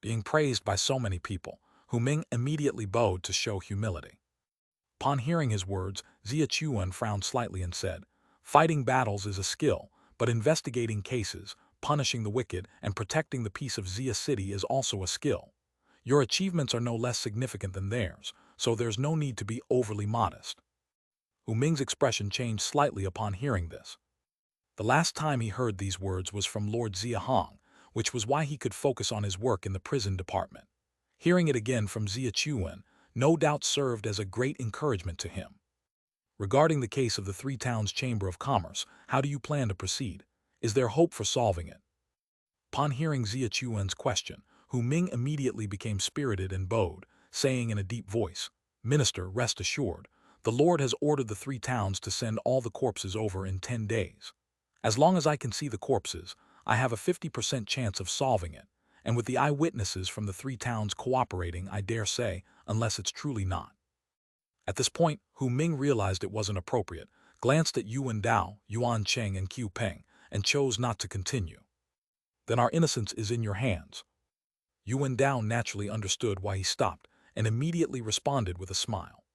being praised by so many people, Hu Ming immediately bowed to show humility. Upon hearing his words, Xia Chuan frowned slightly and said, "Fighting battles is a skill, but investigating cases, punishing the wicked, and protecting the peace of Xia City is also a skill. Your achievements are no less significant than theirs, so there's no need to be overly modest." Hu Ming's expression changed slightly upon hearing this. The last time he heard these words was from Lord Xia Hong, which was why he could focus on his work in the prison department. Hearing it again from Xia Chuan no doubt served as a great encouragement to him. "Regarding the case of the Three Towns Chamber of Commerce, how do you plan to proceed? Is there hope for solving it?" Upon hearing Xia Chuan's question, Hu Ming immediately became spirited and bowed, saying in a deep voice, "Minister, rest assured, the Lord has ordered the three towns to send all the corpses over in 10 days. As long as I can see the corpses, I have a 50% chance of solving it, and with the eyewitnesses from the three towns cooperating, I dare say, unless it's truly not." At this point, Hu Ming realized it wasn't appropriate, glanced at Yuan Dao, Yuan Cheng, and Qiu Peng, and chose not to continue. "Then our innocence is in your hands." Yuan Dao naturally understood why he stopped, and immediately responded with a smile.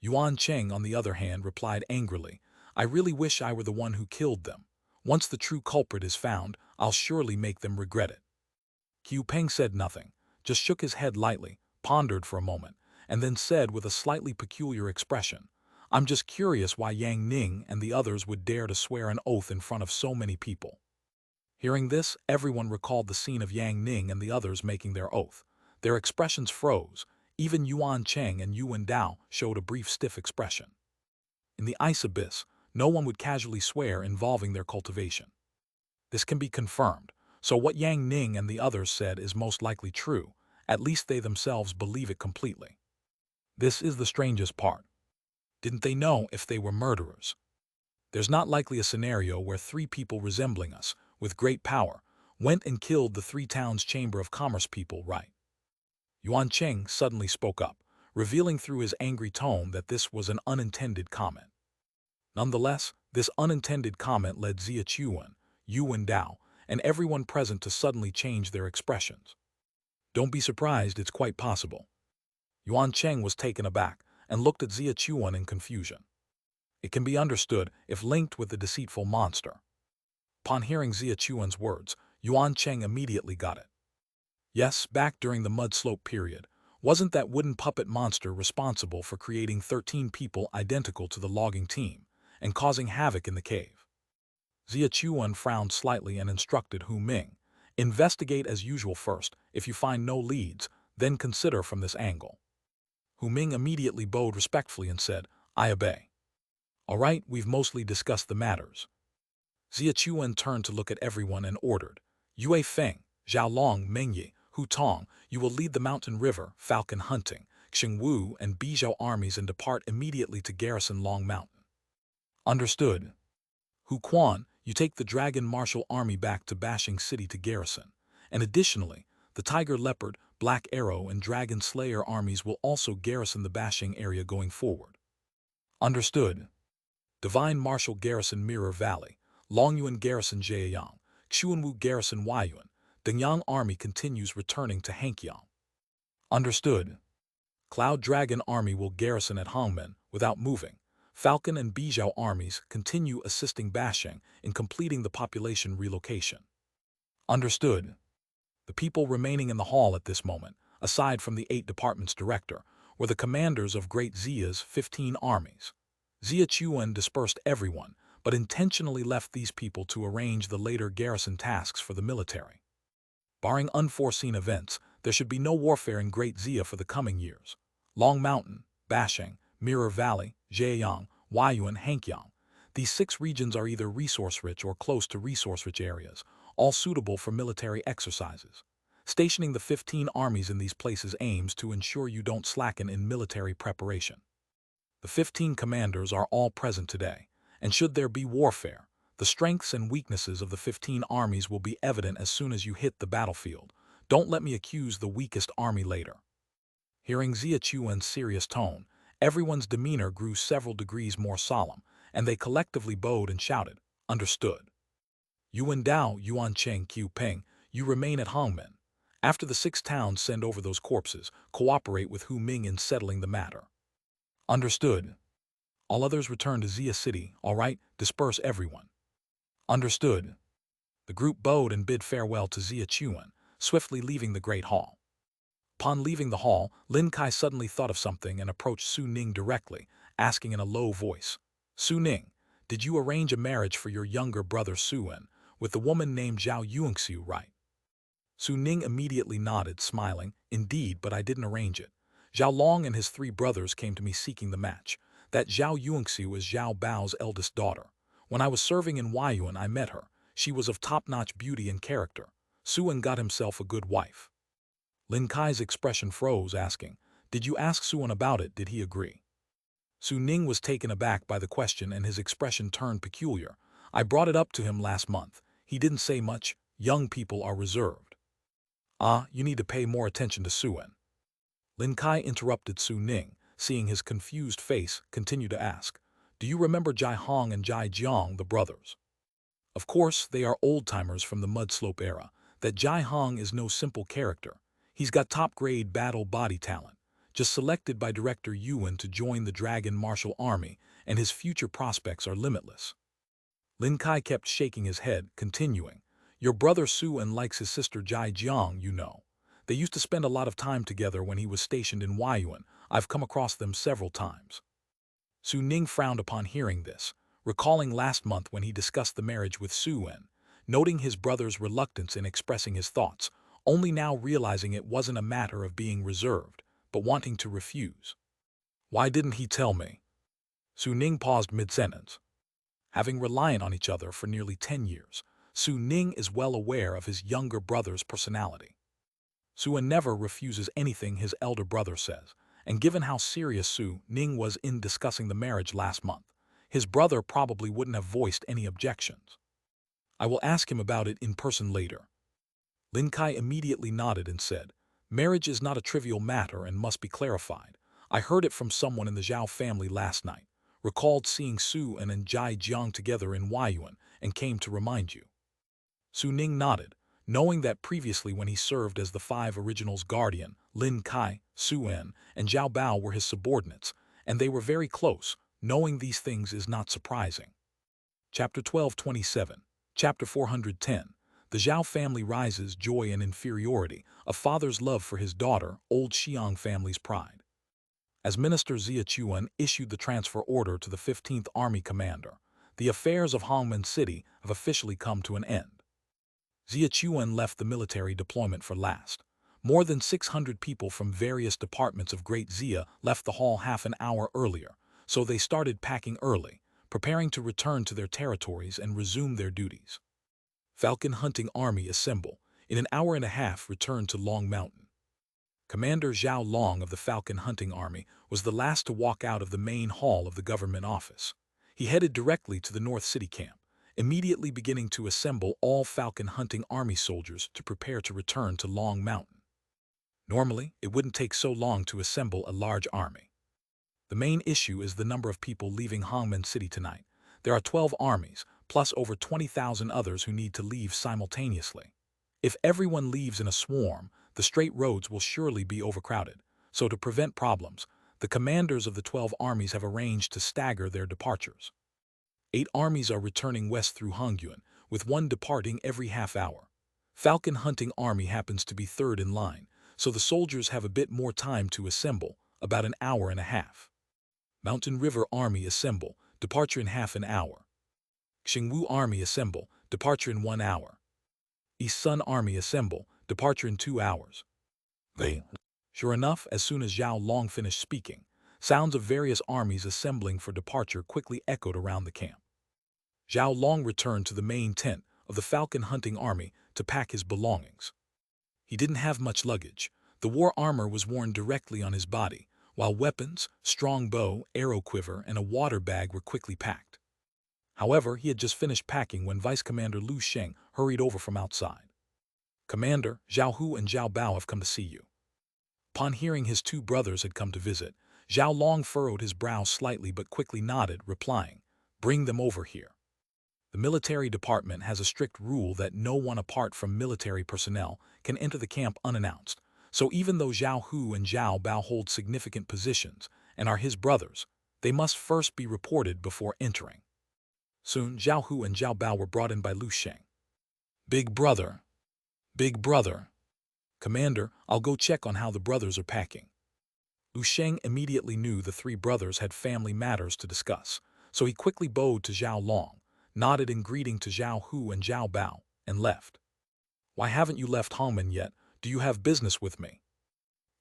Yuan Cheng, on the other hand, replied angrily, "I really wish I were the one who killed them. Once the true culprit is found, I'll surely make them regret it." Qiu Peng said nothing, just shook his head lightly, pondered for a moment, and then said with a slightly peculiar expression, "I'm just curious why Yang Ning and the others would dare to swear an oath in front of so many people." Hearing this, everyone recalled the scene of Yang Ning and the others making their oath. Their expressions froze. Even Yuan Cheng and Yuan Dao showed a brief stiff expression. In the ice abyss, no one would casually swear involving their cultivation. This can be confirmed, so what Yang Ning and the others said is most likely true, at least they themselves believe it completely. This is the strangest part. Didn't they know if they were murderers? There's not likely a scenario where three people resembling us, with great power, went and killed the Three Towns Chamber of Commerce people, right? Yuan Cheng suddenly spoke up, revealing through his angry tone that this was an unintended comment. Nonetheless, this unintended comment led Xia Chuan, Yuan Dao, and everyone present to suddenly change their expressions. "Don't be surprised, it's quite possible." Yuan Cheng was taken aback and looked at Xia Chuan in confusion. "It can be understood if linked with the deceitful monster." Upon hearing Xia Chuan's words, Yuan Cheng immediately got it. "Yes, back during the mud slope period, wasn't that wooden puppet monster responsible for creating 13 people identical to the logging team and causing havoc in the cave?" Xia Chuan frowned slightly and instructed Hu Ming, "Investigate as usual first. If you find no leads, then consider from this angle." Hu Ming immediately bowed respectfully and said, "I obey." "All right, we've mostly discussed the matters." Xia Chuan turned to look at everyone and ordered, "Yue Feng, Zhao Long, Mengyi, Hu Tong, you will lead the Mountain River, falcon hunting, Xing Wu and Bizhou armies and depart immediately to garrison Long Mountain." "Understood." "Hu Quan, you take the Dragon Martial Army back to Bashing City to garrison, and additionally, the Tiger Leopard, Black Arrow and Dragon Slayer armies will also garrison the Bashing area going forward." "Understood." Divine Martial garrison Mirror Valley, Longyuan garrison Zhejiang, Xuanwu garrison Weiyuan, Dangyang army continues returning to Hankyang. "Understood." Cloud Dragon army will garrison at Hongmen without moving. Falcon and Bizhou armies continue assisting Bashing in completing the population relocation. "Understood." The people remaining in the hall at this moment, aside from the 8 departments director, were the commanders of Great Xia's 15 armies. Xia Chuan dispersed everyone, but intentionally left these people to arrange the later garrison tasks for the military. Barring unforeseen events, there should be no warfare in Great Xia for the coming years. Long Mountain, Bashing, Mirror Valley, Zhejiang, Weiyuan, Hankyang. These 6 regions are either resource-rich or close to resource-rich areas, all suitable for military exercises. Stationing the 15 armies in these places aims to ensure you don't slacken in military preparation. The 15 commanders are all present today, and should there be warfare, the strengths and weaknesses of the 15 armies will be evident as soon as you hit the battlefield. Don't let me accuse the weakest army later. Hearing Xia Chuan's serious tone, everyone's demeanor grew several degrees more solemn, and they collectively bowed and shouted, "Understood." Yuan Dao, Yuan Cheng, Qiu Peng, you remain at Hongmen. After the 6 towns send over those corpses, cooperate with Hu Ming in settling the matter. Understood. All others return to Xia City, all right? Disperse everyone. Understood. The group bowed and bid farewell to Xia Chuan, swiftly leaving the great hall. Upon leaving the hall, Lin Kai suddenly thought of something and approached Su Ning directly, asking in a low voice, Su Ning, did you arrange a marriage for your younger brother Suan with the woman named Zhao Yuanxiu, right? Su Ning immediately nodded, smiling, indeed, but I didn't arrange it. Zhao Long and his 3 brothers came to me seeking the match. That Zhao Yuanxiu is Zhao Bao's eldest daughter. When I was serving in Huayuan, I met her. She was of top-notch beauty and character. Suan got himself a good wife. Lin Kai's expression froze, asking, did you ask Suan about it? Did he agree? Su Ning was taken aback by the question and his expression turned peculiar. I brought it up to him last month. He didn't say much. Young people are reserved. Ah, you need to pay more attention to Suan. Lin Kai interrupted Su Ning, seeing his confused face, continued to ask, do you remember Xia Hong and Xia Jiang, the brothers? Of course, they are old-timers from the Mudslope era. That Xia Hong is no simple character. He's got top-grade battle body talent, just selected by director Yuan to join the Dragon Martial Army, and his future prospects are limitless. Lin Kai kept shaking his head, continuing, your brother Suan likes his sister Xia Jiang, you know. They used to spend a lot of time together when he was stationed in Huayuan. I've come across them several times. Su Ning frowned upon hearing this, recalling last month when he discussed the marriage with Suan, noting his brother's reluctance in expressing his thoughts, only now realizing it wasn't a matter of being reserved, but wanting to refuse. Why didn't he tell me? Su Ning paused mid-sentence. Having relied on each other for nearly 10 years, Su Ning is well aware of his younger brother's personality. Suan never refuses anything his elder brother says, and given how serious Su Ning was in discussing the marriage last month, his brother probably wouldn't have voiced any objections. I will ask him about it in person later. Lin Kai immediately nodded and said, marriage is not a trivial matter and must be clarified. I heard it from someone in the Zhao family last night, recalled seeing Suan and Zhai Jiang together in Huayuan, and came to remind you. Su Ning nodded, knowing that previously when he served as the 5 Originals' guardian, Lin Kai, Suan, and Zhao Bao were his subordinates, and they were very close. Knowing these things is not surprising. Chapter 1227, Chapter 410, The Zhao family rises, joy and inferiority, a father's love for his daughter, old Xiang family's pride. As Minister Xia Chuan issued the transfer order to the 15th Army Commander, the affairs of Hongmen City have officially come to an end. Xia Chuan left the military deployment for last. More than 600 people from various departments of Great Xia left the hall half an hour earlier, so they started packing early, preparing to return to their territories and resume their duties. Falcon Hunting Army assemble. In an hour and a half return to Long Mountain. Commander Zhao Long of the Falcon Hunting Army was the last to walk out of the main hall of the government office. He headed directly to the North City camp, immediately beginning to assemble all Falcon Hunting Army soldiers to prepare to return to Long Mountain. Normally, it wouldn't take so long to assemble a large army. The main issue is the number of people leaving Hongmen City tonight. There are 12 armies, plus over 20,000 others who need to leave simultaneously. If everyone leaves in a swarm, the straight roads will surely be overcrowded. So to prevent problems, the commanders of the 12 armies have arranged to stagger their departures. 8 armies are returning west through Hongyuan, with 1 departing every half hour. Falcon Hunting Army happens to be third in line, so the soldiers have a bit more time to assemble, about an hour and a half. Mountain River Army assemble, departure in half an hour. Xingwu Army assemble, departure in 1 hour. East Sun Army assemble, departure in 2 hours. Sure enough, as soon as Zhao Long finished speaking, sounds of various armies assembling for departure quickly echoed around the camp. Zhao Long returned to the main tent of the Falcon Hunting Army to pack his belongings. He didn't have much luggage. The war armor was worn directly on his body, while weapons, strong bow, arrow quiver, and a water bag were quickly packed. However, he had just finished packing when Vice Commander Lu Sheng hurried over from outside. Commander, Zhao Hu and Zhao Bao have come to see you. Upon hearing his 2 brothers had come to visit, Zhao Long furrowed his brow slightly but quickly nodded, replying, bring them over here. The military department has a strict rule that no one apart from military personnel can enter the camp unannounced, so even though Zhao Hu and Zhao Bao hold significant positions and are his brothers, they must first be reported before entering. Soon, Zhao Hu and Zhao Bao were brought in by Lu Sheng. Big brother. Big brother. Commander, I'll go check on how the brothers are packing. Lu Sheng immediately knew the three brothers had family matters to discuss, so he quickly bowed to Zhao Long, nodded in greeting to Zhao Hu and Zhao Bao, and left. Why haven't you left Hongmen yet? Do you have business with me?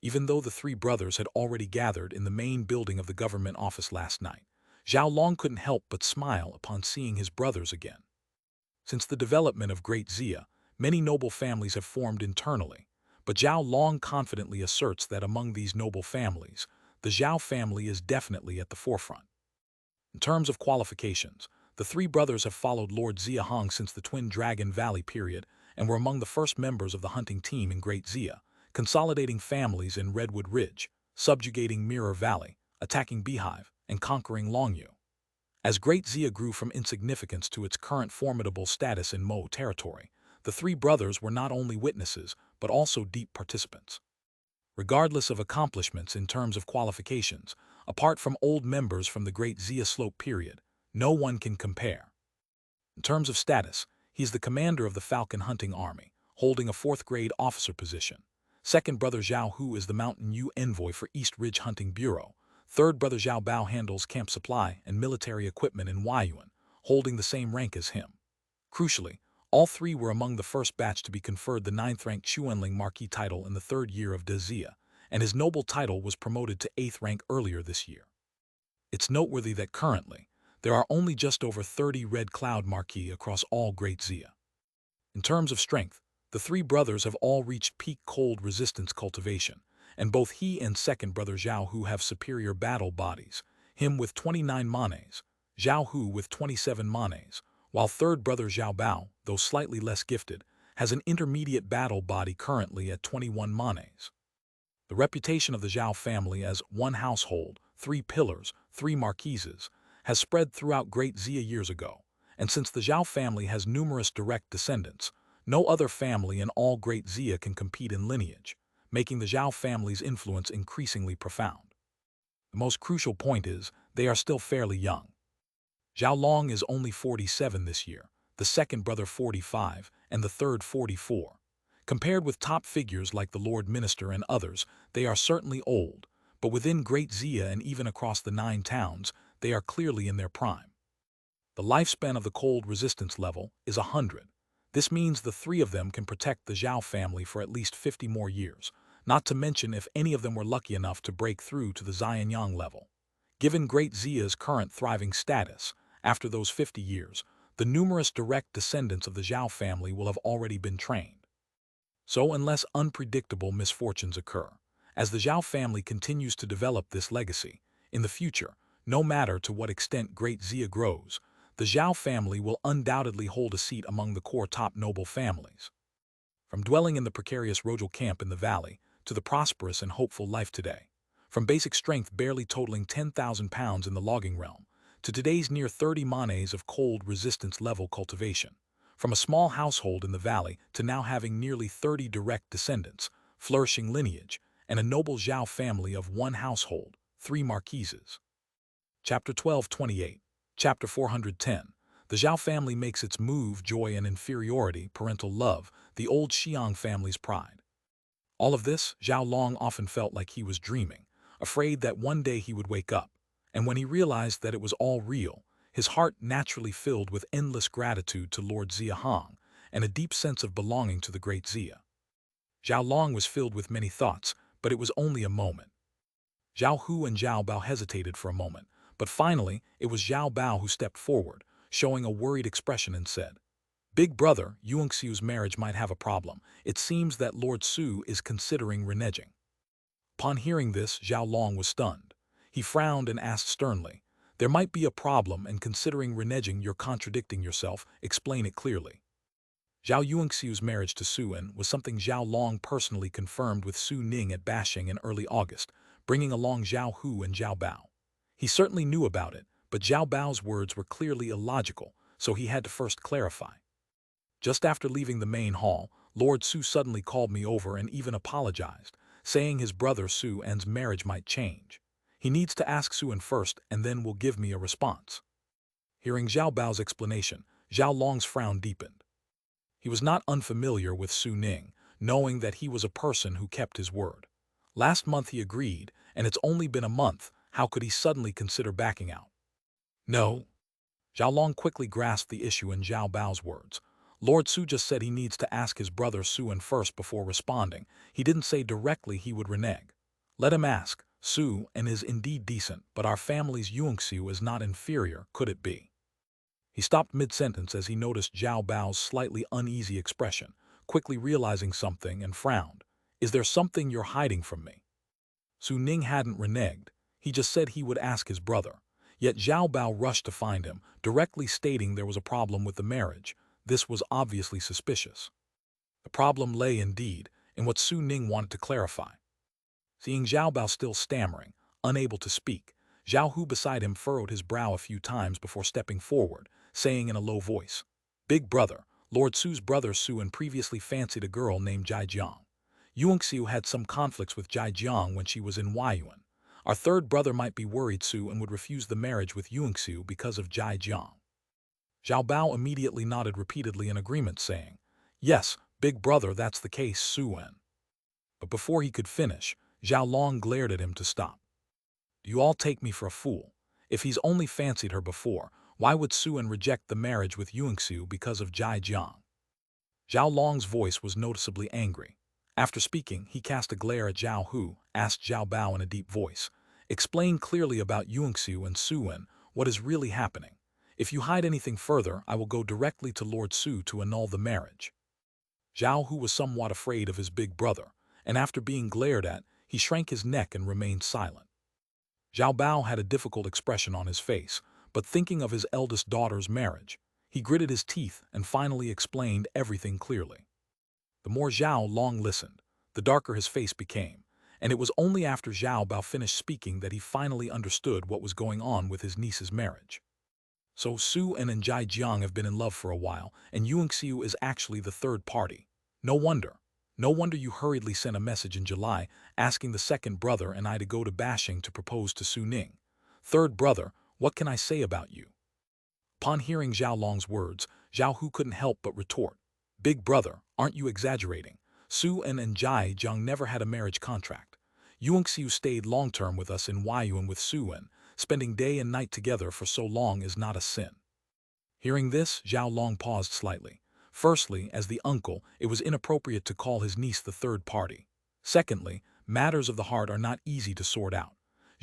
Even though the three brothers had already gathered in the main building of the government office last night, Zhao Long couldn't help but smile upon seeing his brothers again. Since the development of Great Xia, many noble families have formed internally, but Zhao Long confidently asserts that among these noble families, the Zhao family is definitely at the forefront. In terms of qualifications, the three brothers have followed Lord Xia Hong since the Twin Dragon Valley period and were among the first members of the hunting team in Great Xia, consolidating families in Redwood Ridge, subjugating Mirror Valley, attacking Beehive, and conquering Longyu. As Great Xia grew from insignificance to its current formidable status in Mo territory, the three brothers were not only witnesses but also deep participants. Regardless of accomplishments in terms of qualifications, apart from old members from the Great Xia Slope period, no one can compare. In terms of status, he is the commander of the Falcon Hunting Army, holding a 4th-grade officer position. Second brother Zhao Hu is the Mountain Yu envoy for East Ridge Hunting Bureau. Third brother Zhao Bao handles camp supply and military equipment in Huayuan, holding the same rank as him. Crucially, all three were among the first batch to be conferred the 9th-ranked Chuanling Marquis title in the 3rd year of De Xia, and his noble title was promoted to 8th rank earlier this year. It's noteworthy that currently, there are only just over 30 Red Cloud Marquis across all Great Xia. In terms of strength, the three brothers have all reached peak cold resistance cultivation, and both he and second brother Zhao Hu have superior battle bodies, him with 29 manes, Zhao Hu with 27 manes, while third brother Zhao Bao, though slightly less gifted, has an intermediate battle body currently at 21 manes. The reputation of the Zhao family as one household, 3 pillars, 3 marquises, has spread throughout Great Xia years ago, and since the Zhao family has numerous direct descendants, no other family in all Great Xia can compete in lineage, making the Zhao family's influence increasingly profound. The most crucial point is, they are still fairly young. Zhao Long is only 47 this year, the second brother 45, and the third 44. Compared with top figures like the Lord Minister and others, they are certainly old, but within Great Xia and even across the 9 towns, they are clearly in their prime. The lifespan of the cold resistance level is 100. This means the 3 of them can protect the Zhao family for at least 50 more years, not to mention if any of them were lucky enough to break through to the Xianyang level. Given Great Xia's current thriving status, after those 50 years, the numerous direct descendants of the Zhao family will have already been trained. So unless unpredictable misfortunes occur, as the Zhao family continues to develop this legacy, in the future, no matter to what extent Great Xia grows, the Zhao family will undoubtedly hold a seat among the core top noble families. From dwelling in the precarious Rojal camp in the valley, to the prosperous and hopeful life today. From basic strength barely totaling 10,000 pounds in the logging realm, to today's near 30 manes of cold resistance level cultivation. From a small household in the valley to now having nearly 30 direct descendants, flourishing lineage, and a noble Zhao family of one household, 3 marquises. Chapter 1228, Chapter 410. The Zhao family makes its move, joy and inferiority, parental love, the old Xiang family's pride. All of this, Zhao Long often felt like he was dreaming, afraid that one day he would wake up, and when he realized that it was all real, his heart naturally filled with endless gratitude to Lord Xia Hong and a deep sense of belonging to the Great Xia. Zhao Long was filled with many thoughts, but it was only a moment. Zhao Hu and Zhao Bao hesitated for a moment, but finally it was Zhao Bao who stepped forward, showing a worried expression and said, "Big brother, Yuanxiu's marriage might have a problem. It seems that Lord Su is considering reneging." Upon hearing this, Zhao Long was stunned. He frowned and asked sternly, "There might be a problem, and considering reneging you're contradicting yourself. Explain it clearly." Zhao Yuanxiu's marriage to Su En was something Zhao Long personally confirmed with Su Ning at Bashing in early August, bringing along Zhao Hu and Zhao Bao. He certainly knew about it, but Zhao Bao's words were clearly illogical, so he had to first clarify. Just after leaving the main hall, Lord Su suddenly called me over and even apologized, saying his brother Su En's marriage might change. He needs to ask Su En first and then will give me a response. Hearing Zhao Bao's explanation, Zhao Long's frown deepened. He was not unfamiliar with Su Ning, knowing that he was a person who kept his word. Last month he agreed, and it's only been a month, how could he suddenly consider backing out? No. Zhao Long quickly grasped the issue in Zhao Bao's words. Lord Su just said he needs to ask his brother Su En first before responding. He didn't say directly he would renege. Let him ask. Su En is indeed decent, but our family's Yunxiu is not inferior, could it be? He stopped mid-sentence as he noticed Zhao Bao's slightly uneasy expression, quickly realizing something and frowned. Is there something you're hiding from me? Su Ning hadn't reneged. He just said he would ask his brother. Yet Zhao Bao rushed to find him, directly stating there was a problem with the marriage. This was obviously suspicious. The problem lay, indeed, in what Su Ning wanted to clarify. Seeing Zhao Bao still stammering, unable to speak, Zhao Hu beside him furrowed his brow a few times before stepping forward, saying in a low voice, Big brother, Lord Su's brother Su En previously fancied a girl named Jijiang. Yunxiu had some conflicts with Jijiang when she was in Huayuan. Our third brother might be worried Su En would refuse the marriage with Yunxiu because of Jijiang. Zhao Bao immediately nodded repeatedly in agreement, saying, Yes, big brother, that's the case, Su En. But before he could finish, Zhao Long glared at him to stop. You all take me for a fool. If he's only fancied her before, why would Su En reject the marriage with Yunxiu because of Jijiang? Zhao Long's voice was noticeably angry. After speaking, he cast a glare at Zhao Hu, asked Zhao Bao in a deep voice, Explain clearly about Yunxiu and Su En, what is really happening. If you hide anything further, I will go directly to Lord Su to annul the marriage. Zhao Hu was somewhat afraid of his big brother, and after being glared at, he shrank his neck and remained silent. Zhao Bao had a difficult expression on his face, but thinking of his eldest daughter's marriage, he gritted his teeth and finally explained everything clearly. The more Zhao Long listened, the darker his face became, and it was only after Zhao Bao finished speaking that he finally understood what was going on with his niece's marriage. So Su En and Jijiang have been in love for a while, and Yunxiu is actually the third party. No wonder. No wonder you hurriedly sent a message in July asking the second brother and I to go to Bashing to propose to Su Ning. Third brother, what can I say about you? Upon hearing Zhao Long's words, Zhao Hu couldn't help but retort. Big brother, aren't you exaggerating? Su En and Jijiang never had a marriage contract. Yunxiu stayed long-term with us in Huayuan with Su En. Spending day and night together for so long is not a sin. Hearing this, Zhao Long paused slightly. Firstly, as the uncle, it was inappropriate to call his niece the third party. Secondly, matters of the heart are not easy to sort out.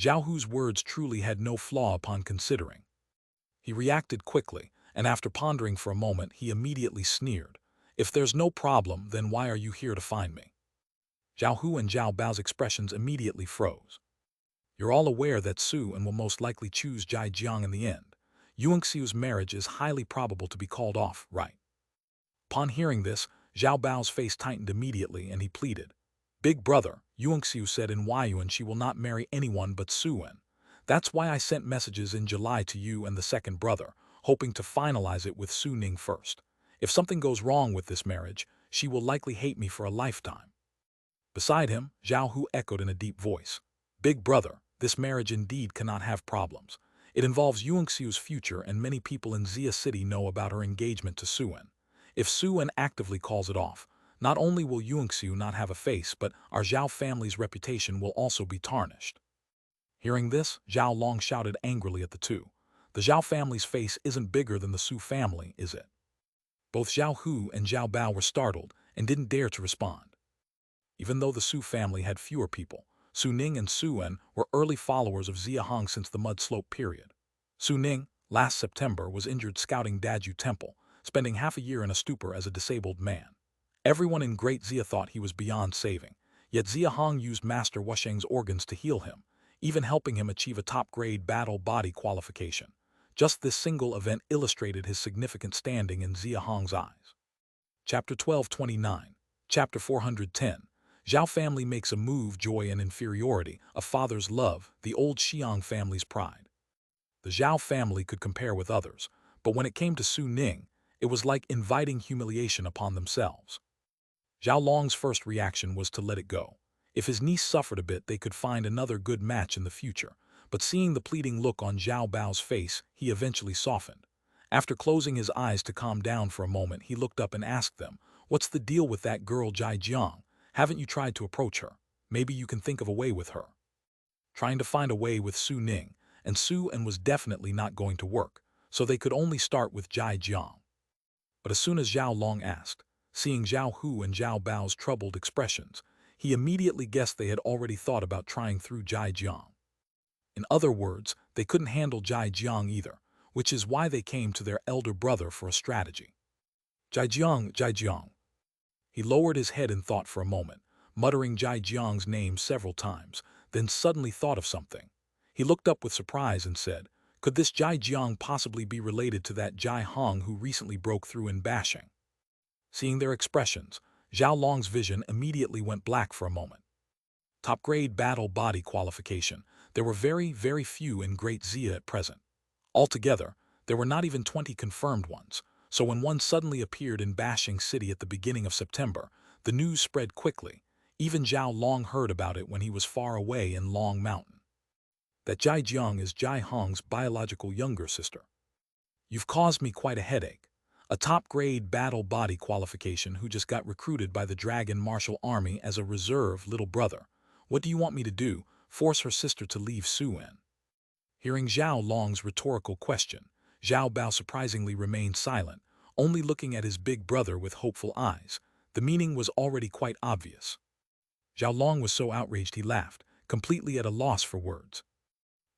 Zhao Hu's words truly had no flaw upon considering. He reacted quickly, and after pondering for a moment, he immediately sneered. If there's no problem, then why are you here to find me? Zhao Hu and Zhao Bao's expressions immediately froze. You're all aware that Su En will most likely choose Jijiang in the end. Yunxiu's marriage is highly probable to be called off, right? Upon hearing this, Zhao Bao's face tightened immediately and he pleaded. Big brother, Yunxiu said in Huayuan she will not marry anyone but Su En. That's why I sent messages in July to you and the second brother, hoping to finalize it with Su Ning first. If something goes wrong with this marriage, she will likely hate me for a lifetime. Beside him, Zhao Hu echoed in a deep voice. Big brother, this marriage indeed cannot have problems. It involves Yunxiu's future and many people in Xia City know about her engagement to Su En. If Su En actively calls it off, not only will Yunxiu not have a face, but our Zhao family's reputation will also be tarnished. Hearing this, Zhao Long shouted angrily at the two. The Zhao family's face isn't bigger than the Su family, is it? Both Zhao Hu and Zhao Bao were startled and didn't dare to respond. Even though the Su family had fewer people, Su Ning and Su En were early followers of Xia Hong since the Mud Slope period. Su Ning, last September, was injured scouting Daju Temple, spending half a year in a stupor as a disabled man. Everyone in Great Xia thought he was beyond saving, yet Xia Hong used Master Wusheng's organs to heal him, even helping him achieve a top-grade battle body qualification. Just this single event illustrated his significant standing in Xia Hong's eyes. Chapter 1229, Chapter 410. Zhao family makes a move, joy and inferiority, a father's love, the old Xiang family's pride. The Zhao family could compare with others, but when it came to Su Ning, it was like inviting humiliation upon themselves. Zhao Long's first reaction was to let it go. If his niece suffered a bit, they could find another good match in the future. But seeing the pleading look on Zhao Bao's face, he eventually softened. After closing his eyes to calm down for a moment, he looked up and asked them, "What's the deal with that girl Jai Jiang? Haven't you tried to approach her? Maybe you can think of a way with her." Trying to find a way with Su Ning, and Su and was definitely not going to work, so they could only start with Jai Jiang. But as soon as Zhao Long asked, seeing Zhao Hu and Zhao Bao's troubled expressions, he immediately guessed they had already thought about trying through Jai Jiang. In other words, they couldn't handle Jai Jiang either, which is why they came to their elder brother for a strategy. Jai Jiang, Jai Jiang. He lowered his head in thought for a moment, muttering Jai Jiang's name several times, then suddenly thought of something. He looked up with surprise and said, "Could this Jai Jiang possibly be related to that Xia Hong who recently broke through in bashing?" Seeing their expressions, Zhao Long's vision immediately went black for a moment. Top-grade battle body qualification. There were very, very few in Great Xia at present. Altogether, there were not even 20 confirmed ones, so when one suddenly appeared in Bashing City at the beginning of September, the news spread quickly. Even Zhao Long heard about it when he was far away in Long Mountain. That Jai Jiang is Jai Hong's biological younger sister. You've caused me quite a headache. A top-grade battle body qualification who just got recruited by the Dragon Martial Army as a reserve little brother. What do you want me to do? Force her sister to leave Su-en? Hearing Zhao Long's rhetorical question, Zhao Bao surprisingly remained silent, only looking at his big brother with hopeful eyes. The meaning was already quite obvious. Zhao Long was so outraged he laughed, completely at a loss for words.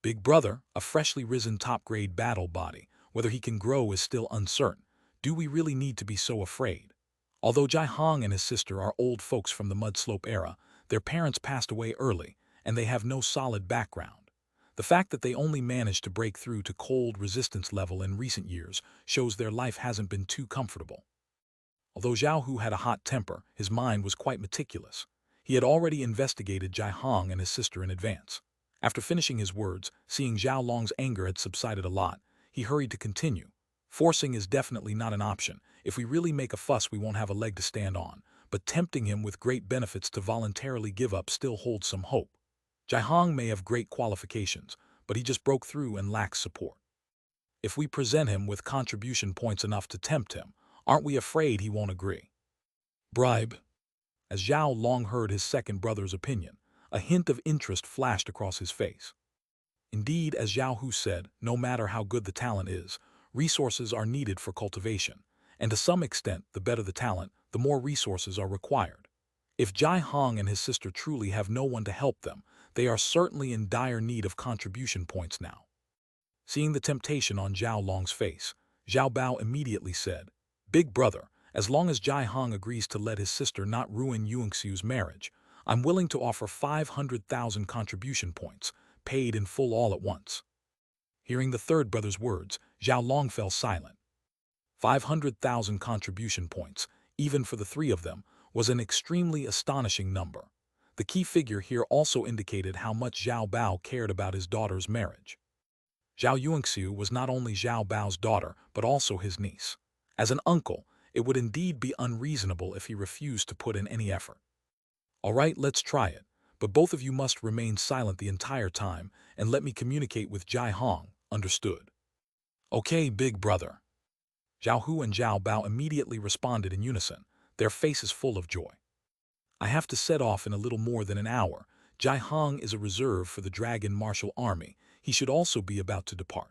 Big brother, a freshly risen top-grade battle body, whether he can grow is still uncertain. Do we really need to be so afraid? Although Jai Hong and his sister are old folks from the Mudslope era, their parents passed away early, and they have no solid background. The fact that they only managed to break through to cold resistance level in recent years shows their life hasn't been too comfortable. Although Zhao Hu had a hot temper, his mind was quite meticulous. He had already investigated Jai Hong and his sister in advance. After finishing his words, seeing Zhao Long's anger had subsided a lot, he hurried to continue. Forcing is definitely not an option. If we really make a fuss, we won't have a leg to stand on. But tempting him with great benefits to voluntarily give up still holds some hope. Jai Hong may have great qualifications, but he just broke through and lacks support. If we present him with contribution points enough to tempt him, aren't we afraid he won't agree? Bribe. As Zhao Long heard his second brother's opinion, a hint of interest flashed across his face. Indeed, as Zhao Hu said, no matter how good the talent is, resources are needed for cultivation, and to some extent, the better the talent, the more resources are required. If Jai Hong and his sister truly have no one to help them, they are certainly in dire need of contribution points now. Seeing the temptation on Zhao Long's face, Zhao Bao immediately said, "Big brother, as long as Jai Hong agrees to let his sister not ruin Yuanxiu's marriage, I'm willing to offer 500,000 contribution points, paid in full all at once." Hearing the third brother's words, Zhao Long fell silent. 500,000 contribution points, even for the three of them, was an extremely astonishing number. The key figure here also indicated how much Zhao Bao cared about his daughter's marriage. Zhao Yuanxiu was not only Zhao Bao's daughter, but also his niece. As an uncle, it would indeed be unreasonable if he refused to put in any effort. All right, let's try it, but both of you must remain silent the entire time and let me communicate with Jai Hong, understood? Okay, big brother. Zhao Hu and Zhao Bao immediately responded in unison, their faces full of joy. I have to set off in a little more than an hour. Jai Hong is a reserve for the Dragon Martial Army. He should also be about to depart.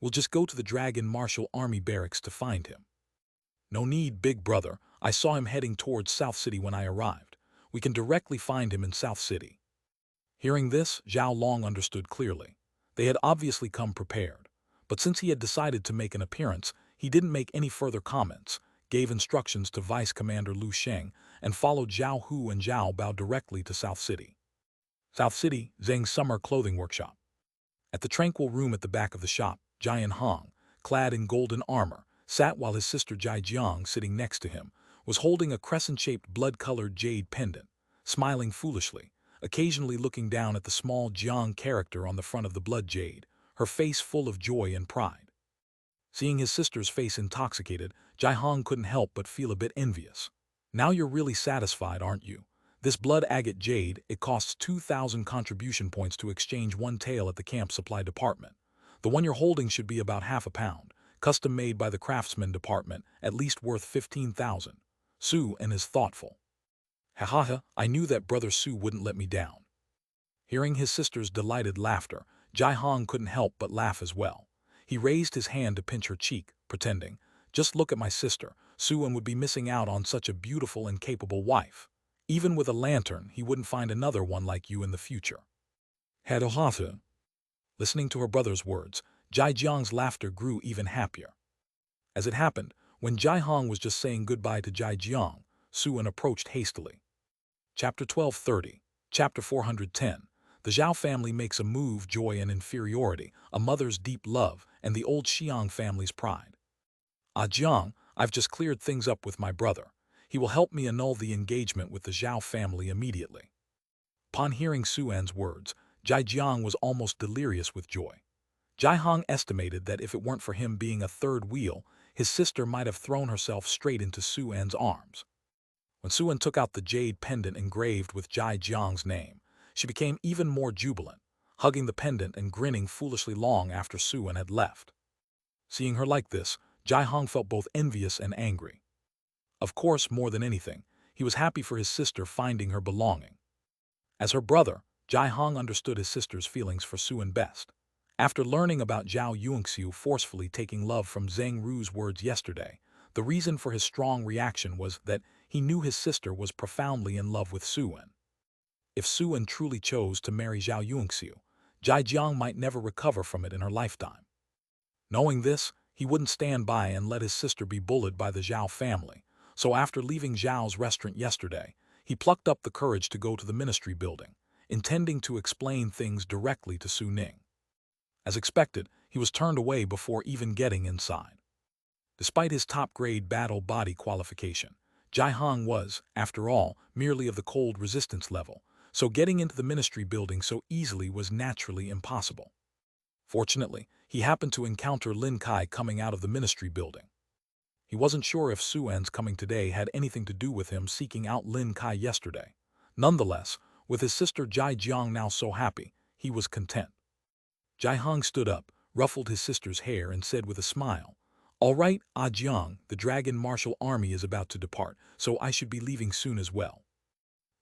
We'll just go to the Dragon Martial Army barracks to find him. No need, big brother. I saw him heading towards South City when I arrived. We can directly find him in South City. Hearing this, Zhao Long understood clearly. They had obviously come prepared. But since he had decided to make an appearance, he didn't make any further comments, gave instructions to Vice Commander Lu Sheng, and followed Zhao Hu and Zhao Bao directly to South City. South City, Zheng's summer clothing workshop. At the tranquil room at the back of the shop, Jai Hong, clad in golden armor, sat while his sister Jai Jiang, sitting next to him, was holding a crescent-shaped blood-colored jade pendant, smiling foolishly, occasionally looking down at the small Jiang character on the front of the blood jade, her face full of joy and pride. Seeing his sister's face intoxicated, Xia Hong couldn't help but feel a bit envious. Now you're really satisfied, aren't you? This blood agate jade, it costs 2,000 contribution points to exchange one tael at the camp supply department. The one you're holding should be about half a pound, custom made by the craftsman department, at least worth 15,000. Su and is thoughtful. Ha ha ha, I knew that brother Su wouldn't let me down. Hearing his sister's delighted laughter, Xia Hong couldn't help but laugh as well. He raised his hand to pinch her cheek, pretending, just look at my sister, Su-an would be missing out on such a beautiful and capable wife. Even with a lantern, he wouldn't find another one like you in the future. Hadohata. Listening to her brother's words, Jai Jiang's laughter grew even happier. As it happened, when Jai Hong was just saying goodbye to Jai Jiang, Su-an approached hastily. Chapter 1230, Chapter 410. The Zhao family makes a move, joy and inferiority, a mother's deep love, and the old Xiang family's pride. Ah Jiang, I've just cleared things up with my brother. He will help me annul the engagement with the Zhao family immediately. Upon hearing Su-an's words, Jai Jiang was almost delirious with joy. Jai Hong estimated that if it weren't for him being a third wheel, his sister might have thrown herself straight into Su-an's arms. When Su-an took out the jade pendant engraved with Jai Jiang's name, she became even more jubilant, hugging the pendant and grinning foolishly long after Su-an had left. Seeing her like this, Jai Hong felt both envious and angry. Of course, more than anything, he was happy for his sister finding her belonging. As her brother, Jai Hong understood his sister's feelings for Su-an best. After learning about Zhao Yunxiu forcefully taking love from Zheng Ru's words yesterday, the reason for his strong reaction was that he knew his sister was profoundly in love with Su-an. If Su-an truly chose to marry Zhao Yunxiu, Jai Jiang might never recover from it in her lifetime. Knowing this, he wouldn't stand by and let his sister be bullied by the Zhao family, so after leaving Zhao's restaurant yesterday, he plucked up the courage to go to the ministry building, intending to explain things directly to Su Ning. As expected, he was turned away before even getting inside. Despite his top-grade battle body qualification, Jai Hong was, after all, merely of the cold resistance level, so getting into the ministry building so easily was naturally impossible. Fortunately, he happened to encounter Lin Kai coming out of the ministry building. He wasn't sure if Su-an's coming today had anything to do with him seeking out Lin Kai yesterday. Nonetheless, with his sister Jai Jiang now so happy, he was content. Jai Hong stood up, ruffled his sister's hair, and said with a smile, "All right, Ah Jiang, the dragon martial army is about to depart, so I should be leaving soon as well."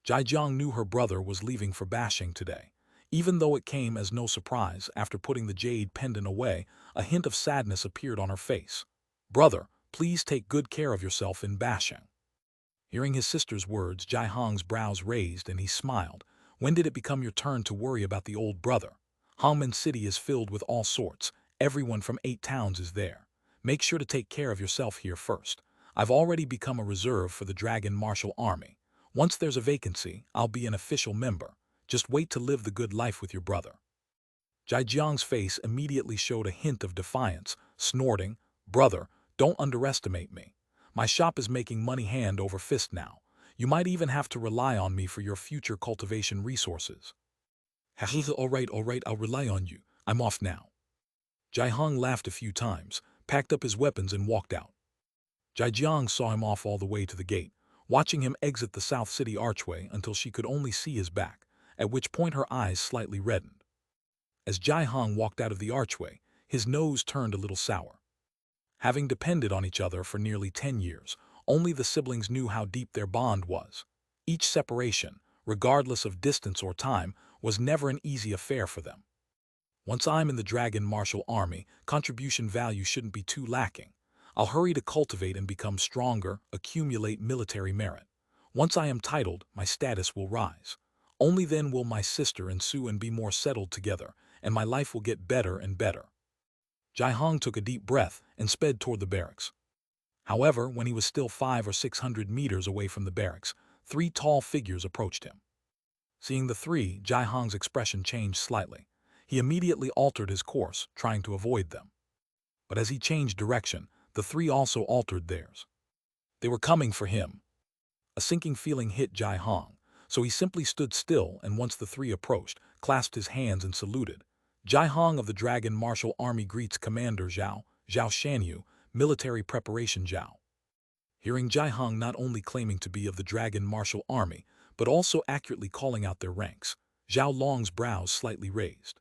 Jai Jiang knew her brother was leaving for Bashing today. Even though it came as no surprise, after putting the jade pendant away, a hint of sadness appeared on her face. "Brother, please take good care of yourself in Bashing." Hearing his sister's words, Jai Hong's brows raised and he smiled. "When did it become your turn to worry about the old brother? Hongmen City is filled with all sorts. Everyone from 8 towns is there. Make sure to take care of yourself here first. I've already become a reserve for the Dragon Martial Army. Once there's a vacancy, I'll be an official member. Just wait to live the good life with your brother." Jai Jiang's face immediately showed a hint of defiance, snorting, "Brother, don't underestimate me. My shop is making money hand over fist now. You might even have to rely on me for your future cultivation resources." "All right, I'll rely on you. I'm off now." Jai Hong laughed a few times, packed up his weapons and walked out. Jai Jiang saw him off all the way to the gate, watching him exit the South City archway until she could only see his back, at which point her eyes slightly reddened. As Jai Hong walked out of the archway, his nose turned a little sour. Having depended on each other for nearly 10 years, only the siblings knew how deep their bond was. Each separation, regardless of distance or time, was never an easy affair for them. "Once I'm in the Dragon Martial Army, contribution value shouldn't be too lacking. I'll hurry to cultivate and become stronger, accumulate military merit. Once I am titled, my status will rise. Only then will my sister and Su-an be more settled together, and my life will get better and better." Jai Hong took a deep breath and sped toward the barracks. However, when he was still 500 or 600 meters away from the barracks, 3 tall figures approached him. Seeing the 3, Jai Hong's expression changed slightly. He immediately altered his course, trying to avoid them. But as he changed direction, the 3 also altered theirs. They were coming for him. A sinking feeling hit Jai Hong, so he simply stood still and once the 3 approached, clasped his hands and saluted. "Jai Hong of the Dragon Martial Army greets Commander Zhao." Zhao Shanyu, military preparation Zhao. Hearing Xia Hong not only claiming to be of the Dragon Martial Army, but also accurately calling out their ranks, Zhao Long's brows slightly raised.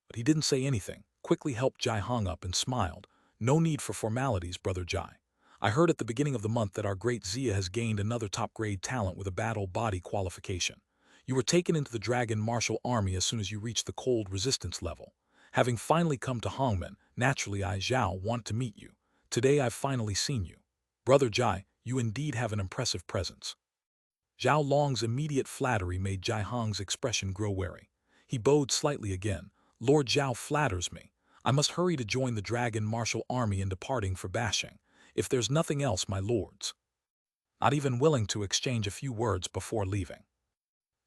But he didn't say anything, quickly helped Xia Hong up and smiled. No need for formalities, Brother Jai. I heard at the beginning of the month that our great Xia has gained another top-grade talent with a battle body qualification. You were taken into the Dragon Martial Army as soon as you reached the cold resistance level. Having finally come to Hongmen, naturally I, Zhao, want to meet you. Today I've finally seen you. Brother Jai, you indeed have an impressive presence. Zhao Long's immediate flattery made Xia Hong's expression grow wary. He bowed slightly again. Lord Zhao flatters me. I must hurry to join the Dragon Martial Army in departing for Bashing. If there's nothing else, my lords. Not even willing to exchange a few words before leaving.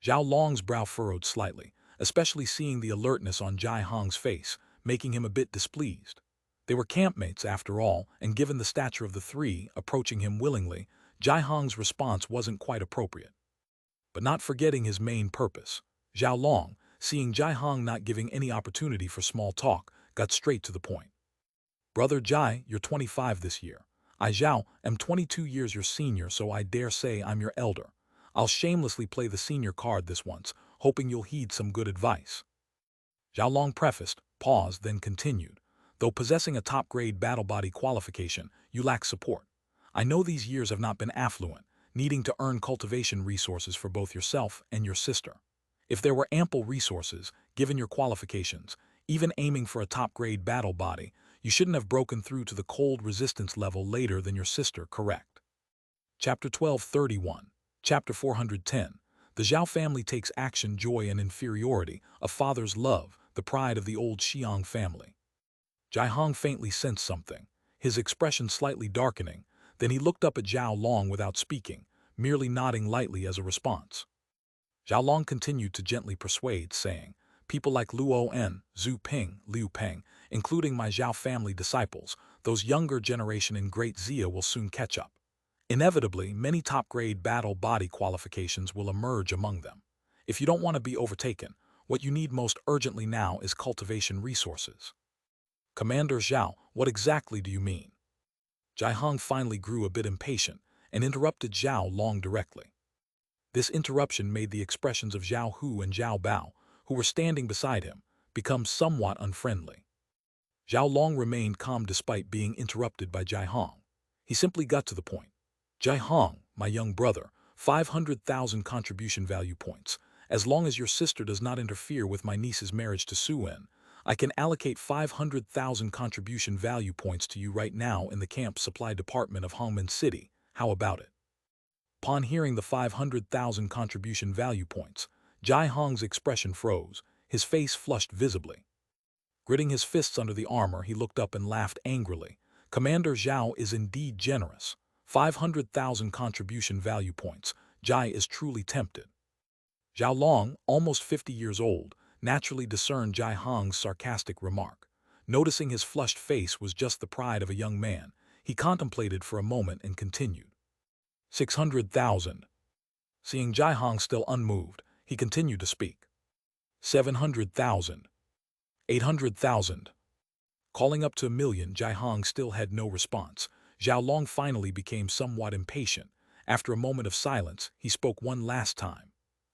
Zhao Long's brow furrowed slightly, especially seeing the alertness on Xia Hong's face, making him a bit displeased. They were campmates after all, and given the stature of the three approaching him willingly, Xia Hong's response wasn't quite appropriate. But not forgetting his main purpose, Zhao Long, seeing Xia Hong not giving any opportunity for small talk, got straight to the point. Brother Jai, you're 25 this year. I, Zhao, am 22 years your senior, so I dare say I'm your elder. I'll shamelessly play the senior card this once, hoping you'll heed some good advice. Zhao Long prefaced, paused, then continued. Though possessing a top-grade battle body qualification, you lack support. I know these years have not been affluent, needing to earn cultivation resources for both yourself and your sister. If there were ample resources, given your qualifications, even aiming for a top-grade battle body, you shouldn't have broken through to the cold resistance level later than your sister, correct? Chapter 1231. Chapter 410. The Zhao family takes action, joy and inferiority, a father's love, the pride of the old Xiang family. Xia Hong faintly sensed something, his expression slightly darkening, then he looked up at Zhao Long without speaking, merely nodding lightly as a response. Zhao Long continued to gently persuade, saying, people like Luo En, Zhu Ping, Liu Peng, including my Zhao family disciples, those younger generation in Great Xia will soon catch up. Inevitably, many top-grade battle body qualifications will emerge among them. If you don't want to be overtaken, what you need most urgently now is cultivation resources. Commander Zhao, what exactly do you mean? Xia Hong finally grew a bit impatient and interrupted Zhao Long directly. This interruption made the expressions of Zhao Hu and Zhao Bao, who were standing beside him, become somewhat unfriendly. Zhao Long remained calm despite being interrupted by Xia Hong. He simply got to the point. Xia Hong, my young brother, 500,000 contribution value points. As long as your sister does not interfere with my niece's marriage to Su-En, I can allocate 500,000 contribution value points to you right now in the camp supply department of Hongmen City. How about it? Upon hearing the 500,000 contribution value points, Xia Hong's expression froze, his face flushed visibly. Gritting his fists under the armor, he looked up and laughed angrily. Commander Zhao is indeed generous. 500,000 contribution value points. Jai is truly tempted. Zhao Long, almost 50 years old, naturally discerned Xia Hong's sarcastic remark. Noticing his flushed face was just the pride of a young man, he contemplated for a moment and continued. 600,000. Seeing Xia Hong still unmoved, he continued to speak. 700,000. 800,000. Calling up to 1,000,000, Xia Hong still had no response. Zhao Long finally became somewhat impatient. After a moment of silence, he spoke one last time.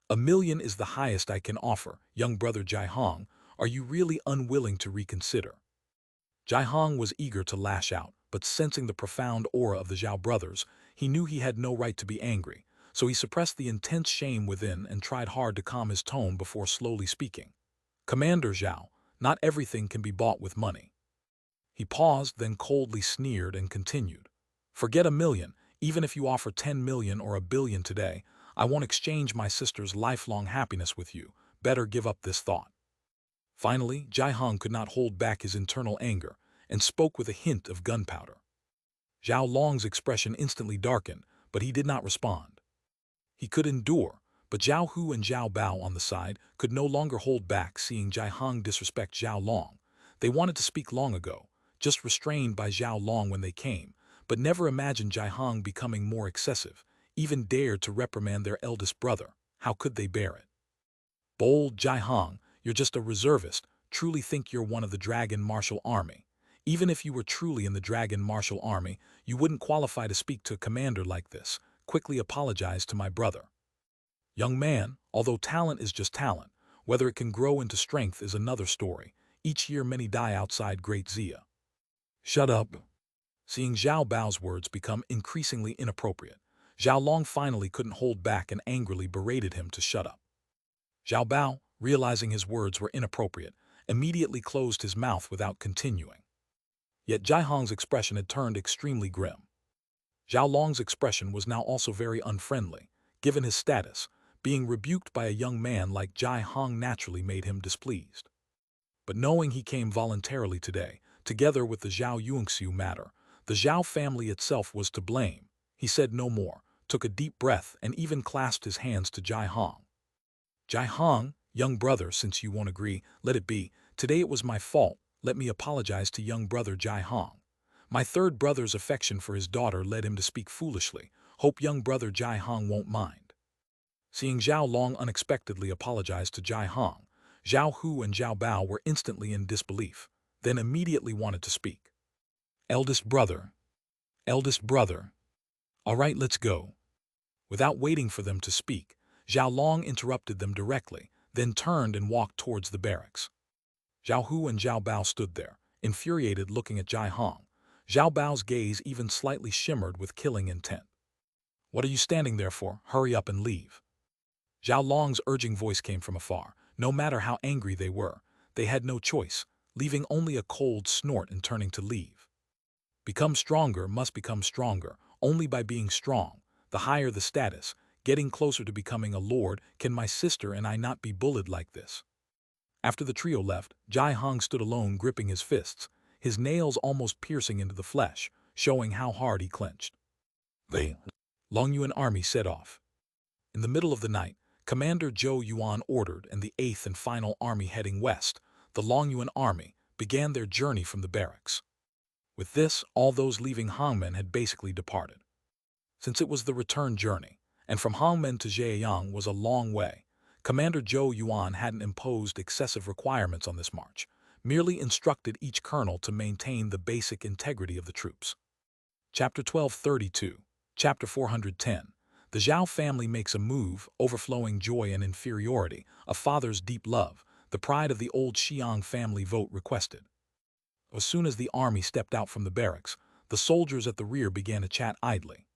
1,000,000 is the highest I can offer, young brother Xia Hong. Are you really unwilling to reconsider? Xia Hong was eager to lash out, but sensing the profound aura of the Zhao brothers, he knew he had no right to be angry, so he suppressed the intense shame within and tried hard to calm his tone before slowly speaking. Commander Zhao, not everything can be bought with money. He paused, then coldly sneered and continued. Forget 1,000,000, even if you offer 10,000,000 or 1,000,000,000 today, I won't exchange my sister's lifelong happiness with you. Better give up this thought. Finally, Xia Hong could not hold back his internal anger and spoke with a hint of gunpowder. Zhao Long's expression instantly darkened, but he did not respond. He could endure, but Zhao Hu and Zhao Bao on the side could no longer hold back seeing Xia Hong disrespect Zhao Long. They wanted to speak long ago, just restrained by Zhao Long when they came, but never imagined Xia Hong becoming more excessive, even dared to reprimand their eldest brother. How could they bear it? Bold Xia Hong, you're just a reservist, truly think you're one of the Dragon Martial Army. Even if you were truly in the Dragon Martial Army, you wouldn't qualify to speak to a commander like this. Quickly apologize to my brother. Young man, although talent is just talent, whether it can grow into strength is another story. Each year many die outside Great Xia. Shut up. Seeing Zhao Bao's words become increasingly inappropriate, Zhao Long finally couldn't hold back and angrily berated him to shut up. Zhao Bao, realizing his words were inappropriate, immediately closed his mouth without continuing. Yet Jai Hong's expression had turned extremely grim. Zhao Long's expression was now also very unfriendly, given his status. Being rebuked by a young man like Jai Hong naturally made him displeased. But knowing he came voluntarily today, together with the Zhao Yunxiu matter, the Zhao family itself was to blame, he said no more, took a deep breath and even clasped his hands to Jai Hong. Jai Hong, young brother, since you won't agree, let it be. Today it was my fault. Let me apologize to young brother Jai Hong. My third brother's affection for his daughter led him to speak foolishly. Hope young brother Jai Hong won't mind. Seeing Zhao Long unexpectedly apologize to Jai Hong, Zhao Hu and Zhao Bao were instantly in disbelief, then immediately wanted to speak. Eldest brother. Eldest brother. All right, let's go. Without waiting for them to speak, Zhao Long interrupted them directly, then turned and walked towards the barracks. Zhao Hu and Zhao Bao stood there, infuriated looking at Jai Hong. Zhao Bao's gaze even slightly shimmered with killing intent. What are you standing there for? Hurry up and leave. Zhao Long's urging voice came from afar. No matter how angry they were, they had no choice, leaving only a cold snort and turning to leave. Become stronger must become stronger, only by being strong. The higher the status, getting closer to becoming a lord, can my sister and I not be bullied like this? After the trio left, Jai Hong stood alone gripping his fists, his nails almost piercing into the flesh, showing how hard he clenched. The Longyuan army set off. In the middle of the night, Commander Zhou Yuan ordered and the 8th and final army heading west, the Longyuan army, began their journey from the barracks. With this, all those leaving Hongmen had basically departed. Since it was the return journey, and from Hongmen to Zhejiang was a long way, Commander Zhou Yuan hadn't imposed excessive requirements on this march, merely instructed each colonel to maintain the basic integrity of the troops. Chapter 1232, Chapter 410. The Zhao family makes a move, overflowing joy and inferiority, a father's deep love, the pride of the old Xiang family vote requested. As soon as the army stepped out from the barracks, the soldiers at the rear began to chat idly.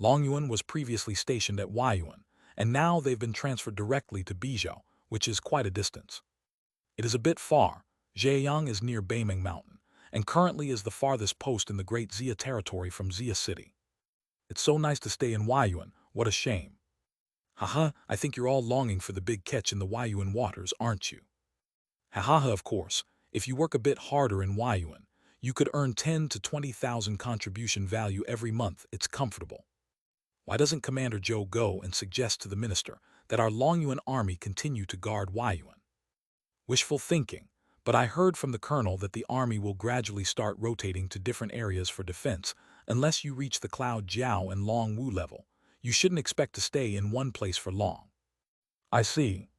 Longyuan was previously stationed at Huayuan, and now they've been transferred directly to Bijou, which is quite a distance. It is a bit far. Zhejiang is near Beimeng Mountain, and currently is the farthest post in the Great Xia territory from Xia City. It's so nice to stay in Huayuan, what a shame. Haha, I think you're all longing for the big catch in the Huayuan waters, aren't you? Haha, of course, if you work a bit harder in Huayuan, you could earn 10 to 20,000 contribution value every month. It's comfortable. Why doesn't Commander Zhou go and suggest to the minister that our Longyuan army continue to guard Huayuan? Wishful thinking, but I heard from the colonel that the army will gradually start rotating to different areas for defense unless you reach the Cloud Jiao and Long Wu level. You shouldn't expect to stay in one place for long. I see.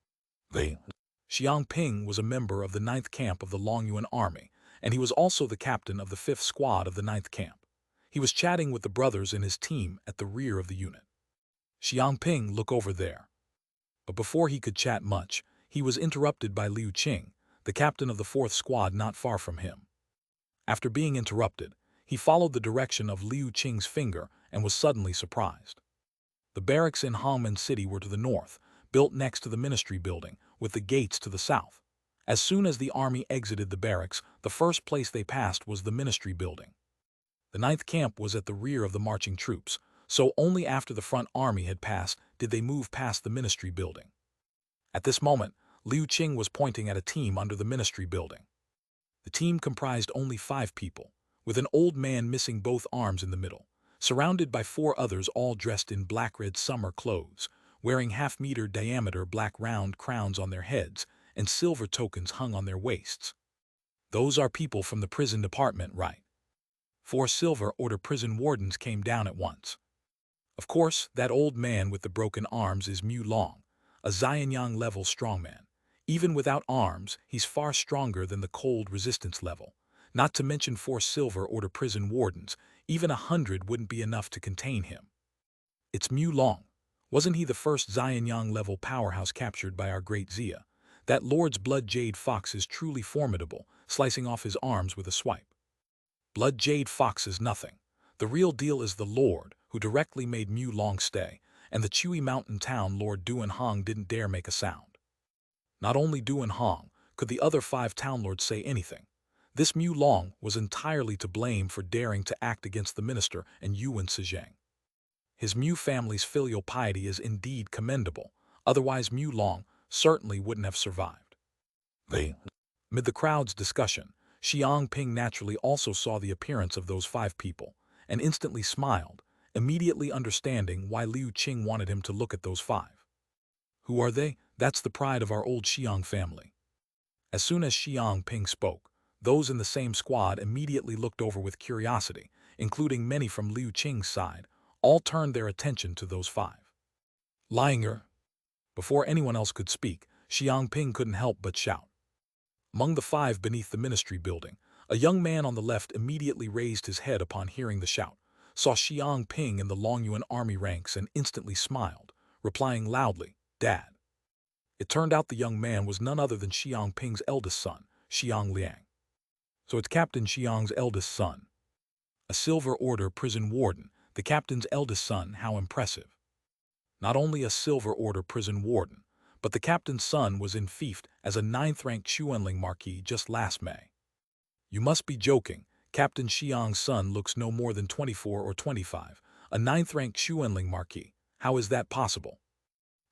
Xiang Ping was a member of the 9th Camp of the Longyuan army, and he was also the captain of the 5th Squad of the 9th Camp. He was chatting with the brothers in his team at the rear of the unit. Xiang Ping, look over there. But before he could chat much, he was interrupted by Liu Qing, the captain of the 4th Squad not far from him. After being interrupted, he followed the direction of Liu Qing's finger and was suddenly surprised. The barracks in Hongmen City were to the north, built next to the ministry building, with the gates to the south. As soon as the army exited the barracks, the first place they passed was the ministry building. The 9th Camp was at the rear of the marching troops, so only after the front army had passed did they move past the ministry building. At this moment, Liu Qing was pointing at a team under the ministry building. The team comprised only 5 people, with an old man missing both arms in the middle, surrounded by 4 others all dressed in black-red summer clothes, wearing half-meter diameter black round crowns on their heads and silver tokens hung on their waists. Those are people from the prison department, right? 4 silver order prison wardens came down at once. Of course, that old man with the broken arms is Mu Long, a Xianyang level strongman. Even without arms, he's far stronger than the cold resistance level. not to mention 4 silver order prison wardens. Even 100 wouldn't be enough to contain him. It's Mu Long. Wasn't he the first Xianyang level powerhouse captured by our great Xia? That Lord's Blood Jade Fox is truly formidable, slicing off his arms with a swipe. Blood Jade Fox is nothing. The real deal is the Lord, who directly made Mu Long stay, and the Chewy Mountain Town Lord Duan Hong didn't dare make a sound. Not only Duan Hong, could the other 5 town lords say anything. This Mu Long was entirely to blame for daring to act against the minister and Yuan Sijang. His Mu family's filial piety is indeed commendable, otherwise Mu Long certainly wouldn't have survived. Amid the crowd's discussion, Xia Ping naturally also saw the appearance of those 5 people, and instantly smiled, immediately understanding why Liu Qing wanted him to look at those 5. Who are they? That's the pride of our old Xiang family. As soon as Xia Ping spoke, those in the same squad immediately looked over with curiosity, including many from Liu Qing's side. All turned their attention to those 5. Liar! Before anyone else could speak, Xia Ping couldn't help but shout. Among the 5 beneath the ministry building, a young man on the left immediately raised his head upon hearing the shout, saw Xia Ping in the Longyuan army ranks and instantly smiled, replying loudly, "Dad." It turned out the young man was none other than Xia Ping's eldest son, Xiang Liang. So it's Captain Xiang's eldest son. A Silver Order prison warden, the captain's eldest son. How impressive. Not only a Silver Order prison warden, but the captain's son was enfeoffed as a 9th-ranked Xuanling Marquis just last May. You must be joking. Captain Xiang's son looks no more than 24 or 25, a 9th-ranked Xuanling Marquis. How is that possible?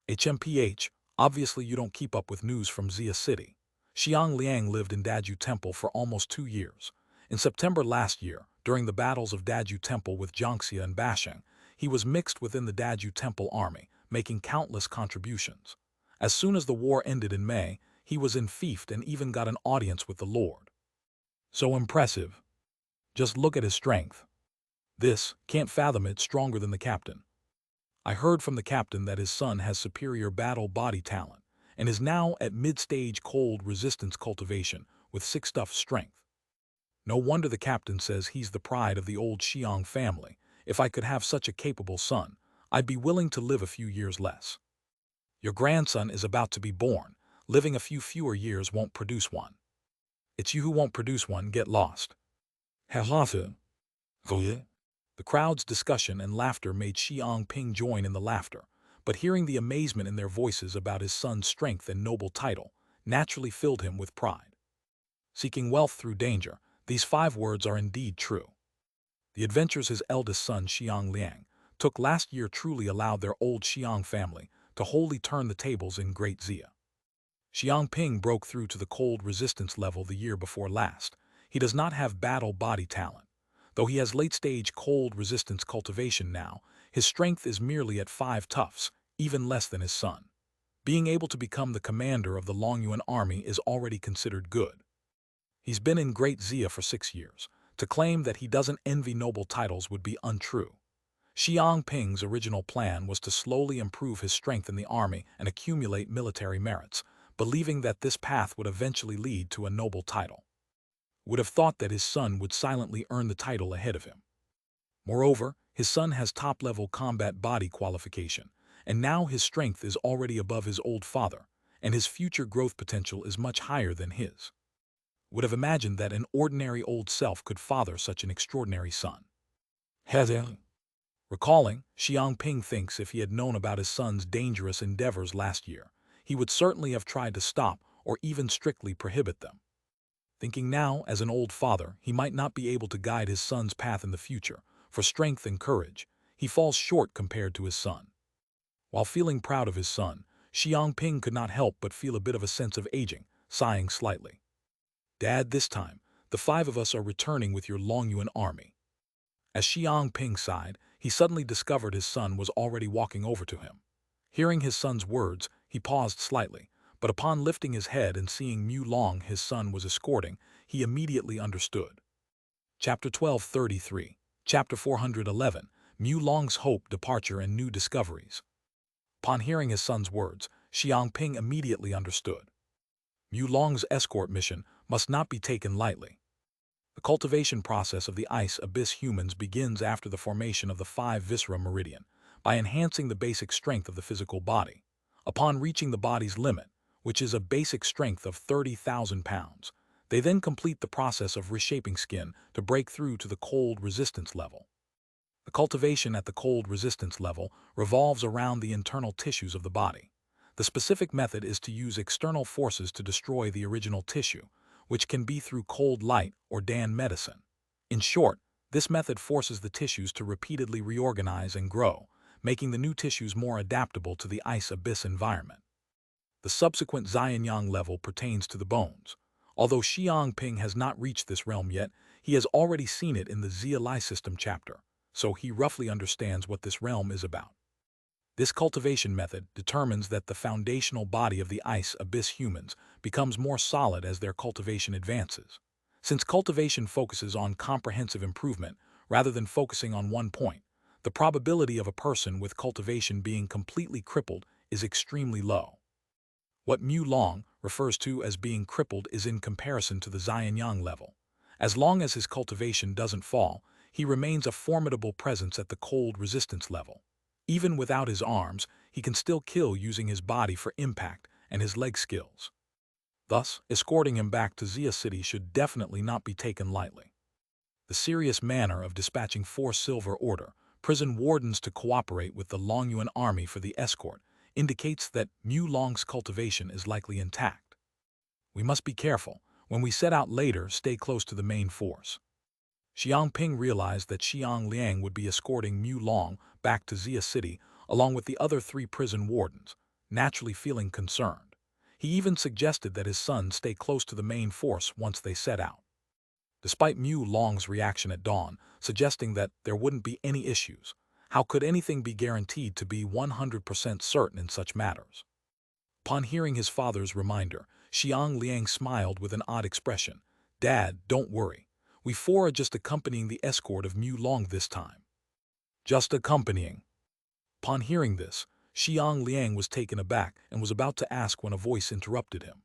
HMPH, obviously you don't keep up with news from Xia City. Xiang Liang lived in Daju Temple for almost 2 years. In September last year, during the battles of Daju Temple with Jiangxia and Bashang, he was mixed within the Daju Temple army, making countless contributions. As soon as the war ended in May, he was enfeoffed and even got an audience with the Lord. So impressive. Just look at his strength. This, can't fathom it, stronger than the captain. I heard from the captain that his son has superior battle body talent, and is now at mid-stage cold resistance cultivation with 6-stuff strength. No wonder the captain says he's the pride of the old Xiang family. If I could have such a capable son, I'd be willing to live a few years less. Your grandson is about to be born. Living a few fewer years won't produce one. It's you who won't produce one. Get lost. The crowd's discussion and laughter made Xia Ping join in the laughter, but hearing the amazement in their voices about his son's strength and noble title naturally filled him with pride. Seeking wealth through danger, these 5 words are indeed true. The adventures his eldest son Xiang Liang took last year truly allowed their old Xiang family to wholly turn the tables in Great Xia. Xia Ping broke through to the cold resistance level the year before last. He does not have battle body talent. Though he has late-stage cold resistance cultivation now, his strength is merely at 5 toughs, even less than his son. Being able to become the commander of the Longyuan army is already considered good. He's been in Great Xia for 6 years. To claim that he doesn't envy noble titles would be untrue. Xia Ping's original plan was to slowly improve his strength in the army and accumulate military merits, believing that this path would eventually lead to a noble title. Would have thought that his son would silently earn the title ahead of him. Moreover, his son has top-level combat body qualification, and now his strength is already above his old father, and his future growth potential is much higher than his. Would have imagined that an ordinary old self could father such an extraordinary son. Recalling, Xia Ping thinks if he had known about his son's dangerous endeavors last year, he would certainly have tried to stop or even strictly prohibit them. Thinking now, as an old father, he might not be able to guide his son's path in the future, for strength and courage, he falls short compared to his son. While feeling proud of his son, Xia Ping could not help but feel a bit of a sense of aging, sighing slightly. Dad, this time, the 5 of us are returning with your Longyuan army. As Xia Ping sighed, he suddenly discovered his son was already walking over to him. Hearing his son's words, he paused slightly, but upon lifting his head and seeing Mu Long his son was escorting, he immediately understood. Chapter 1233, Chapter 411, Mu Long's Hope, Departure and New Discoveries. Upon hearing his son's words, Xia Ping immediately understood. Mu Long's escort mission must not be taken lightly. The cultivation process of the ice abyss humans begins after the formation of the 5 viscera meridian, by enhancing the basic strength of the physical body. Upon reaching the body's limit, which is a basic strength of 30,000 pounds, they then complete the process of reshaping skin to break through to the cold resistance level. The cultivation at the cold resistance level revolves around the internal tissues of the body. The specific method is to use external forces to destroy the original tissue, which can be through cold light or Dan medicine. In short, this method forces the tissues to repeatedly reorganize and grow, making the new tissues more adaptable to the ice abyss environment. The subsequent Xianyang level pertains to the bones. Although Xia Ping has not reached this realm yet, he has already seen it in the Xia Li system chapter, so he roughly understands what this realm is about. This cultivation method determines that the foundational body of the ice abyss humans becomes more solid as their cultivation advances. Since cultivation focuses on comprehensive improvement rather than focusing on one point, the probability of a person with cultivation being completely crippled is extremely low. What Mu Long refers to as being crippled is in comparison to the Xianyang level. As long as his cultivation doesn't fall, he remains a formidable presence at the cold resistance level. Even without his arms, he can still kill using his body for impact and his leg skills. Thus, escorting him back to Xia City should definitely not be taken lightly. The serious manner of dispatching 4 Silver Order prison wardens to cooperate with the Longyuan army for the escort indicates that Mu Long's cultivation is likely intact. We must be careful. When we set out later, stay close to the main force. Xiang Ping realized that Xiang Liang would be escorting Mu Long back to Xia City along with the other 3 prison wardens, naturally feeling concerned. He even suggested that his son stay close to the main force once they set out. Despite Mu Long's reaction at dawn, suggesting that there wouldn't be any issues, how could anything be guaranteed to be 100% certain in such matters? Upon hearing his father's reminder, Xiang Liang smiled with an odd expression. "Dad, don't worry. We 4 are just accompanying the escort of Mu Long this time." "Just accompanying." Upon hearing this, Xiang Liang was taken aback and was about to ask when a voice interrupted him.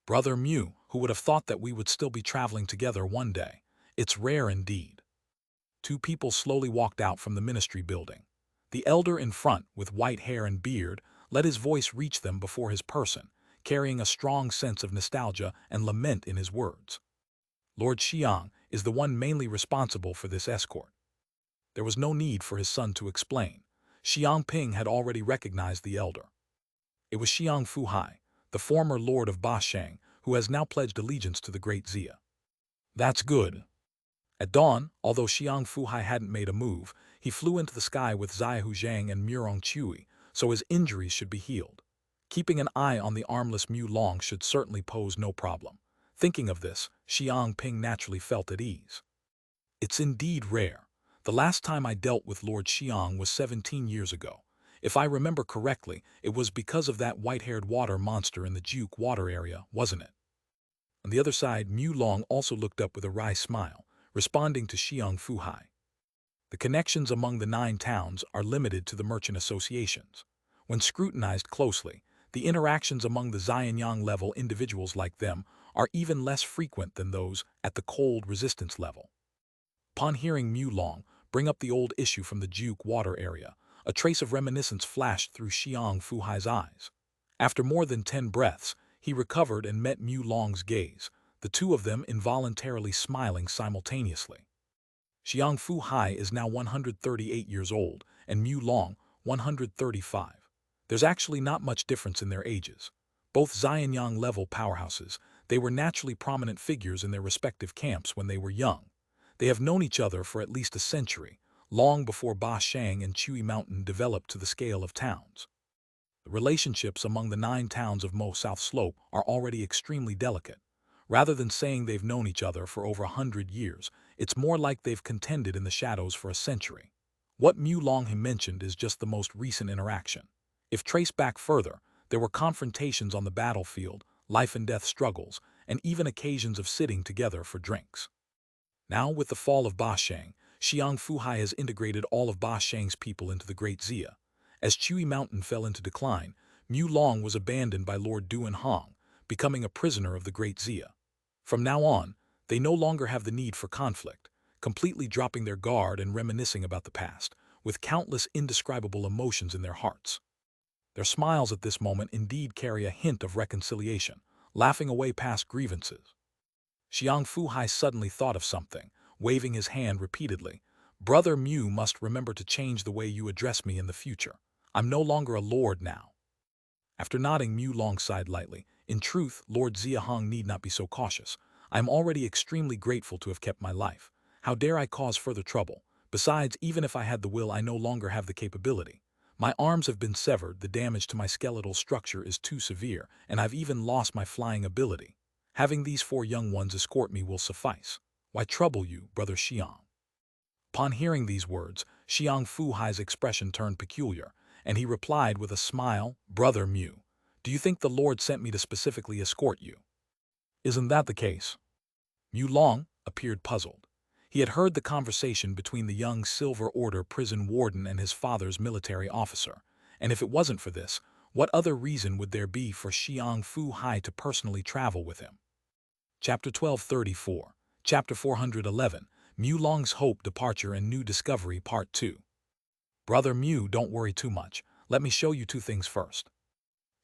"Brother Mu, who would have thought that we would still be traveling together one day? It's rare indeed." 2 people slowly walked out from the ministry building. The elder in front, with white hair and beard, let his voice reach them before his person, carrying a strong sense of nostalgia and lament in his words. Lord Xiang is the one mainly responsible for this escort. There was no need for his son to explain. Xiang Ping had already recognized the elder. It was Xiang Fuhai, the former lord of Bashang, who has now pledged allegiance to the great Xia. "That's good." At dawn, although Xiang Fuhai hadn't made a move, he flew into the sky with Zaihu Zhang and Murong Chui, so his injuries should be healed. Keeping an eye on the armless Mu Long should certainly pose no problem. Thinking of this, Xiang Ping naturally felt at ease. It's indeed rare. The last time I dealt with Lord Xiang was 17 years ago. If I remember correctly, it was because of that white-haired water monster in the Juke water area, wasn't it? On the other side, Mu Long also looked up with a wry smile, responding to Xiang Fuhai. The connections among the 9 towns are limited to the merchant associations. When scrutinized closely, the interactions among the Xianyang level individuals like them are even less frequent than those at the cold resistance level. Upon hearing Mu Long bring up the old issue from the Juke water area, a trace of reminiscence flashed through Xiang Fuhai's eyes. After more than 10 breaths, he recovered and met Mu Long's gaze, the 2 of them involuntarily smiling simultaneously. Xiang Fuhai is now 138 years old, and Mu Long, 135. There's actually not much difference in their ages. Both Xianyang level powerhouses, they were naturally prominent figures in their respective camps when they were young. They have known each other for at least a century, long before Ba Shang and Chui Mountain developed to the scale of towns. The relationships among the 9 towns of Mo South Slope are already extremely delicate. Rather than saying they've known each other for over 100 years, it's more like they've contended in the shadows for a century. What Mu Long had mentioned is just the most recent interaction. If traced back further, there were confrontations on the battlefield, life and death struggles, and even occasions of sitting together for drinks. Now, with the fall of Ba Shang, Xiang Fuhai has integrated all of Ba Shang's people into the Great Xia. As Chui Mountain fell into decline, Mu Long was abandoned by Lord Duan Hong, becoming a prisoner of the Great Xia. From now on, They no longer have the need for conflict, completely dropping their guard and reminiscing about the past, with countless indescribable emotions in their hearts. Their smiles at this moment indeed carry a hint of reconciliation, laughing away past grievances. Xiang Fuhai suddenly thought of something, waving his hand repeatedly. Brother Mu must remember to change the way you address me in the future. I'm no longer a lord now. After nodding, Mu Long sighed lightly. In truth, Lord Xia Hong need not be so cautious. I am already extremely grateful to have kept my life. How dare I cause further trouble? Besides, even if I had the will, I no longer have the capability. My arms have been severed, the damage to my skeletal structure is too severe, and I've even lost my flying ability. Having these 4 young ones escort me will suffice. Why trouble you, Brother Xiang? Upon hearing these words, Xiang Fuhai's expression turned peculiar, and he replied with a smile, Brother Mu, do you think the Lord sent me to specifically escort you? Isn't that the case? Mu Long appeared puzzled. He had heard the conversation between the young Silver Order prison warden and his father's military officer, and if it wasn't for this, what other reason would there be for Xiang Fuhai to personally travel with him? Chapter 1234, Chapter 411, Mu Long's Hope, Departure and New Discovery, Part 2. Brother Mu, don't worry too much. Let me show you 2 things first.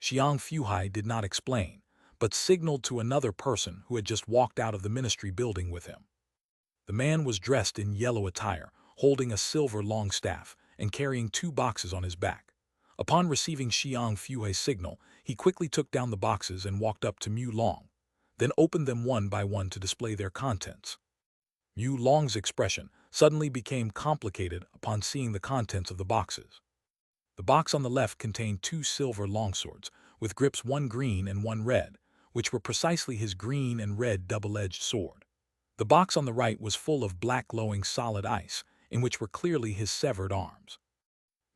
Xiang Fuhai did not explain, but signaled to another person who had just walked out of the ministry building with him. The man was dressed in yellow attire, holding a silver long staff, and carrying 2 boxes on his back. Upon receiving Xiang Fuhai's signal, he quickly took down the boxes and walked up to Mu Long, then opened them one by one to display their contents. Mu Long's expression suddenly became complicated upon seeing the contents of the boxes. The box on the left contained 2 silver longswords, with grips, one green and one red, which were precisely his green and red double-edged sword. The box on the right was full of black glowing solid ice, in which were clearly his severed arms.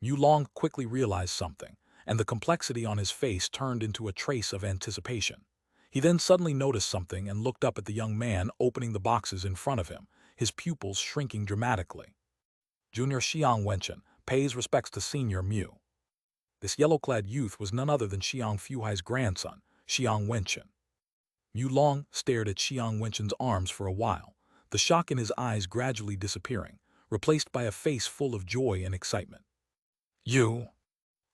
Mu Long quickly realized something, and the complexity on his face turned into a trace of anticipation. He then suddenly noticed something and looked up at the young man opening the boxes in front of him, his pupils shrinking dramatically. Junior Xiang Wenchen pays respects to Senior Mu. This yellow-clad youth was none other than Xiang Fuhai's grandson, Xiang Wenchen. Mu Long stared at Xiang Wenchen's arms for a while, the shock in his eyes gradually disappearing, replaced by a face full of joy and excitement. You!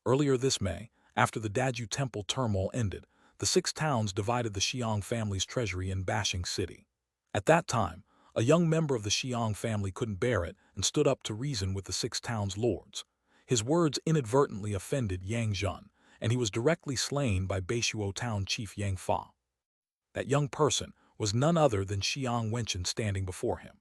Earlier this May, after the Daju Temple turmoil ended, the 6 towns divided the Xiang family's treasury in Bashing City. At that time, a young member of the Xiang family couldn't bear it and stood up to reason with the 6 towns' lords. His words inadvertently offended Yang Zhen, and he was directly slain by Beishuo town chief Yang Fa. That young person was none other than Xiang Wenchen standing before him.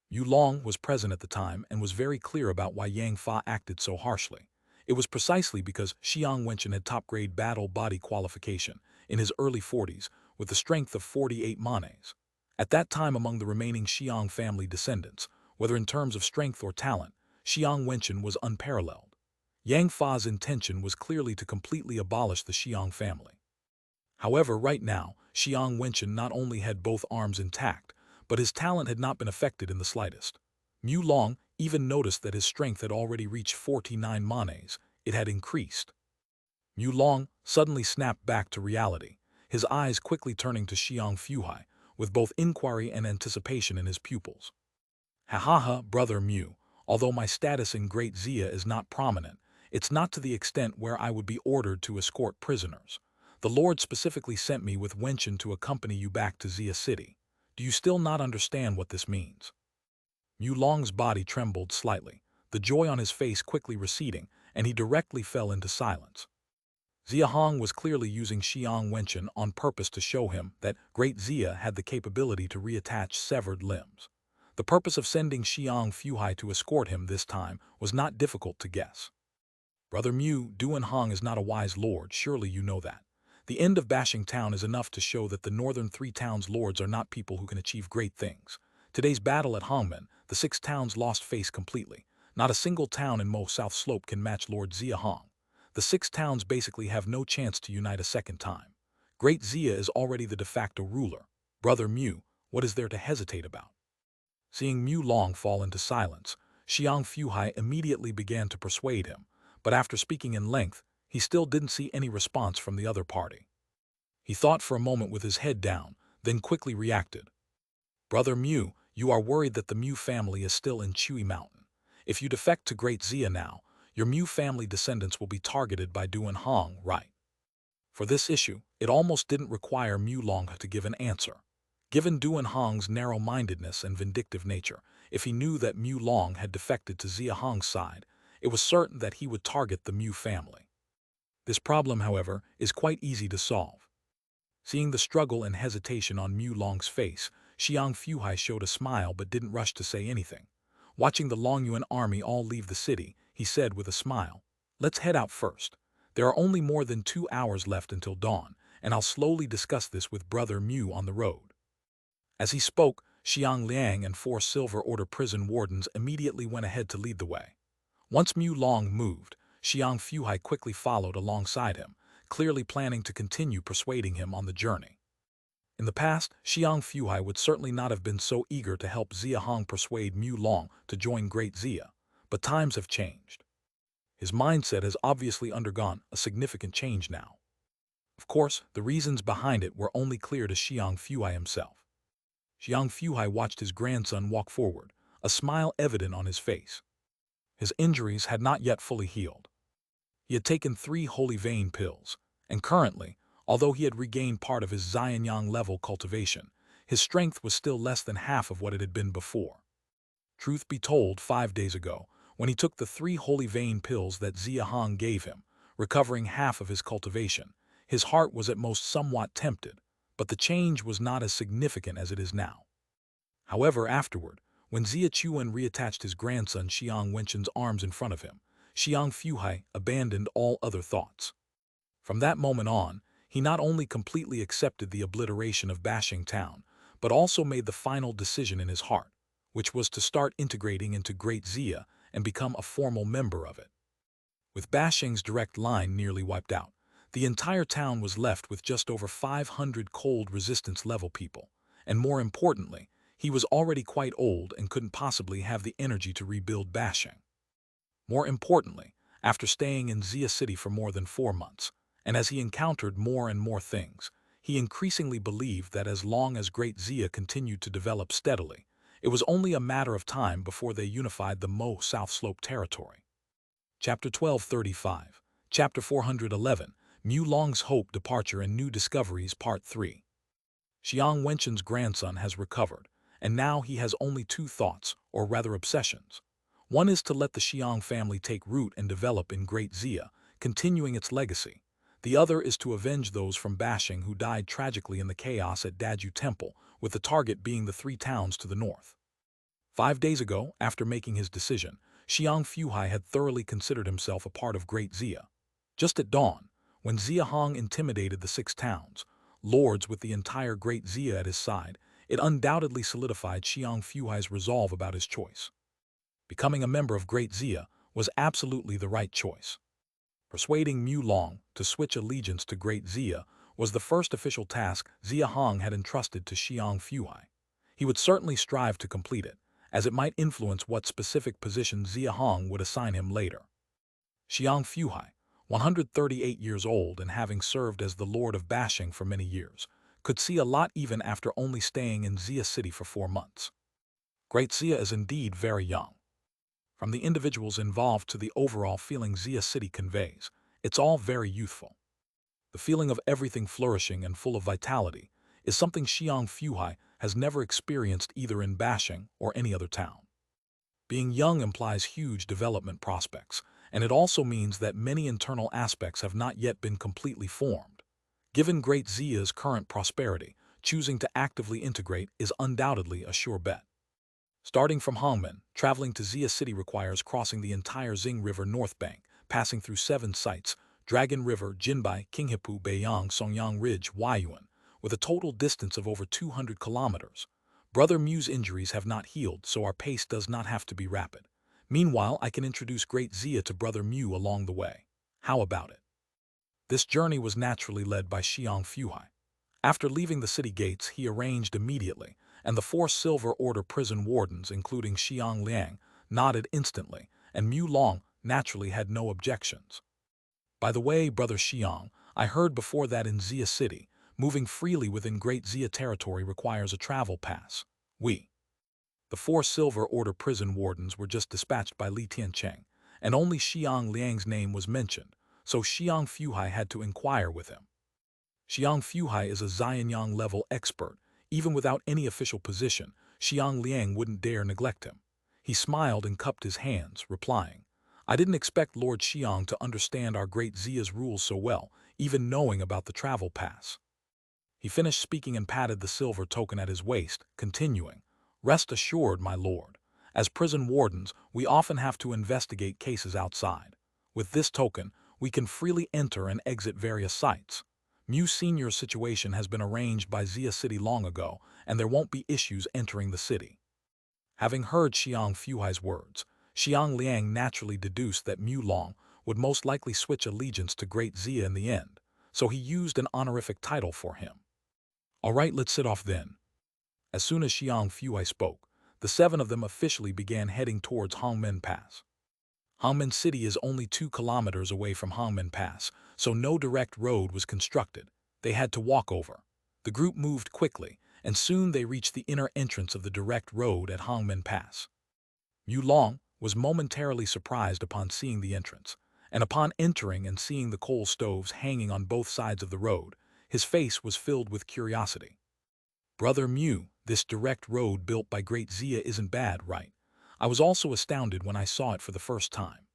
Yu Long was present at the time and was very clear about why Yang Fa acted so harshly. It was precisely because Xiang Wenchen had top-grade battle body qualification in his early 40s with the strength of 48 manes. At that time, among the remaining Xiang family descendants, whether in terms of strength or talent, Xiang Wenchen was unparalleled. Yang Fa's intention was clearly to completely abolish the Xiang family. However, right now, Xiang Wenchen not only had both arms intact, but his talent had not been affected in the slightest. Mu Long even noticed that his strength had already reached 49 manes. It had increased. Mu Long suddenly snapped back to reality, his eyes quickly turning to Xiang Fuhai, with both inquiry and anticipation in his pupils. Ha ha ha, Brother Mu, although my status in Great Xia is not prominent, it's not to the extent where I would be ordered to escort prisoners. The Lord specifically sent me with Wenchen to accompany you back to Xia City. Do you still not understand what this means? Mu Long's body trembled slightly, the joy on his face quickly receding, and he directly fell into silence. Xia Hong was clearly using Xiang Wenchen on purpose to show him that Great Xia had the capability to reattach severed limbs. The purpose of sending Xiang Fuhai to escort him this time was not difficult to guess. Brother Mu, Duan Hong is not a wise lord, surely you know that. The end of Bashing Town is enough to show that the northern 3 towns' lords are not people who can achieve great things. Today's battle at Hongmen, the 6 towns lost face completely. Not a single town in Mo South Slope can match Lord Xia Hong. The 6 towns basically have no chance to unite a second time. Great Xia is already the de facto ruler. Brother Mu, what is there to hesitate about? Seeing Mu Long fall into silence, Xiang Fuhai immediately began to persuade him, but after speaking in length, he still didn't see any response from the other party. He thought for a moment with his head down, then quickly reacted. Brother Mu, you are worried that the Mu family is still in Chui Mountain. If you defect to Great Xia now, your Mu family descendants will be targeted by Duan Hong, right? For this issue, it almost didn't require Mu Long to give an answer. Given Duan Hong's narrow-mindedness and vindictive nature, if he knew that Mu Long had defected to Xia Hong's side, it was certain that he would target the Mu family. This problem, however, is quite easy to solve. Seeing the struggle and hesitation on Mu Long's face, Xiang Fuhai showed a smile but didn't rush to say anything. Watching the Longyuan army all leave the city, he said with a smile, "Let's head out first. There are only more than 2 hours left until dawn, and I'll slowly discuss this with Brother Mu on the road." As he spoke, Xiang Liang and 4 Silver Order prison wardens immediately went ahead to lead the way. Once Mu Long moved, Xiang Fuhai quickly followed alongside him, clearly planning to continue persuading him on the journey. In the past, Xiang Fuhai would certainly not have been so eager to help Xia Hong persuade Mu Long to join Great Xia, but times have changed. His mindset has obviously undergone a significant change now. Of course, the reasons behind it were only clear to Xiang Fuhai himself. Xiang Fuhai watched his grandson walk forward, a smile evident on his face. His injuries had not yet fully healed. He had taken 3 holy vein pills, and currently, although he had regained part of his Xianyang level cultivation, his strength was still less than half of what it had been before. Truth be told, 5 days ago, when he took the 3 holy vein pills that Xia Hong gave him, recovering half of his cultivation, his heart was at most somewhat tempted, but the change was not as significant as it is now. However, afterward, when Xia Chuan reattached his grandson Xiang Wenchen's arms in front of him, Xiang Fuhai abandoned all other thoughts. From that moment on, he not only completely accepted the obliteration of Bashing Town, but also made the final decision in his heart, which was to start integrating into Great Xia and become a formal member of it. With Bashing's direct line nearly wiped out, the entire town was left with just over 500 cold resistance level people, and more importantly, he was already quite old and couldn't possibly have the energy to rebuild Bashing. More importantly, after staying in Xia City for more than 4 months, and as he encountered more and more things, he increasingly believed that as long as Great Xia continued to develop steadily, it was only a matter of time before they unified the Mo South Slope territory. Chapter 1235, Chapter 411, Mu Long's Hope, Departure and New Discoveries, Part 3. Xiang Wenchen's grandson has recovered, and now he has only 2 thoughts, or rather obsessions. One is to let the Xiang family take root and develop in Great Xia, continuing its legacy. The other is to avenge those from Bashing who died tragically in the chaos at Daju Temple, with the target being the 3 towns to the north. 5 days ago, after making his decision, Xiang Fuhai had thoroughly considered himself a part of Great Xia. Just at dawn, when Xia Hong intimidated the 6 towns, lords with the entire Great Xia at his side, it undoubtedly solidified Xiang Fuhai's resolve about his choice. Becoming a member of Great Xia was absolutely the right choice. Persuading Mu Long to switch allegiance to Great Xia was the first official task Xia Hong had entrusted to Xiang Fuhai. He would certainly strive to complete it, as it might influence what specific position Xia Hong would assign him later. Xiang Fuhai, 138 years old and having served as the Lord of Bashing for many years, could see a lot even after only staying in Xia City for 4 months. Great Xia is indeed very young. From the individuals involved to the overall feeling Xia City conveys, it's all very youthful. The feeling of everything flourishing and full of vitality is something Xiang Fuhai has never experienced either in Bashing or any other town. Being young implies huge development prospects, and it also means that many internal aspects have not yet been completely formed. Given Great Xia's current prosperity, choosing to actively integrate is undoubtedly a sure bet. Starting from Hongmen, traveling to Xia City requires crossing the entire Xing River North Bank, passing through 7 sites: Dragon River, Jinbai, Qinghipu, Beiyang, Songyang Ridge, Huayuan, with a total distance of over 200 kilometers. Brother Mu's injuries have not healed, so our pace does not have to be rapid. Meanwhile, I can introduce Great Xia to Brother Mu along the way. How about it? This journey was naturally led by Xiang Fuhai. After leaving the city gates, he arranged immediately, and the 4 Silver Order prison wardens, including Xiang Liang, nodded instantly, and Mu Long naturally had no objections. By the way, Brother Xiang, I heard before that in Xia City, moving freely within Great Xia territory requires a travel pass. We. The 4 Silver Order prison wardens were just dispatched by Li Tiancheng, and only Xiang Liang's name was mentioned, so Xiang Fuhai had to inquire with him. Xiang Fuhai is a Xianyang-level expert. Even without any official position, Xiang Liang wouldn't dare neglect him. He smiled and cupped his hands, replying, "I didn't expect Lord Xiang to understand our great Xia's rules so well, even knowing about the travel pass." He finished speaking and patted the silver token at his waist, continuing, "Rest assured, my lord. As prison wardens, we often have to investigate cases outside. With this token, we can freely enter and exit various sites. Mu Senior's situation has been arranged by Xia City long ago, and there won't be issues entering the city." Having heard Xiang Fuhai's words, Xiang Liang naturally deduced that Mu Long would most likely switch allegiance to Great Xia in the end, so he used an honorific title for him. "All right, let's sit off then." As soon as Xiang Fuhai spoke, the 7 of them officially began heading towards Hongmen Pass. Hongmen City is only 2 kilometers away from Hongmen Pass, so no direct road was constructed. They had to walk over. The group moved quickly, and soon they reached the inner entrance of the direct road at Hongmen Pass. Yu Long was momentarily surprised upon seeing the entrance, and upon entering and seeing the coal stoves hanging on both sides of the road, his face was filled with curiosity. "Brother Mu, this direct road built by Great Xia isn't bad, right? I was also astounded when I saw it for the first time."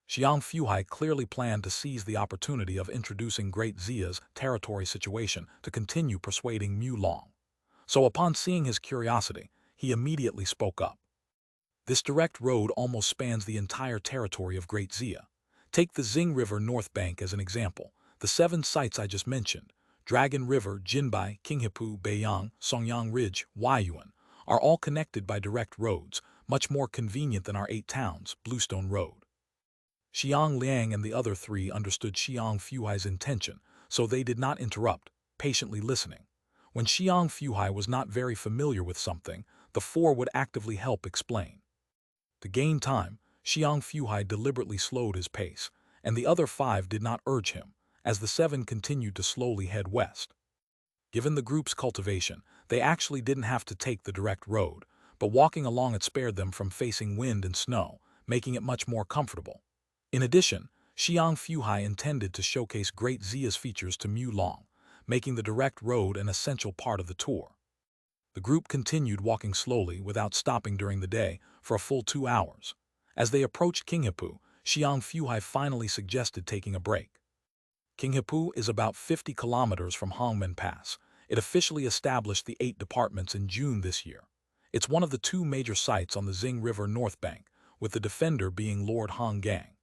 Xiang Fuhai clearly planned to seize the opportunity of introducing Great Xia's territory situation to continue persuading Mu Long. So upon seeing his curiosity, he immediately spoke up. "This direct road almost spans the entire territory of Great Xia. Take the Xing River North Bank as an example. The 7 sites I just mentioned, Dragon River, Jinbai, Qinghepu, Beiyang, Songyang Ridge, Huayuan, are all connected by direct roads, much more convenient than our 8 towns, Bluestone Road." Xiang Liang and the other 3 understood Xiang Fuhai's intention, so they did not interrupt, patiently listening. When Xiang Fuhai was not very familiar with something, the 4 would actively help explain. To gain time, Xiang Fuhai deliberately slowed his pace, and the other 5 did not urge him, as the 7 continued to slowly head west. Given the group's cultivation, they actually didn't have to take the direct road, but walking along it spared them from facing wind and snow, making it much more comfortable. In addition, Xiang Fuhai intended to showcase Great Xia's features to Mu Long, making the direct road an essential part of the tour. The group continued walking slowly without stopping during the day for a full 2 hours. As they approached Qinghepu, Xiang Fuhai finally suggested taking a break. Qinghepu is about 50 kilometers from Hongmen Pass. It officially established the 8 departments in June this year. It's one of the 2 major sites on the Xing River North Bank, with the defender being Lord Hong Gang.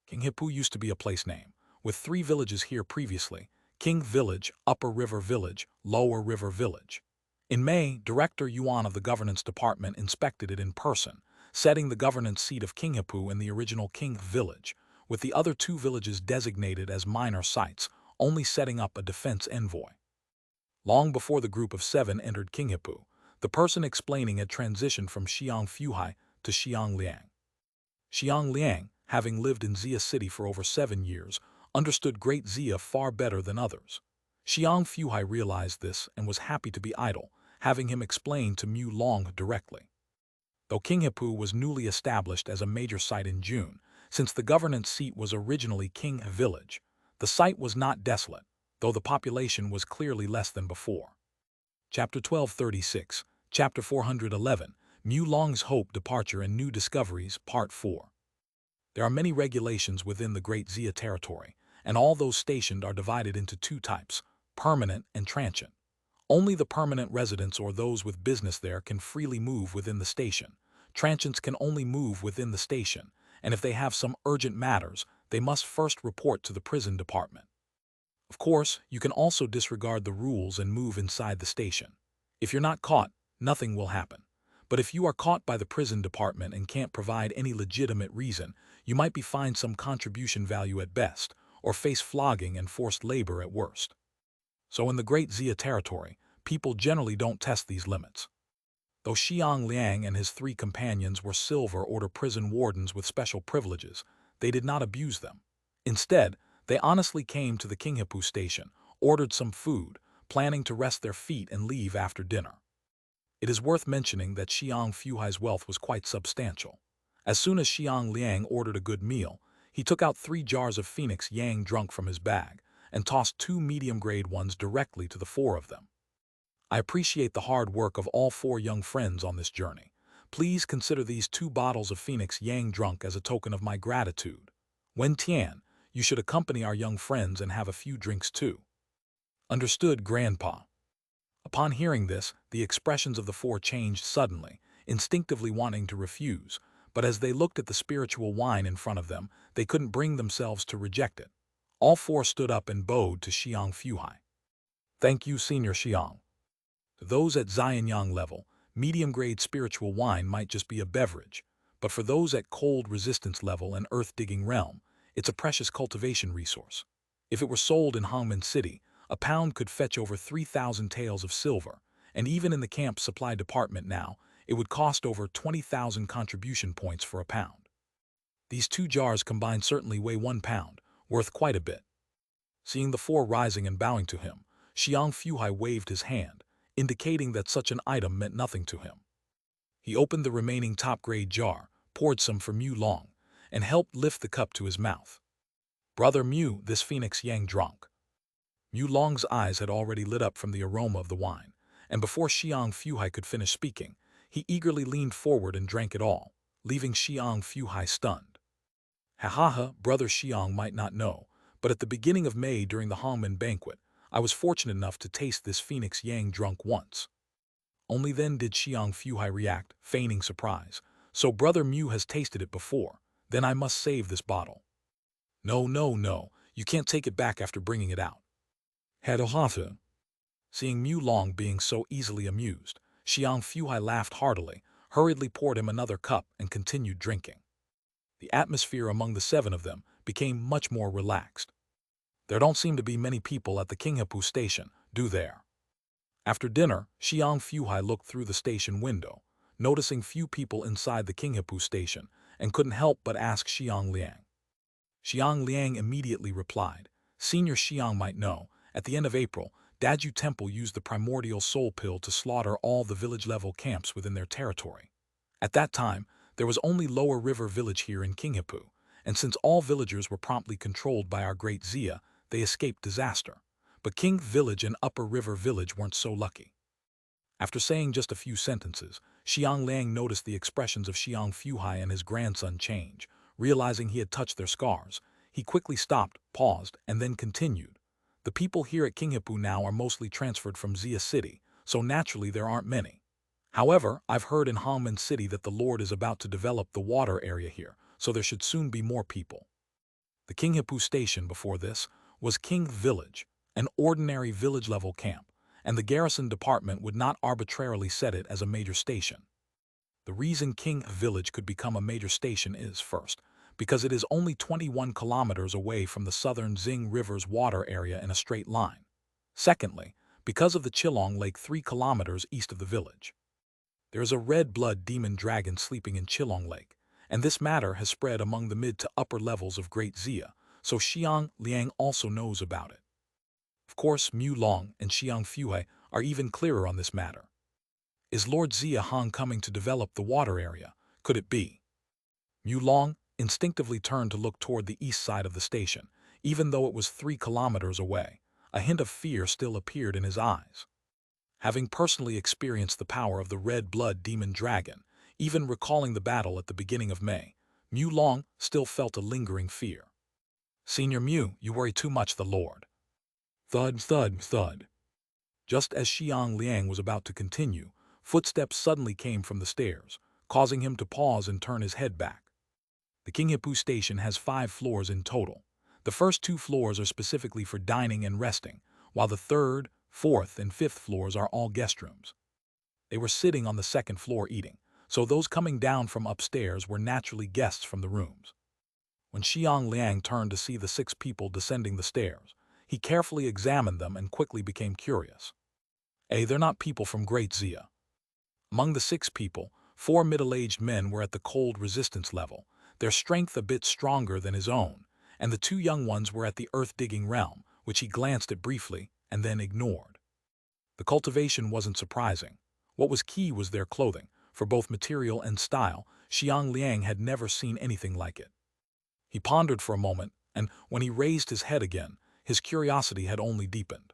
Qinghepu used to be a place name, with 3 villages here previously: King Village, Upper River Village, Lower River Village. In May, Director Yuan of the Governance Department inspected it in person, setting the governance seat of Qinghepu in the original King Village, with the other 2 villages designated as minor sites, only setting up a defense envoy. Long before the group of 7 entered Qinghepu, the person explaining had transitioned from Xiang Fuhai to Xiang Liang. Xiang Liang, having lived in Xia City for over 7 years, understood Great Xia far better than others. Xiang Fuhai realized this and was happy to be idle, having him explain to Mu Long directly. Though Qinghepu was newly established as a major site in June, since the governance seat was originally King Village, the site was not desolate, though the population was clearly less than before. Chapter 1236, Chapter 411, Mu Long's Hope, Departure and New Discoveries, Part 4. There are many regulations within the Great Xia territory, and all those stationed are divided into 2 types, permanent and transient. Only the permanent residents or those with business there can freely move within the station. Transients can only move within the station, and if they have some urgent matters, they must first report to the prison department. Of course, you can also disregard the rules and move inside the station. If you're not caught, nothing will happen. But if you are caught by the prison department and can't provide any legitimate reason, you might be fined some contribution value at best, or face flogging and forced labor at worst. So in the Great Xia territory, people generally don't test these limits. Though Xiang Liang and his 3 companions were Silver Order prison wardens with special privileges, they did not abuse them. Instead, they honestly came to the Qinghepu station, ordered some food, planning to rest their feet and leave after dinner. It is worth mentioning that Xiang Fuhai's wealth was quite substantial. As soon as Xiang Liang ordered a good meal, he took out 3 jars of Phoenix Yang drunk from his bag and tossed 2 medium-grade ones directly to the 4 of them. I appreciate the hard work of all 4 young friends on this journey. Please consider these 2 bottles of Phoenix Yang drunk as a token of my gratitude. Wen Tian, you should accompany our young friends and have a few drinks too. Understood, Grandpa. Upon hearing this, the expressions of the 4 changed suddenly, instinctively wanting to refuse, but as they looked at the spiritual wine in front of them, they couldn't bring themselves to reject it. All 4 stood up and bowed to Xiang Fuhai. Thank you, Senior Xiang. To those at Xianyang level, medium-grade spiritual wine might just be a beverage, but for those at cold resistance level and earth-digging realm, it's a precious cultivation resource. If it were sold in Hongmen City, a pound could fetch over 3,000 taels of silver, and even in the camp's supply department now, it would cost over 20,000 contribution points for a pound. These 2 jars combined certainly weigh 1 pound, worth quite a bit. Seeing the 4 rising and bowing to him, Xiang Fuhai waved his hand, indicating that such an item meant nothing to him. He opened the remaining top-grade jar, poured some for Mu Long, and helped lift the cup to his mouth. Brother Mu, this Phoenix Yang drunk. Mu Long's eyes had already lit up from the aroma of the wine, and before Xiang Fuhai could finish speaking, he eagerly leaned forward and drank it all, leaving Xiang Fuhai stunned. Ha, Brother Xiang might not know, but at the beginning of May during the Hongmen banquet, I was fortunate enough to taste this Phoenix Yang drunk once. Only then did Xiang Fuhai react, feigning surprise. So Brother Mu has tasted it before, then I must save this bottle. No, you can't take it back after bringing it out. Hadohata. Seeing Mu Long being so easily amused, Xiang Fuhai laughed heartily, hurriedly poured him another cup and continued drinking. The atmosphere among the 7 of them became much more relaxed. There don't seem to be many people at the Kinghapu station, do there? After dinner, Xiang Fuhai looked through the station window, noticing few people inside the Kinghapu station, and couldn't help but ask Xiang Liang. Xiang Liang immediately replied, Senior Xiang might know, at the end of April, Daju Temple used the primordial soul pill to slaughter all the village-level camps within their territory. At that time, there was only Lower River Village here in Kinghapu, and since all villagers were promptly controlled by our great Xia, they escaped disaster. But King Village and Upper River Village weren't so lucky. After saying just a few sentences, Xiang Liang noticed the expressions of Xiang Fuhai and his grandson change. Realizing he had touched their scars, he quickly stopped, paused, and then continued. The people here at Kinghapu now are mostly transferred from Xia City, so naturally there aren't many. However, I've heard in Hongmen City that the Lord is about to develop the water area here, so there should soon be more people. The Kinghapu station before this was King Village, an ordinary village-level camp, and the garrison department would not arbitrarily set it as a major station. The reason King Village could become a major station is, first, because it is only 21 kilometers away from the southern Xing River's water area in a straight line. Secondly, because of the Chilong Lake 3 kilometers east of the village. There is a red-blood demon dragon sleeping in Chilong Lake, and this matter has spread among the mid to upper levels of Great Xia, so Xiang Liang also knows about it. Of course, Mu Long and Xiang Fuhai are even clearer on this matter. Is Lord Xia Hong coming to develop the water area? Could it be? Mu Long instinctively turned to look toward the east side of the station, even though it was 3 kilometers away. A hint of fear still appeared in his eyes. Having personally experienced the power of the red-blood demon dragon, even recalling the battle at the beginning of May, Mu Long still felt a lingering fear. Senior Mu, you worry too much, the Lord. Thud, thud, thud. Just as Xiang Liang was about to continue, footsteps suddenly came from the stairs, causing him to pause and turn his head back. The Kinghapu station has 5 floors in total. The first 2 floors are specifically for dining and resting, while the 3rd, 4th, and 5th floors are all guest rooms. They were sitting on the 2nd floor eating, so those coming down from upstairs were naturally guests from the rooms. When Xiang Liang turned to see the 6 people descending the stairs, he carefully examined them and quickly became curious. They're not people from Great Xia. Among the 6 people, 4 middle-aged men were at the cold resistance level, their strength a bit stronger than his own, and the 2 young ones were at the earth-digging realm, which he glanced at briefly and then ignored. The cultivation wasn't surprising. What was key was their clothing. For both material and style, Xiang Liang had never seen anything like it. He pondered for a moment, and when he raised his head again, his curiosity had only deepened.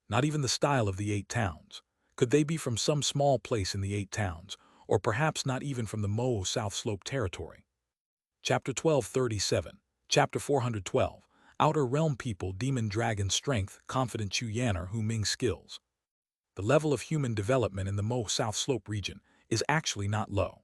Not even the style of the 8 towns. Could they be from some small place in the 8 towns, or perhaps not even from the Mo South Slope territory? Chapter 1237, Chapter 412, Outer Realm People, Demon Dragon Strength, Confident Chu Yanner Hu Ming Skills. The level of human development in the Mo South Slope region is actually not low.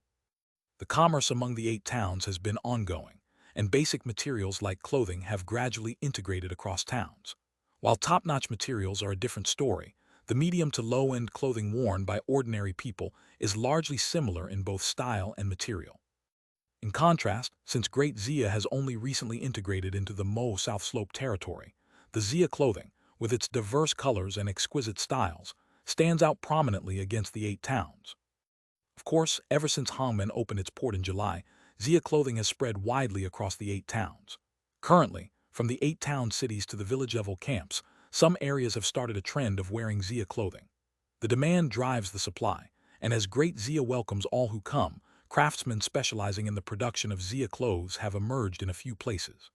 The commerce among the 8 towns has been ongoing, and basic materials like clothing have gradually integrated across towns. While top-notch materials are a different story, the medium to low-end clothing worn by ordinary people is largely similar in both style and material. In contrast, since Great Xia has only recently integrated into the Mo South Slope territory, the Xia clothing, with its diverse colors and exquisite styles, stands out prominently against the 8 towns. Of course, ever since Hongmen opened its port in July, Xia clothing has spread widely across the 8 towns. Currently, from the 8 town cities to the village-level camps, some areas have started a trend of wearing Xia clothing. The demand drives the supply, and as Great Xia welcomes all who come, craftsmen specializing in the production of Xia clothes have emerged in a few places.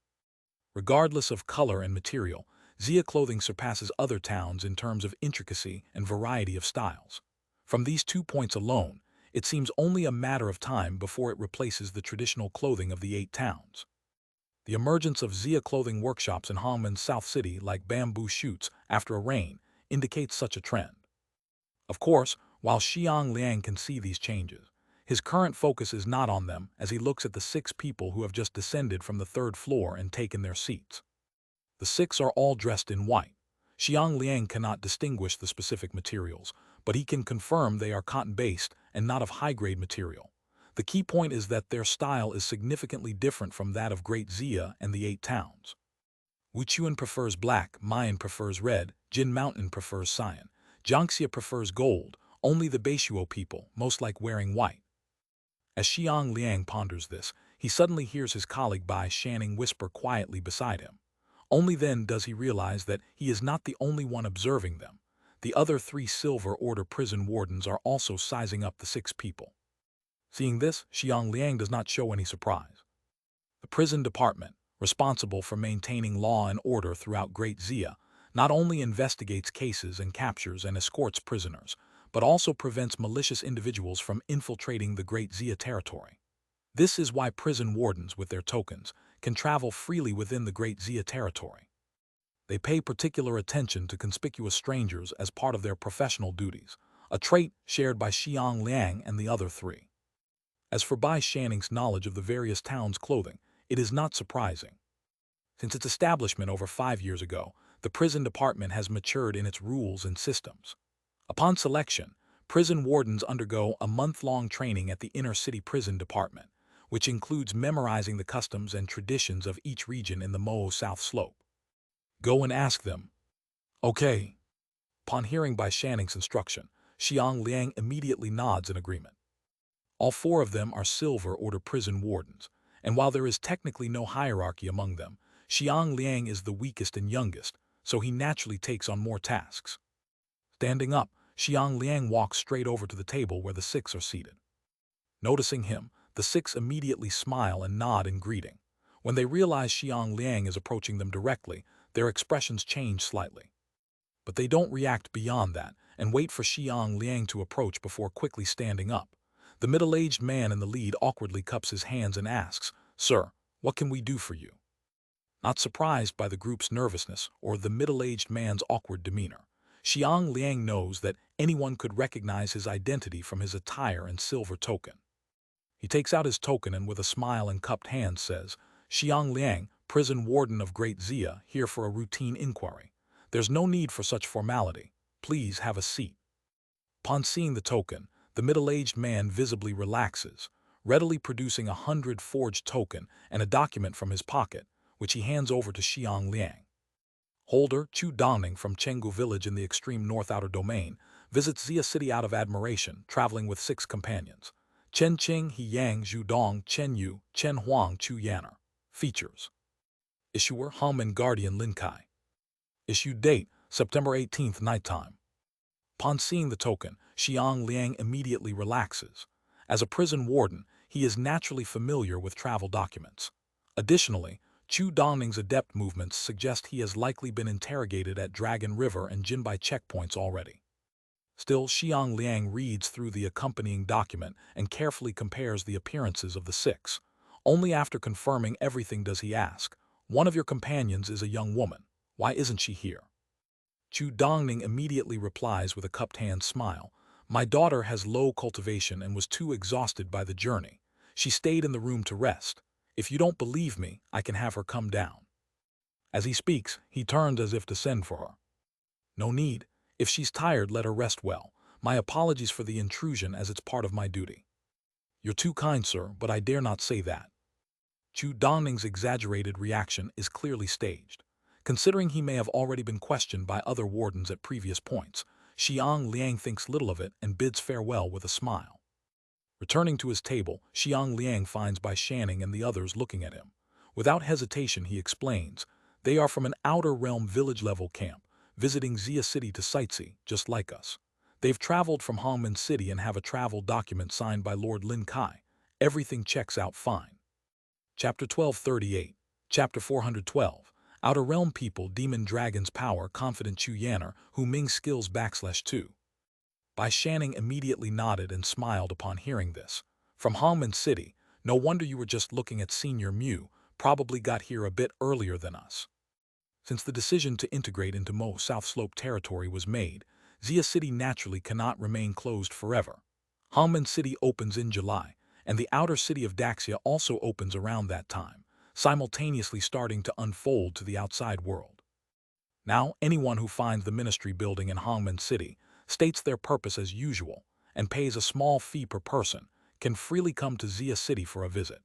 Regardless of color and material, Xia clothing surpasses other towns in terms of intricacy and variety of styles. From these 2 points alone, it seems only a matter of time before it replaces the traditional clothing of the 8 towns. The emergence of Xia clothing workshops in Hongmen's South City like bamboo shoots after a rain indicates such a trend. Of course, while Xiang Liang can see these changes, his current focus is not on them as he looks at the 6 people who have just descended from the 3rd floor and taken their seats. The 6 are all dressed in white. Xiang Liang cannot distinguish the specific materials, but he can confirm they are cotton-based and not of high-grade material. The key point is that their style is significantly different from that of Great Xia and the 8 towns. Wu Chuan prefers black, Mayan prefers red, Jin Mountain prefers cyan, Jiangxia prefers gold, only the Beishuo people most like wearing white. As Xiang Liang ponders this, he suddenly hears his colleague Bai Shanning whisper quietly beside him. Only then does he realize that he is not the only one observing them. The other 3 Silver Order prison wardens are also sizing up the 6 people. Seeing this, Xiang Liang does not show any surprise. The prison department, responsible for maintaining law and order throughout Great Xia, not only investigates cases and captures and escorts prisoners, but also prevents malicious individuals from infiltrating the Great Xia territory. This is why prison wardens, with their tokens, can travel freely within the Great Xia territory. They pay particular attention to conspicuous strangers as part of their professional duties, a trait shared by Xiang Liang and the other 3. As for Bai Shanning's knowledge of the various towns' clothing, it is not surprising. Since its establishment over 5 years ago, the prison department has matured in its rules and systems. Upon selection, prison wardens undergo a month-long training at the inner city prison department, which includes memorizing the customs and traditions of each region in the Mo South Slope. Go and ask them. Okay. Upon hearing Bai Shanning's instruction, Xiang Liang immediately nods in agreement. All 4 of them are Silver Order prison wardens, and while there is technically no hierarchy among them, Xiang Liang is the weakest and youngest, so he naturally takes on more tasks. Standing up, Xiang Liang walks straight over to the table where the 6 are seated. Noticing him, the 6 immediately smile and nod in greeting. When they realize Xiang Liang is approaching them directly, their expressions change slightly. But they don't react beyond that and wait for Xiang Liang to approach before quickly standing up. The middle-aged man in the lead awkwardly cups his hands and asks, "Sir, what can we do for you?" Not surprised by the group's nervousness or the middle-aged man's awkward demeanor, Xiang Liang knows that anyone could recognize his identity from his attire and silver token. He takes out his token and with a smile and cupped hands says, "Xiang Liang, prison warden of Great Xia, here for a routine inquiry. There's no need for such formality. Please have a seat." Upon seeing the token, the middle-aged man visibly relaxes, readily producing 100 forged token and a document from his pocket, which he hands over to Xiang Liang. Holder Chu Dongning from Chenggu village in the extreme north outer domain visits Xia City out of admiration, traveling with 6 companions. Chen Qing, He Yang, Zhu Dong, Chen Yu, Chen Huang, Chu Yanner. Features. Issuer Hongmen Guardian Lin Kai. Issue date September 18th, nighttime. Upon seeing the token, Xiang Liang immediately relaxes. As a prison warden, he is naturally familiar with travel documents. Additionally, Chu Dongning's adept movements suggest he has likely been interrogated at Dragon River and Jinbai checkpoints already. Still, Xiang Liang reads through the accompanying document and carefully compares the appearances of the six. Only after confirming everything does he ask, "One of your companions is a young woman. Why isn't she here?" Chu Dongning immediately replies with a cupped-hand smile, "My daughter has low cultivation and was too exhausted by the journey. She stayed in the room to rest. If you don't believe me, I can have her come down." As he speaks, he turns as if to send for her. "No need. If she's tired, let her rest well. My apologies for the intrusion as it's part of my duty." "You're too kind, sir, but I dare not say that." Chu Dongning's exaggerated reaction is clearly staged. Considering he may have already been questioned by other wardens at previous points, Xiang Liang thinks little of it and bids farewell with a smile. Returning to his table, Xiang Liang finds Bai Shanning and the others looking at him. Without hesitation, he explains, "They are from an outer realm village-level camp, visiting Xia City to sightsee, just like us. They've traveled from Hongmen City and have a travel document signed by Lord Lin Kai. Everything checks out fine." Chapter 1238, Chapter 412, Outer Realm People Demon Dragon's Power Confident Chu Yanner, Hu Ming Skills /2. Bai Shanning immediately nodded and smiled upon hearing this. "From Hongmen City, no wonder you were just looking at Senior Mew, probably got here a bit earlier than us." Since the decision to integrate into Mo South Slope territory was made, Xia City naturally cannot remain closed forever. Hongmen City opens in July, and the outer city of Daxia also opens around that time, simultaneously starting to unfold to the outside world. Now, anyone who finds the ministry building in Hongmen City, states their purpose as usual, and pays a small fee per person, can freely come to Xia City for a visit.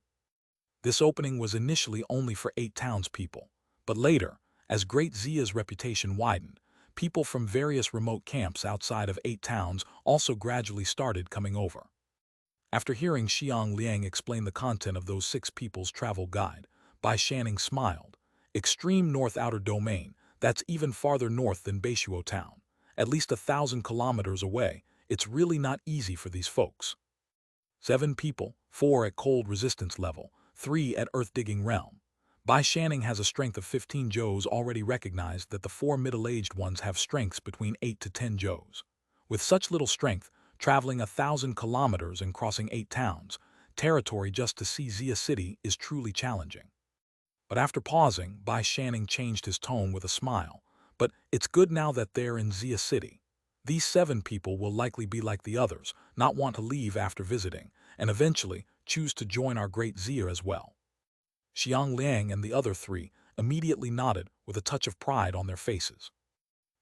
This opening was initially only for 8 townspeople, but later, as Great Xia's reputation widened, people from various remote camps outside of 8 towns also gradually started coming over. After hearing Xiang Liang explain the content of those 6 people's travel guide, Bai Shanning smiled. "Extreme North Outer Domain, that's even farther north than Beishuo Town. At least 1,000 kilometers away, it's really not easy for these folks. 7 people, 4 at cold resistance level, 3 at earth-digging realm. Bai Shanning has a strength of 15 Joes already recognized that the 4 middle-aged ones have strengths between 8 to 10 Joes. With such little strength, traveling 1,000 kilometers and crossing 8 towns, territory just to see Xia City is truly challenging." But after pausing, Bai Shanning changed his tone with a smile. "But it's good now that they're in Xia City. These 7 people will likely be like the others, not want to leave after visiting, and eventually choose to join our great Xia as well." Xiang Liang and the other 3 immediately nodded with a touch of pride on their faces.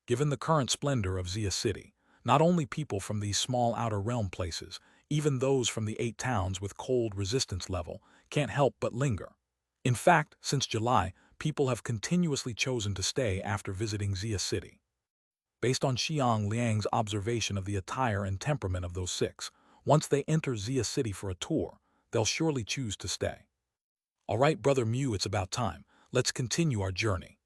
Given the current splendor of Xia City, not only people from these small outer realm places, even those from the 8 towns with cold resistance level, can't help but linger. In fact, since July, people have continuously chosen to stay after visiting Xia City. Based on Xiang Liang's observation of the attire and temperament of those 6, once they enter Xia City for a tour, they'll surely choose to stay. "All right, Brother Mew, it's about time. Let's continue our journey."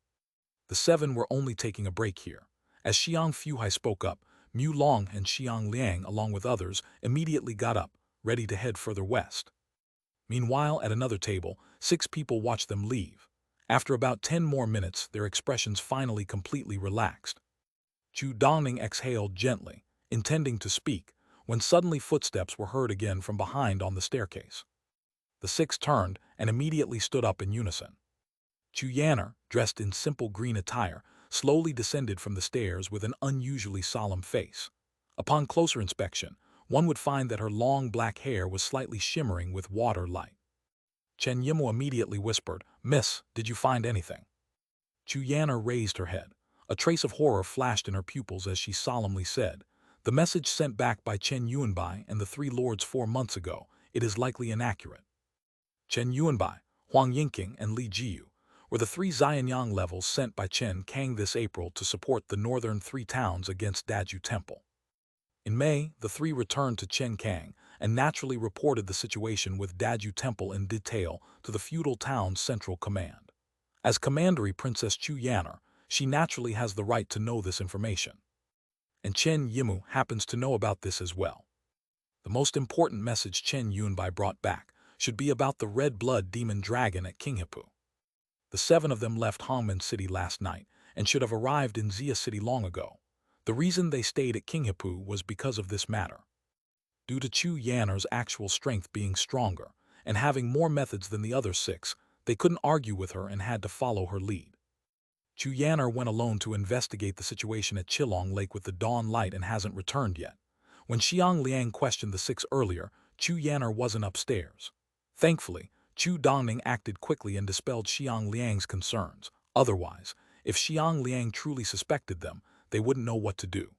The 7 were only taking a break here. As Xiang Fuhai spoke up, Mu Long and Xiang Liang, along with others, immediately got up, ready to head further west. Meanwhile, at another table, 6 people watched them leave. After about 10 more minutes, their expressions finally completely relaxed. Chu Dongning exhaled gently, intending to speak, when suddenly footsteps were heard again from behind on the staircase. The 6 turned and immediately stood up in unison. Chu Yanner, dressed in simple green attire, slowly descended from the stairs with an unusually solemn face. Upon closer inspection, one would find that her long black hair was slightly shimmering with water light. Chen Yimou immediately whispered, "Miss, did you find anything?" Chu Yanner raised her head. A trace of horror flashed in her pupils as she solemnly said, "The message sent back by Chen Yuanbai and the 3 lords 4 months ago, it is likely inaccurate." Chen Yuanbai, Huang Yingqing, and Li Jiyu were the 3 Xianyang levels sent by Chen Kang this April to support the northern 3 towns against Daju Temple. In May, the 3 returned to Chen Kang and naturally reported the situation with Daju Temple in detail to the feudal town's central command. As Commandery Princess Chu Yanner, she naturally has the right to know this information. and Chen Yimu happens to know about this as well. The most important message Chen Yunbai brought back should be about the red blood demon dragon at Qinghepu. The 7 of them left Hongmen City last night and should have arrived in Xia City long ago. The reason they stayed at Qinghepu was because of this matter. Due to Chu Yanner's actual strength being stronger and having more methods than the other 6, they couldn't argue with her and had to follow her lead. Chu Yanner went alone to investigate the situation at Chilong Lake with the dawn light and hasn't returned yet. When Xiang Liang questioned the 6 earlier, Chu Yanner wasn't upstairs. Thankfully, Chu Dongning acted quickly and dispelled Xiang Liang's concerns. Otherwise, if Xiang Liang truly suspected them, they wouldn't know what to do.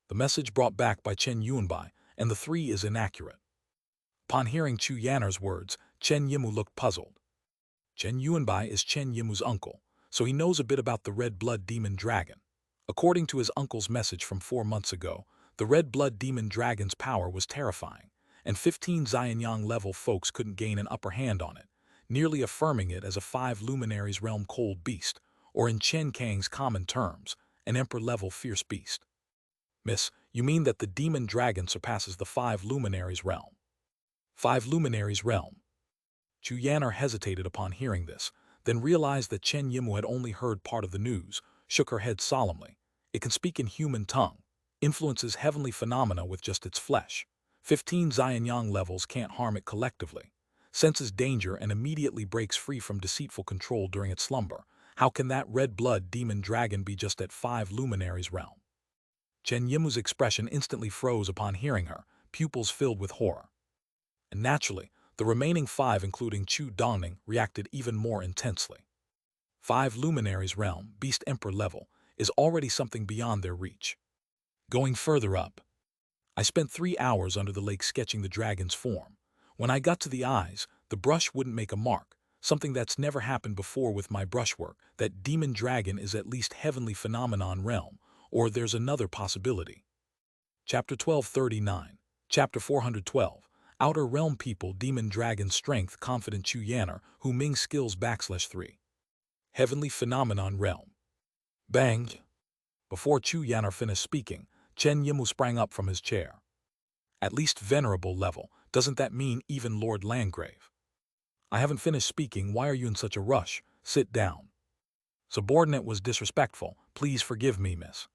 The message brought back by Chen Yunbai and the 3 is inaccurate. Upon hearing Chu Yanner's words, Chen Yimu looked puzzled. Chen Yunbai is Chen Yimu's uncle, so he knows a bit about the red blood demon dragon. According to his uncle's message from 4 months ago, the red blood demon dragon's power was terrifying, and 15 Xianyang level folks couldn't gain an upper hand on it, nearly affirming it as a 5 luminaries realm cold beast, or in Chen Kang's common terms, an emperor-level fierce beast. Miss, you mean that the demon dragon surpasses the 5 luminaries realm? 5 luminaries realm. Chu Yanner hesitated upon hearing this, then realized that Chen Yimu had only heard part of the news, shook her head solemnly. It can speak in human tongue, influences heavenly phenomena with just its flesh. 15 Xianyang levels can't harm it collectively, senses danger and immediately breaks free from deceitful control during its slumber. How can that red blood demon dragon be just at 5 luminaries realm? Chen Yimu's expression instantly froze upon hearing her, pupils filled with horror. And naturally, the remaining 5, including Chu Dongning, reacted even more intensely. 5 luminaries realm, beast emperor level, is already something beyond their reach. Going further up, I spent 3 hours under the lake sketching the dragon's form. When I got to the eyes, the brush wouldn't make a mark, something that's never happened before with my brushwork. That demon dragon is at least heavenly phenomenon realm, or there's another possibility. Chapter 1239, Chapter 412, Outer Realm People Demon Dragon Strength Confident Chu Yanner, Hu Ming Skills /3. Heavenly Phenomenon Realm. Bang! Before Chu Yanner finished speaking, Chen Yimu sprang up from his chair. At least venerable level, doesn't that mean even Lord Landgrave? I haven't finished speaking, why are you in such a rush? Sit down. Subordinate was disrespectful, please forgive me, miss.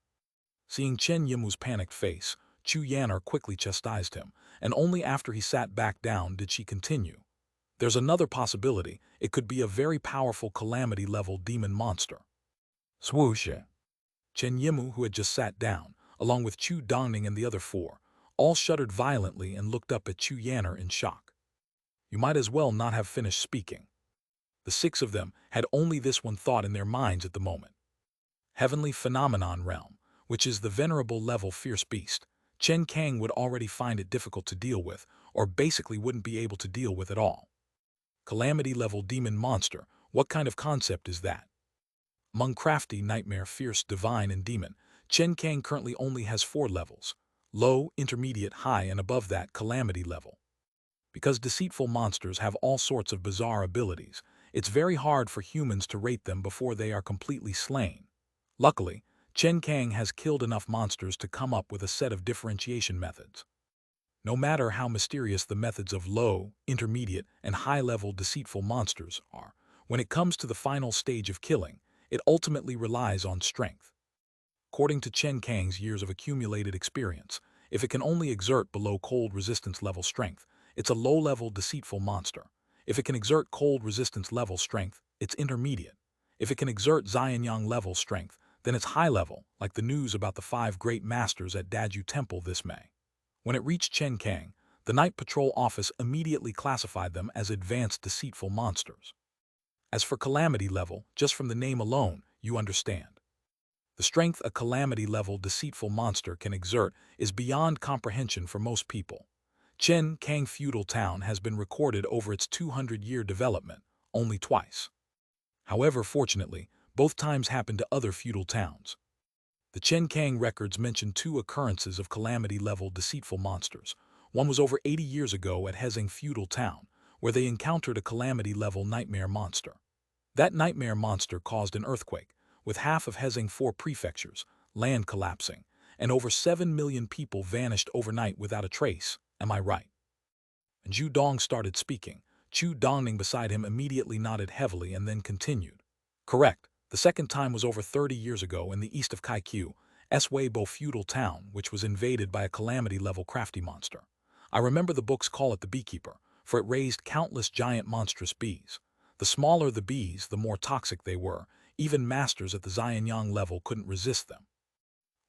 Seeing Chen Yimu's panicked face, Chu Yanner quickly chastised him, and only after he sat back down did she continue. There's another possibility, it could be a very powerful calamity-level demon monster. Swoosh! Chen Yimu, who had just sat down, along with Chu Dongning and the other 4, all shuddered violently and looked up at Chu Yanner in shock. You might as well not have finished speaking. The 6 of them had only this one thought in their minds at the moment. Heavenly Phenomenon Realm, which is the venerable level fierce beast. Chen Kang would already find it difficult to deal with, or basically wouldn't be able to deal with at all. Calamity-level demon monster, what kind of concept is that? Among crafty, nightmare, fierce, divine, and demon, Chen Kang currently only has 4 levels: low, intermediate, high, and above that, calamity level. Because deceitful monsters have all sorts of bizarre abilities, it's very hard for humans to rate them before they are completely slain. Luckily, Chen Kang has killed enough monsters to come up with a set of differentiation methods. No matter how mysterious the methods of low, intermediate, and high-level deceitful monsters are, when it comes to the final stage of killing, it ultimately relies on strength. According to Chen Kang's years of accumulated experience, if it can only exert below cold resistance level strength, it's a low-level deceitful monster. If it can exert cold resistance level strength, it's intermediate. If it can exert Xianyang level strength, then it's high level, like the news about the 5 great masters at Daju Temple this May. When it reached Chen Kang, the Night Patrol Office immediately classified them as advanced deceitful monsters. As for calamity level, just from the name alone, you understand. The strength a calamity-level deceitful monster can exert is beyond comprehension for most people. Chen Kang feudal town has been recorded over its 200-year development, only twice. However, fortunately, both times happened to other feudal towns. The Chen Kang records mention 2 occurrences of calamity-level deceitful monsters. One was over 80 years ago at Hezeng feudal town, where they encountered a calamity-level nightmare monster. That nightmare monster caused an earthquake, with half of Hezeng 4 prefectures, land collapsing, and over 7 million people vanished overnight without a trace. Am I right? And Zhu Dong started speaking. Chu Dongning beside him immediately nodded heavily and then continued. Correct. The second time was over 30 years ago in the east of Kaiku, Weibo feudal town, which was invaded by a calamity-level crafty monster. I remember the books call it the beekeeper, for it raised countless giant monstrous bees. The smaller the bees, the more toxic they were. Even masters at the Xianyang level couldn't resist them.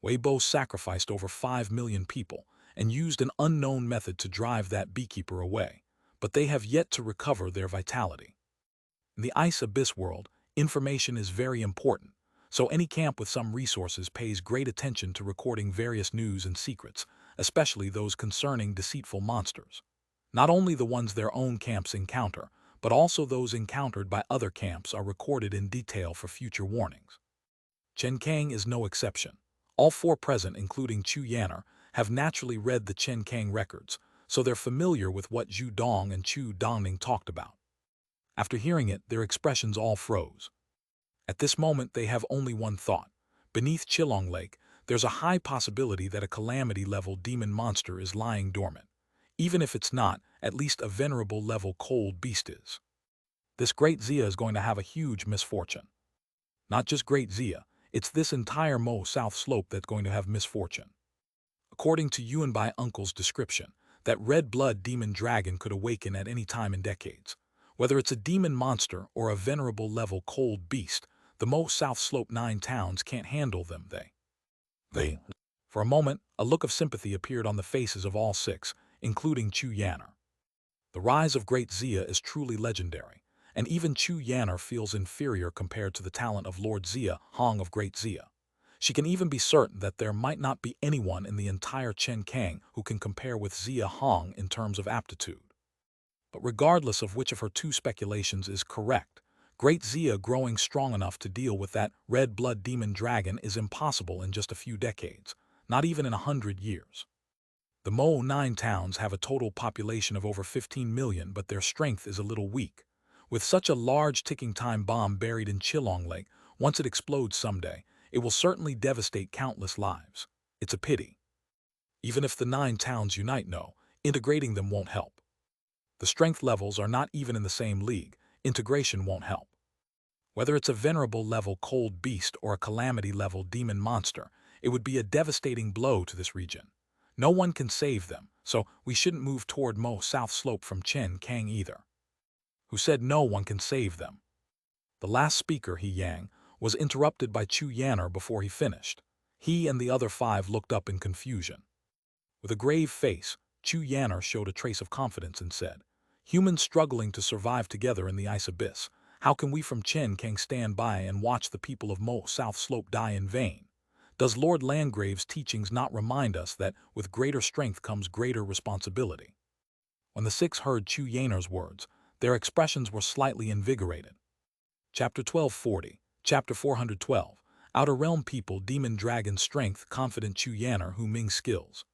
Weibo sacrificed over 5 million people and used an unknown method to drive that beekeeper away, but they have yet to recover their vitality. In the Ice Abyss world, information is very important, so any camp with some resources pays great attention to recording various news and secrets, especially those concerning deceitful monsters. Not only the ones their own camps encounter, but also those encountered by other camps are recorded in detail for future warnings. Chen Kang is no exception. All four present, including Chu Yanner, have naturally read the Chen Kang records, so they're familiar with what Zhu Dong and Chu Dongning talked about. After hearing it, their expressions all froze. At this moment, they have only one thought. Beneath Chilong Lake, there's a high possibility that a calamity-level demon monster is lying dormant. Even if it's not, at least a venerable-level cold beast is. This great Xia is going to have a huge misfortune. Not just great Xia, it's this entire Mo South Slope that's going to have misfortune. According to Yuanbai Uncle's description, that red-blood demon dragon could awaken at any time in decades. Whether it's a demon monster or a venerable-level cold beast, the Mo South Slope 9 towns can't handle them. They. For a moment, a look of sympathy appeared on the faces of all six, including Chu Yanner. The rise of Great Xia is truly legendary, and even Chu Yanner feels inferior compared to the talent of Lord Xia Hong of Great Xia. She can even be certain that there might not be anyone in the entire Chen Kang who can compare with Xia Hong in terms of aptitude. But regardless of which of her two speculations is correct, Great Xia growing strong enough to deal with that red-blood demon dragon is impossible in just a few decades, not even in 100 years. The Mo 9 towns have a total population of over 15 million, but their strength is a little weak. With such a large ticking time bomb buried in Chilong Lake, once it explodes someday, it will certainly devastate countless lives. It's a pity. Even if the 9 towns unite, no, integrating them won't help. The strength levels are not even in the same league. Integration won't help. Whether it's a venerable-level cold beast or a calamity-level demon monster, it would be a devastating blow to this region. No one can save them, so we shouldn't move toward Mo South Slope from Chen Kang either. Who said no one can save them? The last speaker, He Yang, was interrupted by Chu Yanner before he finished. He and the other 5 looked up in confusion. With a grave face, Chu Yanner showed a trace of confidence and said, "Humans struggling to survive together in the Ice Abyss, how can we from Chen Kang stand by and watch the people of Mo South Slope die in vain? Does Lord Landgrave's teachings not remind us that with greater strength comes greater responsibility?" When the 6 heard Chu Yanner's words, their expressions were slightly invigorated. Chapter 1240, Chapter 412, Outer Realm People Demon Dragon Strength Confident Chu Yanner Hu Ming Skills.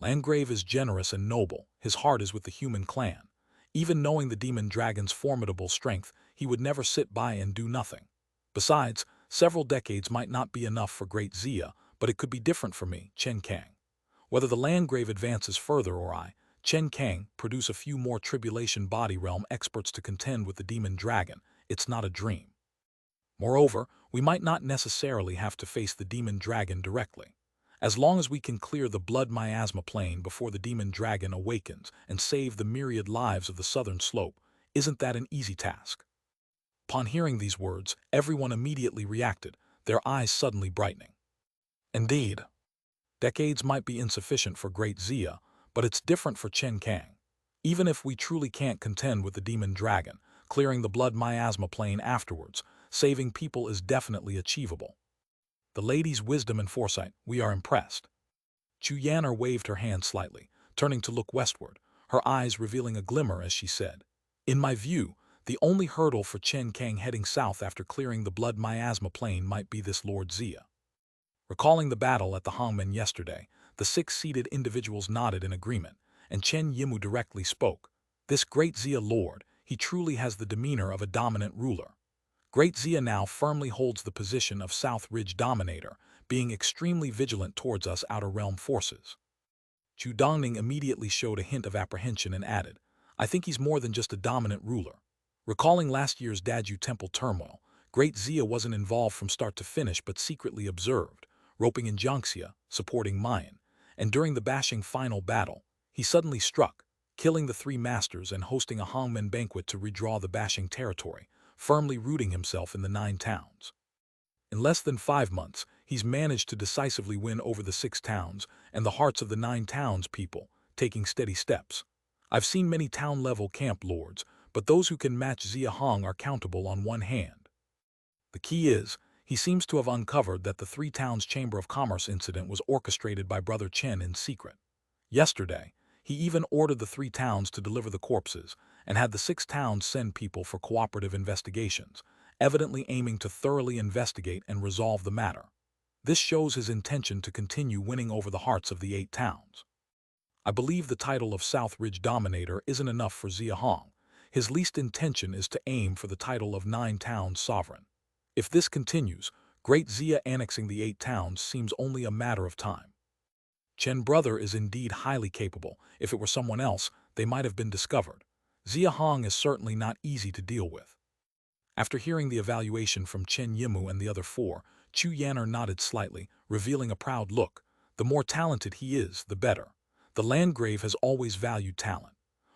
Landgrave is generous and noble, his heart is with the human clan. Even knowing the demon dragon's formidable strength, he would never sit by and do nothing. Besides, several decades might not be enough for Great Xia, but it could be different for me, Chen Kang. Whether the Landgrave advances further or I, Chen Kang, produce a few more Tribulation Body Realm experts to contend with the demon dragon, it's not a dream. Moreover, we might not necessarily have to face the demon dragon directly. As long as we can clear the blood miasma plane before the demon dragon awakens and save the myriad lives of the southern slope, isn't that an easy task? Upon hearing these words, everyone immediately reacted, their eyes suddenly brightening. Indeed, decades might be insufficient for Great Xia, but it's different for Chen Kang. Even if we truly can't contend with the demon dragon, clearing the blood miasma plane afterwards, saving people is definitely achievable. The lady's wisdom and foresight, we are impressed. Chu Yanner waved her hand slightly, turning to look westward, her eyes revealing a glimmer as she said, "In my view, the only hurdle for Chen Kang heading south after clearing the blood miasma plane might be this Lord Xia." Recalling the battle at the Hongmen yesterday, the 6 seated individuals nodded in agreement, and Chen Yimu directly spoke. "This Great Xia Lord, he truly has the demeanor of a dominant ruler. Great Xia now firmly holds the position of South Ridge Dominator, being extremely vigilant towards us outer realm forces. Chu Dongning immediately showed a hint of apprehension and added, I think he's more than just a dominant ruler. Recalling last year's Daju Temple turmoil, Great Xia wasn't involved from start to finish but secretly observed, roping in Jiangxia, supporting Mayan, and during the Bashing final battle, he suddenly struck, killing the three masters and hosting a Hongmen banquet to redraw the Bashing territory, firmly rooting himself in the 9 towns. In less than 5 months, he's managed to decisively win over the 6 towns and the hearts of the 9 towns people, taking steady steps. I've seen many town-level camp lords, but those who can match Xia Hong are countable on one hand. The key is, he seems to have uncovered that the 3 towns Chamber of Commerce incident was orchestrated by Brother Chen in secret. Yesterday, he even ordered the 3 towns to deliver the corpses and had the 6 towns send people for cooperative investigations, evidently aiming to thoroughly investigate and resolve the matter. This shows his intention to continue winning over the hearts of the 8 towns. I believe the title of South Ridge Dominator isn't enough for Xia Hong. His least intention is to aim for the title of 9 towns sovereign. If this continues, Great Xia annexing the 8 towns seems only a matter of time. Chen brother is indeed highly capable. If it were someone else, they might have been discovered. Xia Hong is certainly not easy to deal with. After hearing the evaluation from Chen Yimu and the other 4, Chu Yanner nodded slightly, revealing a proud look. The more talented he is, the better. The Landgrave has always valued talent.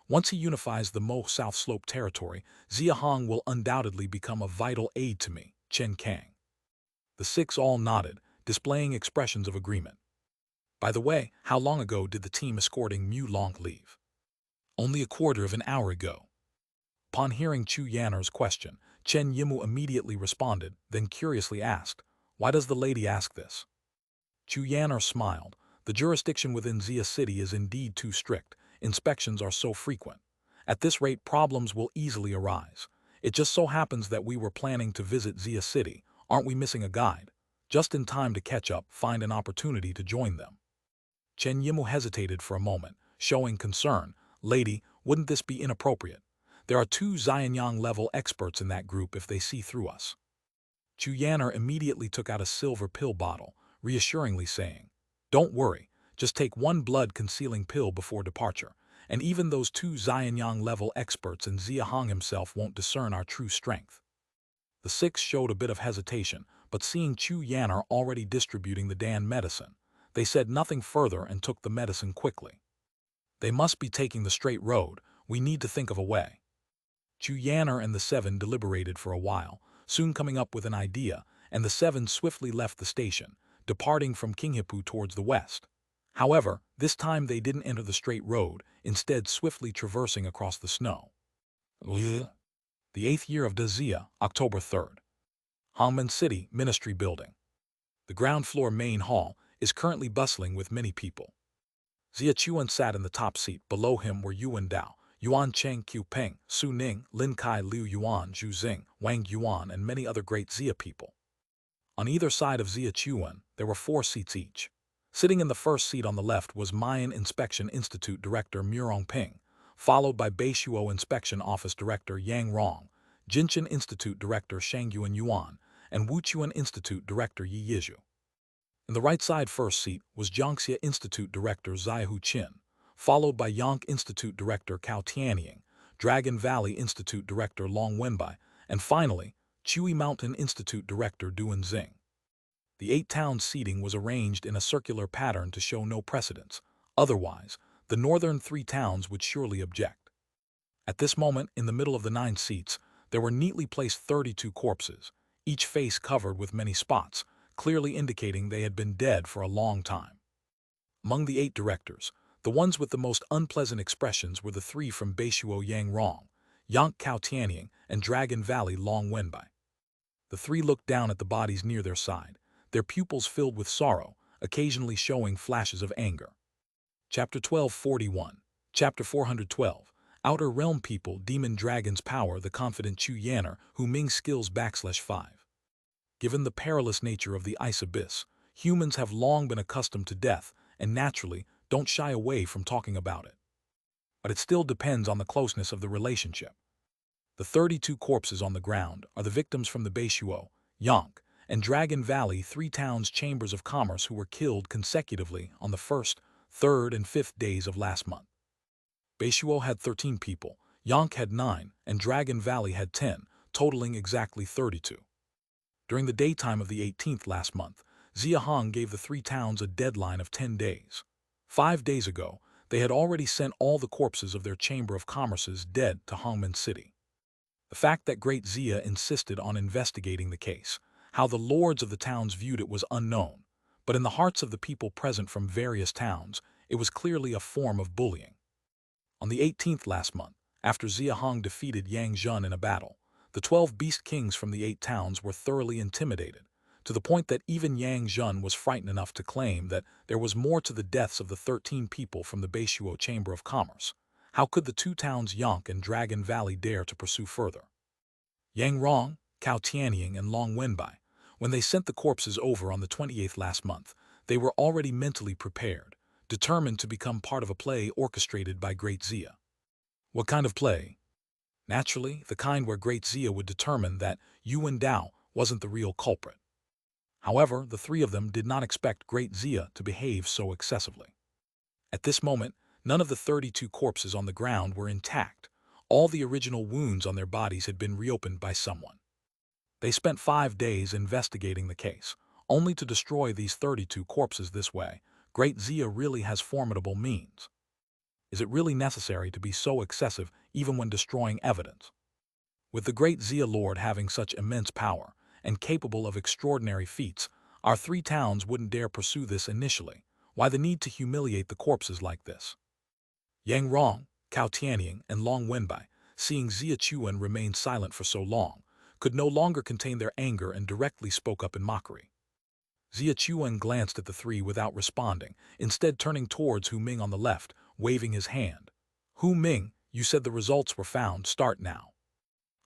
Once he unifies the Mo South Slope territory, Xia Hong will undoubtedly become a vital aid to me, Chen Kang. The 6 all nodded, displaying expressions of agreement. By the way, how long ago did the team escorting Mu Long leave? Only a quarter of an hour ago. Upon hearing Chu Yanner's question, Chen Yimu immediately responded, then curiously asked, why does the lady ask this? Chu Yanner smiled. The jurisdiction within Xia City is indeed too strict. Inspections are so frequent. At this rate, problems will easily arise. It just so happens that we were planning to visit Xia City. Aren't we missing a guide? Just in time to catch up, find an opportunity to join them. Chen Yimu hesitated for a moment, showing concern. Lady, wouldn't this be inappropriate? There are 2 Xianyang-level experts in that group if they see through us. Chu Yanner immediately took out a silver pill bottle, reassuringly saying, don't worry, just take 1 blood-concealing pill before departure, and even those 2 Xianyang-level experts and Xia Hong himself won't discern our true strength. The 6 showed a bit of hesitation, but seeing Chu Yanner already distributing the Dan medicine, they said nothing further and took the medicine quickly. They must be taking the straight road. We need to think of a way. Chu Yanner and the 7 deliberated for a while, soon coming up with an idea, and the 7 swiftly left the station, departing from Qinghipu towards the west. However, this time they didn't enter the straight road, instead swiftly traversing across the snow. The 8th year of Dazia, October 3rd. Hongmen City, Ministry Building. The ground floor main hall is currently bustling with many people. Xia Chuan sat in the top seat. Below him were Yuan Dao, Yuan Cheng Qiu Peng, Su Ning, Lin Kai Liu Yuan Zhu Xing, Wang Yuan, and many other great Xia people. On either side of Xia Chuan, there were 4 seats each. Sitting in the first seat on the left was Mayan Inspection Institute Director Murong Ping, followed by Beishuo Inspection Office Director Yang Rong, Jinshan Institute Director Shangyuan Yuan, and Wuchuan Institute Director Yi Yizhu. In the right side first seat was Jiangxia Institute Director Zai Hu Qin, followed by Yonk Institute Director Cao Tianying, Dragon Valley Institute Director Long Wenbai, and finally, Chui Mountain Institute Director Duan Xing. The 8-town seating was arranged in a circular pattern to show no precedence. Otherwise, the northern 3 towns would surely object. At this moment, in the middle of the 9 seats, there were neatly placed 32 corpses, each face covered with many spots, clearly indicating they had been dead for a long time. Among the 8 directors, the ones with the most unpleasant expressions were the 3 from Beishuo Yang Rong, Yonk Cao Tianying, and Dragon Valley Long Wenbai. The 3 looked down at the bodies near their side, their pupils filled with sorrow, occasionally showing flashes of anger. Chapter 1241, Chapter 412, Outer Realm People, Demon Dragon's Power, the confident Chu Yanner, Hu Ming Skills /5. Given the perilous nature of the ice abyss, humans have long been accustomed to death and naturally don't shy away from talking about it. But it still depends on the closeness of the relationship. The 32 corpses on the ground are the victims from the Beishuo, Yonk, and Dragon Valley, 3 towns chambers of commerce who were killed consecutively on the 1st, 3rd, and 5th days of last month. Beishuo had 13 people, Yonk had 9, and Dragon Valley had 10, totaling exactly 32. During the daytime of the 18th last month, Xia Hong gave the 3 towns a deadline of 10 days. 5 days ago, they had already sent all the corpses of their Chamber of Commerce's dead to Hongmen City. The fact that Great Xia insisted on investigating the case, how the lords of the towns viewed it was unknown, but in the hearts of the people present from various towns, it was clearly a form of bullying. On the 18th last month, after Xia Hong defeated Yang Zhen in a battle, the 12 beast kings from the 8 towns were thoroughly intimidated, to the point that even Yang Zhen was frightened enough to claim that there was more to the deaths of the 13 people from the Beishuo Chamber of Commerce. How could the 2 towns Yonk and Dragon Valley dare to pursue further? Yang Rong, Cao Tianying, and Long Wenbai, when they sent the corpses over on the 28th last month, they were already mentally prepared, determined to become part of a play orchestrated by Great Xia. What kind of play? Naturally, the kind where Great Xia would determine that Yuan Dao wasn't the real culprit. However, the 3 of them did not expect Great Xia to behave so excessively. At this moment, none of the 32 corpses on the ground were intact. All the original wounds on their bodies had been reopened by someone. They spent 5 days investigating the case, only to destroy these 32 corpses this way. Great Xia really has formidable means. Is it really necessary to be so excessive even when destroying evidence? With the Great Xia Lord having such immense power and capable of extraordinary feats, our 3 towns wouldn't dare pursue this initially. Why the need to humiliate the corpses like this? Yang Rong, Cao Tianying, and Long Wenbai, seeing Xia Chuan remain silent for so long, could no longer contain their anger and directly spoke up in mockery. Xia Chuan glanced at the 3 without responding, instead turning towards Hu Ming on the left, waving his hand. Hu Ming, you said the results were found, start now.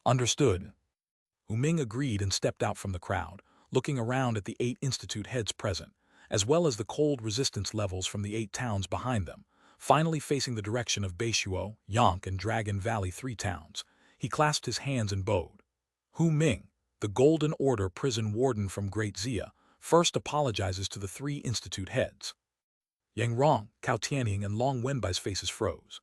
Understood. Hu Ming agreed and stepped out from the crowd, looking around at the 8 institute heads present, as well as the cold resistance levels from the 8 towns behind them. Finally facing the direction of Beishuo, Yonk, and Dragon Valley 3 towns, he clasped his hands and bowed. Hu Ming, the Golden Order prison warden from Great Xia, first apologizes to the 3 institute heads. Yang Rong, Cao Tianying, and Long Wenbai's faces froze.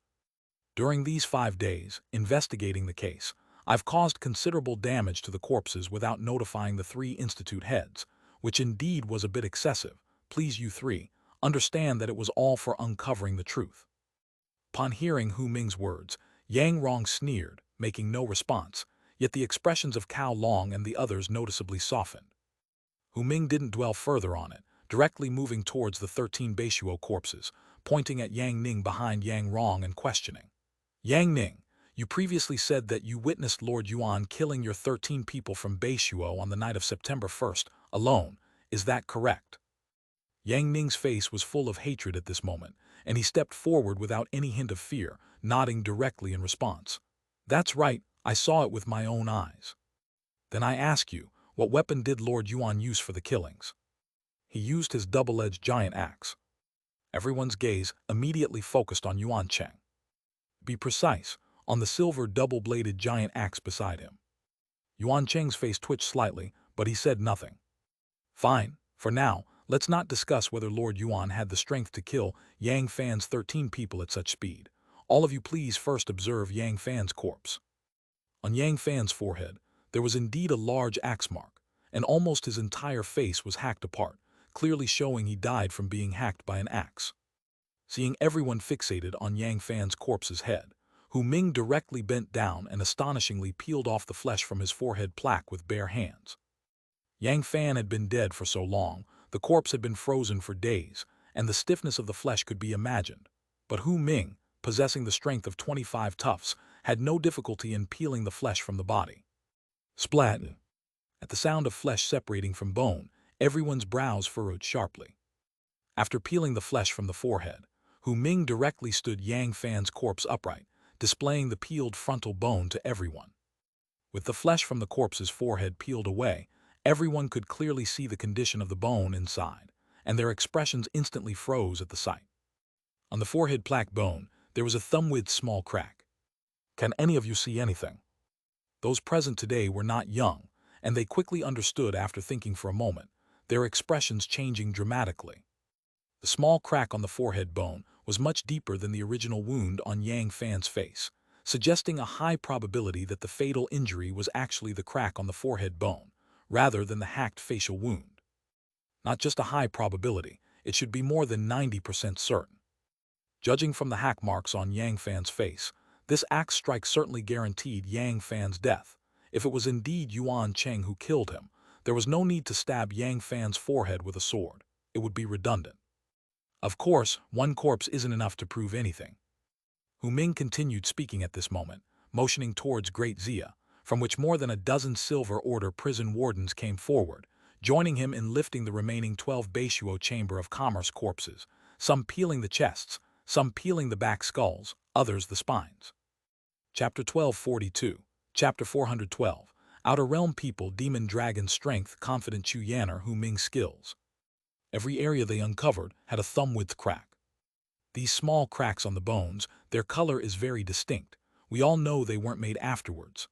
During these 5 days, investigating the case, I've caused considerable damage to the corpses without notifying the 3 institute heads, which indeed was a bit excessive. Please you 3, understand that it was all for uncovering the truth. Upon hearing Hu Ming's words, Yang Rong sneered, making no response, yet the expressions of Cao Long and the others noticeably softened. Hu Ming didn't dwell further on it, directly moving towards the 13 Beishuo corpses, pointing at Yang Ning behind Yang Rong and questioning. Yang Ning, you previously said that you witnessed Lord Yuan killing your 13 people from Beishuo on the night of September 1st, alone. Is that correct? Yang Ning's face was full of hatred at this moment, and he stepped forward without any hint of fear, nodding directly in response. That's right, I saw it with my own eyes. Then I ask you, what weapon did Lord Yuan use for the killings? He used his double-edged giant axe. Everyone's gaze immediately focused on Yuan Cheng. Be precise, on the silver double-bladed giant axe beside him. Yuan Cheng's face twitched slightly, but he said nothing. Fine, for now, let's not discuss whether Lord Yuan had the strength to kill Yang Fan's 13 people at such speed. All of you please first observe Yang Fan's corpse. On Yang Fan's forehead, there was indeed a large axe mark, and almost his entire face was hacked apart, clearly showing he died from being hacked by an axe. Seeing everyone fixated on Yang Fan's corpse's head, Hu Ming directly bent down and astonishingly peeled off the flesh from his forehead plaque with bare hands. Yang Fan had been dead for so long, the corpse had been frozen for days, and the stiffness of the flesh could be imagined. But Hu Ming, possessing the strength of 25 toughs, had no difficulty in peeling the flesh from the body. Splat! At the sound of flesh separating from bone, everyone's brows furrowed sharply. After peeling the flesh from the forehead, Hu Ming directly stood Yang Fan's corpse upright, displaying the peeled frontal bone to everyone. With the flesh from the corpse's forehead peeled away, everyone could clearly see the condition of the bone inside, and their expressions instantly froze at the sight. On the forehead plaque bone, there was a thumb-width small crack. Can any of you see anything? Those present today were not young, and they quickly understood after thinking for a moment, their expressions changing dramatically. The small crack on the forehead bone was much deeper than the original wound on Yang Fan's face, suggesting a high probability that the fatal injury was actually the crack on the forehead bone, rather than the hacked facial wound. Not just a high probability, it should be more than 90% certain. Judging from the hack marks on Yang Fan's face, this axe strike certainly guaranteed Yang Fan's death. If it was indeed Yuan Cheng who killed him, there was no need to stab Yang Fan's forehead with a sword. It would be redundant. Of course, one corpse isn't enough to prove anything. Hu Ming continued speaking at this moment, motioning towards Great Xia, from which more than a dozen Silver Order prison wardens came forward, joining him in lifting the remaining 12 Beishuo Chamber of Commerce corpses, some peeling the chests, some peeling the back skulls, others the spines. Chapter 1242, Chapter 412, Outer Realm People Demon Dragon Strength Confident Chu Yanner Hu Ming Skills. Every area they uncovered had a thumb-width crack. These small cracks on the bones, their color is very distinct. We all know they weren't made afterwards.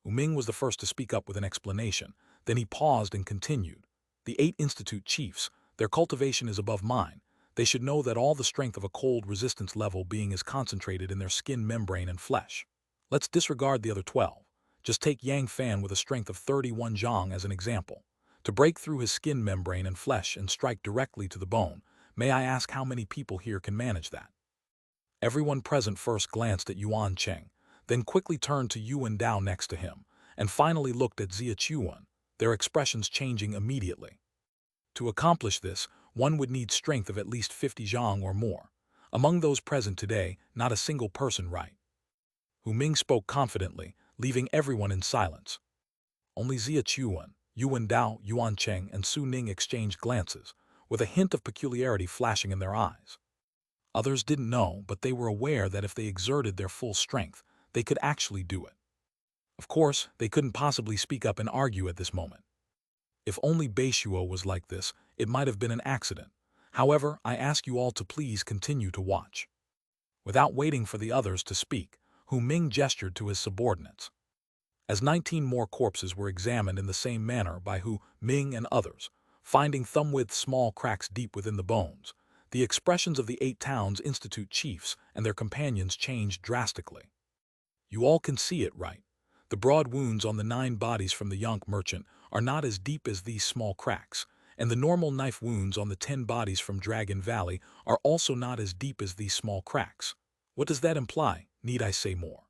Hu Ming was the first to speak up with an explanation. Then he paused and continued. The 8 Institute chiefs, their cultivation is above mine. They should know that all the strength of a cold resistance level being is concentrated in their skin membrane and flesh. Let's disregard the other 12. Just take Yang Fan with a strength of 31 zhang as an example. To break through his skin membrane and flesh and strike directly to the bone, may I ask how many people here can manage that? Everyone present first glanced at Yuan Cheng, then quickly turned to Yuan Dao next to him, and finally looked at Xia Chuan, their expressions changing immediately. To accomplish this, one would need strength of at least 50 zhang or more. Among those present today, not a single person right. Hu Ming spoke confidently, leaving everyone in silence. Only Xia Chuan, Yuan Dao, Yuan Cheng, and Su Ning exchanged glances, with a hint of peculiarity flashing in their eyes. Others didn't know, but they were aware that if they exerted their full strength, they could actually do it. Of course, they couldn't possibly speak up and argue at this moment. If only Beishuo was like this, it might have been an accident. However, I ask you all to please continue to watch. Without waiting for the others to speak, Hu Ming gestured to his subordinates. As 19 more corpses were examined in the same manner by Hu Ming and others, finding thumb-width small cracks deep within the bones, the expressions of the 8 towns' institute chiefs and their companions changed drastically. You all can see it, right? The broad wounds on the 9 bodies from the Yonk merchant are not as deep as these small cracks, and the normal knife wounds on the 10 bodies from Dragon Valley are also not as deep as these small cracks. What does that imply? Need I say more?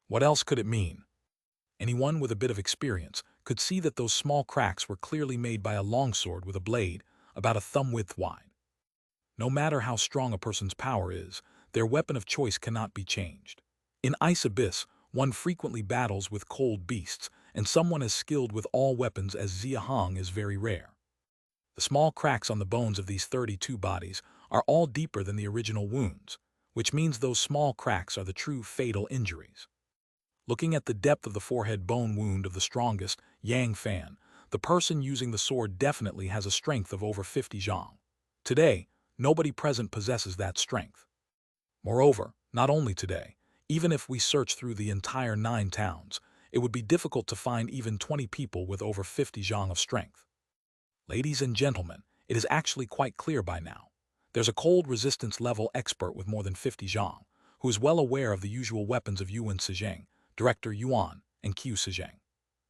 What else could it mean? Anyone with a bit of experience could see that those small cracks were clearly made by a longsword with a blade about a thumb-width wide. No matter how strong a person's power is, their weapon of choice cannot be changed. In Ice Abyss, one frequently battles with cold beasts, and someone as skilled with all weapons as Xia Hong is very rare. The small cracks on the bones of these 32 bodies are all deeper than the original wounds, which means those small cracks are the true fatal injuries. Looking at the depth of the forehead bone wound of the strongest, Yang Fan, the person using the sword definitely has a strength of over 50 zhang. Today, nobody present possesses that strength. Moreover, not only today, even if we search through the entire 9 towns, it would be difficult to find even 20 people with over 50 zhang of strength. Ladies and gentlemen, it is actually quite clear by now. There's a cold resistance level expert with more than 50 zhang, who is well aware of the usual weapons of Yuan Sijing, Director Yuan, and Qiu Sijing.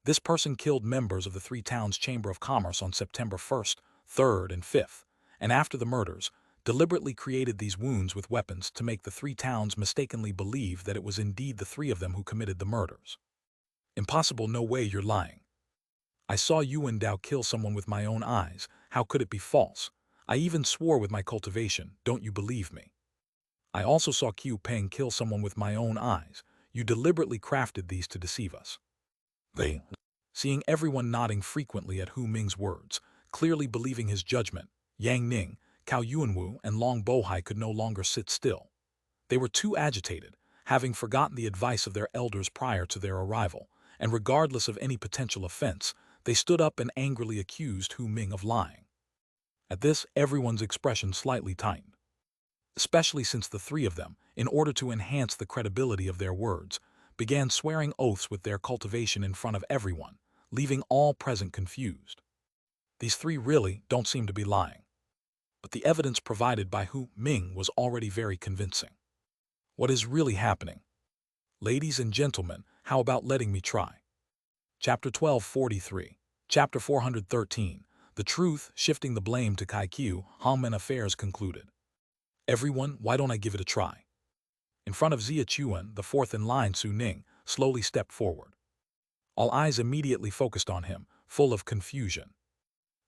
This person killed members of the 3 towns' Chamber of Commerce on September 1st, 3rd, and 5th, and after the murders, deliberately created these wounds with weapons to make the 3 towns mistakenly believe that it was indeed the 3 of them who committed the murders. Impossible, no way, you're lying. I saw Yuan Dao kill someone with my own eyes, how could it be false? I even swore with my cultivation, don't you believe me? I also saw Qiu Peng kill someone with my own eyes. You deliberately crafted these to deceive us. Seeing everyone nodding frequently at Hu Ming's words, clearly believing his judgment, Yang Ning, Cao Yuanwu, and Long Bohai could no longer sit still. They were too agitated, having forgotten the advice of their elders prior to their arrival, and regardless of any potential offense, they stood up and angrily accused Hu Ming of lying. At this, everyone's expression slightly tightened. Especially since the 3 of them, in order to enhance the credibility of their words, began swearing oaths with their cultivation in front of everyone, leaving all present confused. These three really don't seem to be lying. But the evidence provided by Hu Ming was already very convincing. What is really happening? Ladies and gentlemen, how about letting me try? Chapter 1243, Chapter 413, The Truth, Shifting the Blame to Kaiku, Hongmen Affairs concluded. Everyone, why don't I give it a try? In front of Xia Chuan, the fourth in line Su Ning, slowly stepped forward. All eyes immediately focused on him, full of confusion.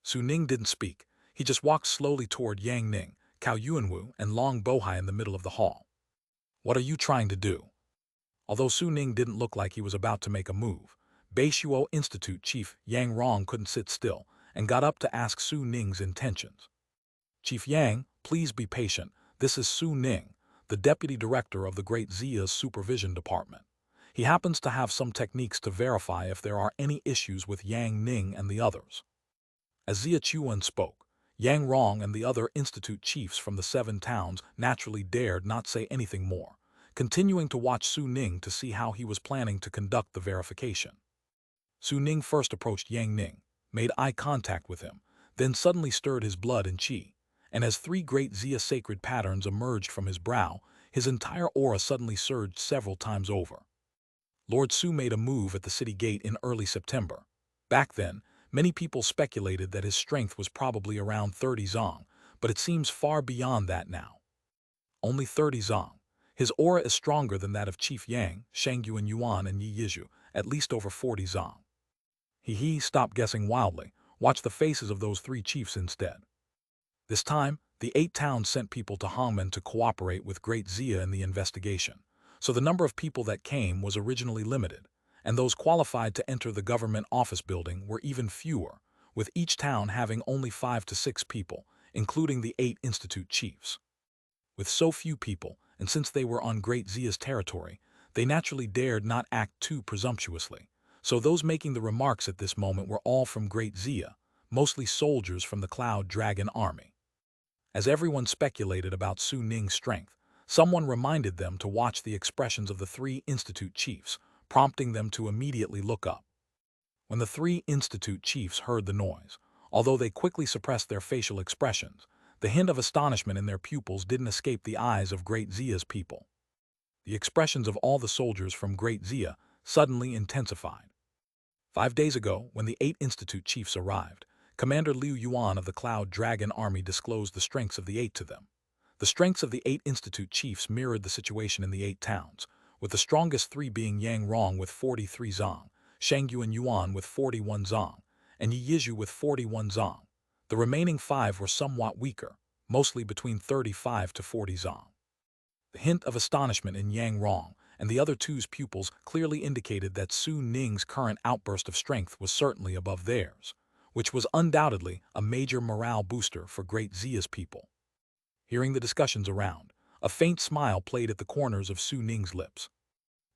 Su Ning didn't speak. He just walked slowly toward Yang Ning, Cao Yuanwu, and Long Bohai in the middle of the hall. What are you trying to do? Although Su Ning didn't look like he was about to make a move, Beishuo Institute Chief Yang Rong couldn't sit still and got up to ask Su Ning's intentions. Chief Yang, please be patient. This is Su Ning, the deputy director of the Great Xia's supervision department. He happens to have some techniques to verify if there are any issues with Yang Ning and the others. As Xia Chuan spoke, Yang Rong and the other institute chiefs from the 7 towns naturally dared not say anything more, continuing to watch Su Ning to see how he was planning to conduct the verification. Su Ning first approached Yang Ning, made eye contact with him, then suddenly stirred his blood and qi, and as 3 great Xia sacred patterns emerged from his brow, his entire aura suddenly surged several times over. Lord Su made a move at the city gate in early September. Back then, many people speculated that his strength was probably around 30 zong, but it seems far beyond that now. Only 30 zong. His aura is stronger than that of Chief Yang, Shangyuan Yuan, and Yi Yizhu, at least over 40 zong. He stopped guessing wildly. Watch the faces of those 3 chiefs instead. This time, the 8 towns sent people to Hongmen to cooperate with Great Xia in the investigation, so the number of people that came was originally limited, and those qualified to enter the government office building were even fewer, with each town having only 5 to 6 people, including the 8 institute chiefs. With so few people, and since they were on Great Xia's territory, they naturally dared not act too presumptuously, so those making the remarks at this moment were all from Great Xia, mostly soldiers from the Cloud Dragon Army. As everyone speculated about Su Ning's strength, someone reminded them to watch the expressions of the 3 institute chiefs, prompting them to immediately look up. When the 3 institute chiefs heard the noise, although they quickly suppressed their facial expressions, the hint of astonishment in their pupils didn't escape the eyes of Great Xia's people. The expressions of all the soldiers from Great Xia suddenly intensified. 5 days ago, when the 8 institute chiefs arrived, Commander Liu Yuan of the Cloud Dragon Army disclosed the strengths of the 8 to them. The strengths of the 8 institute chiefs mirrored the situation in the 8 towns, with the strongest 3 being Yang Rong with 43 zong, Shangyuan Yuan with 41 zong, and Yi Yizhu with 41 zong. The remaining 5 were somewhat weaker, mostly between 35 to 40 zong. The hint of astonishment in Yang Rong and the other 2's pupils clearly indicated that Su Ning's current outburst of strength was certainly above theirs, which was undoubtedly a major morale booster for Great Xia's people. Hearing the discussions around, a faint smile played at the corners of Su Ning's lips.